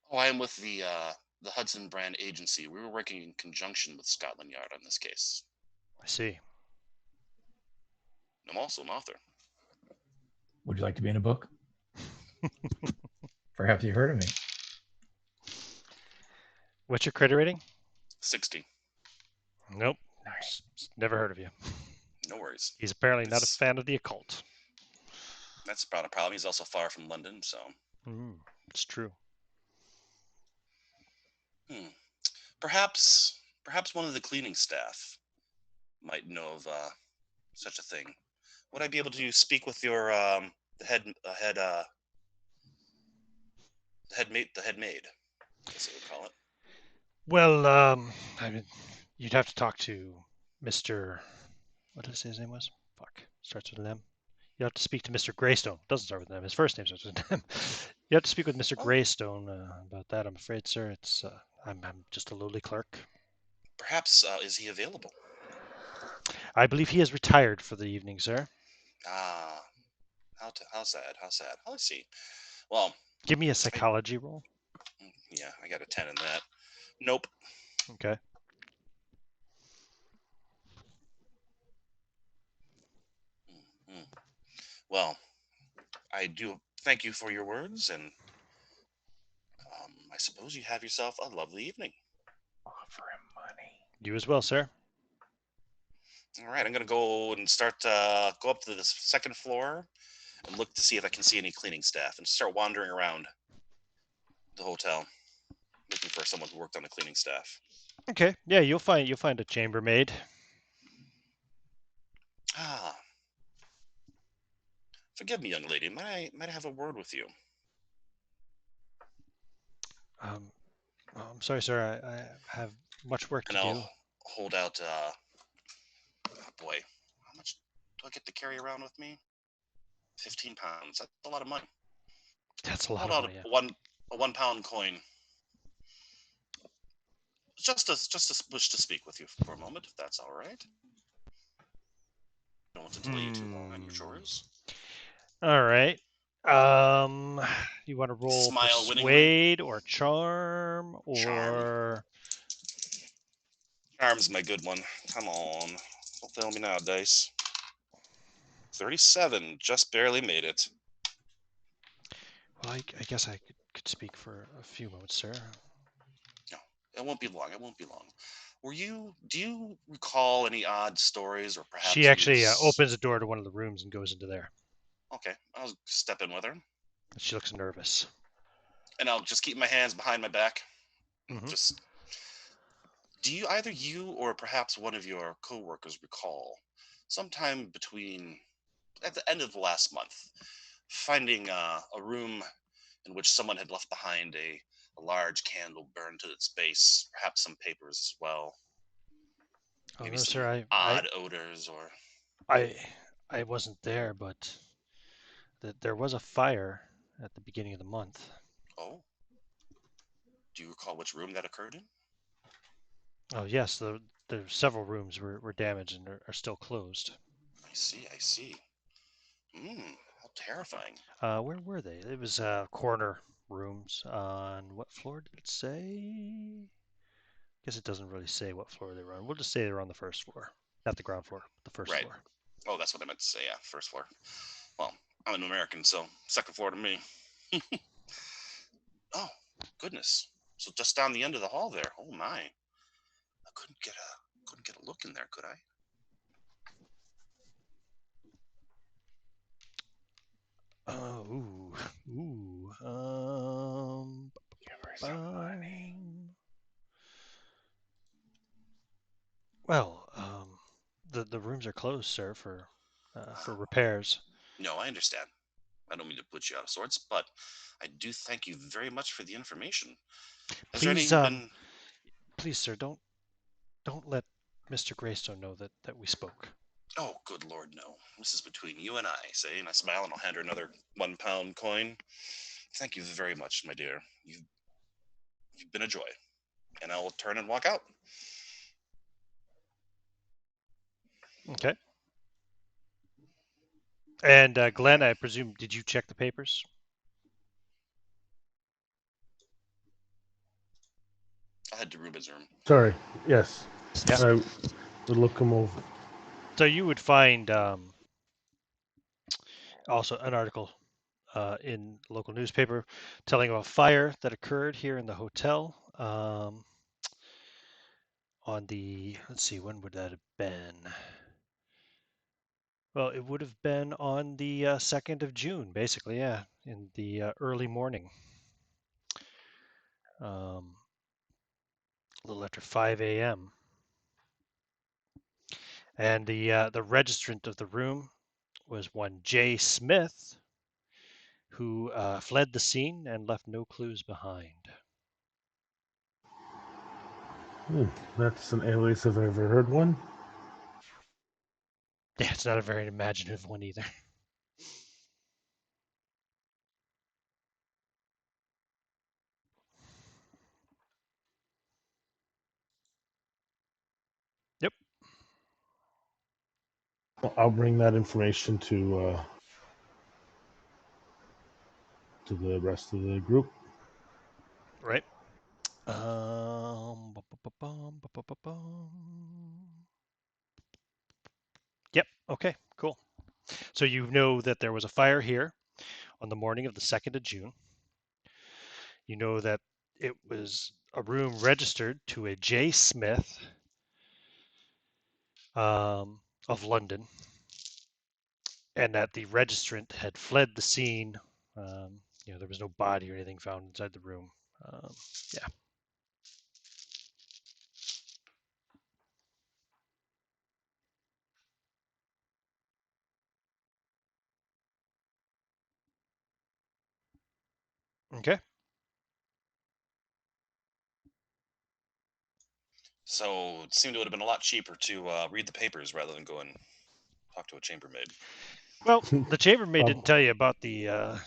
Oh, I am with the the Hudson Brand Agency. We were working in conjunction with Scotland Yard on this case. I see. I'm also an author. Would you like to be in a book? Perhaps you heard of me. What's your critter rating? 60. Nope. Nice. Never heard of you. No worries. He's apparently not a It's- fan of the occult. That's about a problem. He's also far from London, so. It's true. Perhaps one of the cleaning staff might know of such a thing. Would I be able to speak with your the head maid, I guess I would call it. Well, I mean, you'd have to talk to Mr. What did I say his name was? Fuck. Starts with an M. You have to speak to Mr. Greystone. Doesn't start with an M. His first name starts with an M. You have to speak with Mr. Oh. Greystone about that. I'm afraid, sir. It's I'm just a lowly clerk. Perhaps is he available? I believe he has retired for the evening, sir. Ah, how sad. How sad. Oh, let's see. Well, Give me a psychology roll. yeah, I got a 10 in that. Nope. Okay. Well, I do thank you for your words, and I suppose you have yourself a lovely evening. Offer him money. You as well, sir. All right, I'm gonna go and start go up to the second floor and look to see if I can see any cleaning staff, and start wandering around the hotel looking for someone who worked on the cleaning staff. Okay. Yeah, you'll find a chambermaid. Ah, forgive me, young lady. Might I have a word with you? I'm sorry, sir. I have much work And to do. I'll hold out. Oh boy, how much do I get to carry around with me? 15 pounds. That's a lot of money. That's a lot Hold of out money. a 1 pound coin. Just to wish to speak with you for a moment, if that's all right. Don't want to delay you too long on your chores. All right. You want to roll Smile winningly. persuade or charm or Charm. Charm's my good one. Come on. Don't fail me now, dice. 37. Just barely made it. Well, I guess I could speak for a few moments, sir. No, it won't be long. Do you recall any odd stories or perhaps... She actually opens the door to one of the rooms and goes into there. Okay, I'll step in with her. She looks nervous. And I'll just keep my hands behind my back. Mhm. Just... Do you, either you or perhaps one of your co-workers recall, sometime between... at the end of the last month, finding a room in which someone had left behind a large candle burned to its base, perhaps some papers as well. Oh Maybe no, some sir. odd odors or... I wasn't there, but there was a fire at the beginning of the month. Oh. Do you recall which room that occurred in? Oh yes, the several rooms were damaged and are still closed. I see. How terrifying. Where were they? It was corner rooms on what floor did it say? Guess it doesn't really say what floor they were on. We'll just say they were on the first floor, not the ground floor, the first Right. floor. Oh, that's what I meant to say, yeah, first floor. Well, I'm an American, so second floor to me. Oh, goodness. So just down the end of the hall there. Oh my. I couldn't get a look in there, could I? Give her some money. Well, the rooms are closed, sir, for repairs. No, I understand. I don't mean to put you out of sorts, but I do thank you very much for the information. Has there Please, been... please, sir, don't let Mr. Greystone know that we spoke. Oh, good Lord, no. This is between you and I, say, and I smile and I'll hand her another 1 pound coin. Thank you very much, my dear. You've been a joy. And I will turn and walk out. Okay. And Glenn, I presume, did you check the papers? I'll head to Ruben's room. Sorry. Yes. Yeah. I would look him over. So you would find also an article in local newspaper telling of a fire that occurred here in the hotel on the, let's see, when would that have been? Well, it would have been on the 2nd of June, basically, yeah, in the early morning. A little after 5 a.m. And the registrant of the room was one J. Smith, who fled the scene and left no clues behind. That's an alias if I've ever heard one. Yeah, it's not a very imaginative one either. Yep. I'll bring that information to the rest of the group. Right. Yep. Okay. Cool. So you know that there was a fire here on the morning of the 2nd of June. You know that it was a room registered to a J. Smith of London, and that the registrant had fled the scene. There was no body or anything found inside the room. Yeah. Okay. So it seemed it would have been a lot cheaper to read the papers rather than go and talk to a chambermaid. Well, the chambermaid Prob- didn't tell you about the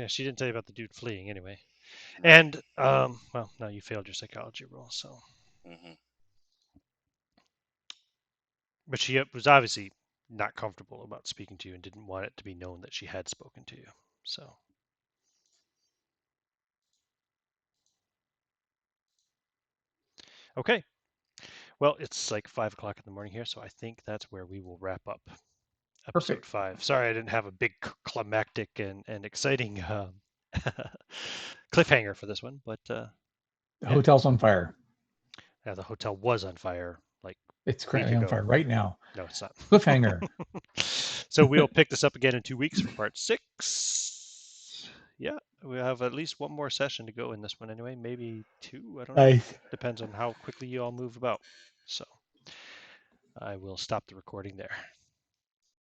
she didn't tell you about the dude fleeing anyway. And well, now you failed your psychology roll, so. Mm-hmm. But she was obviously not comfortable about speaking to you and didn't want it to be known that she had spoken to you. So. Okay. Well, it's like 5 o'clock in the morning here, so I think that's where we will wrap up episode Perfect. 5. Sorry, I didn't have a big climactic and exciting cliffhanger for this one, but The yeah. hotel's on fire. Yeah, the hotel was on fire like It's a week currently on ago. fire right now. No, it's not. Cliffhanger. So we'll pick this up again in 2 weeks for part 6. Yeah, we have at least one more session to go in this one anyway, maybe 2. I don't know. Nice. Depends on how quickly you all move about. So I will stop the recording there.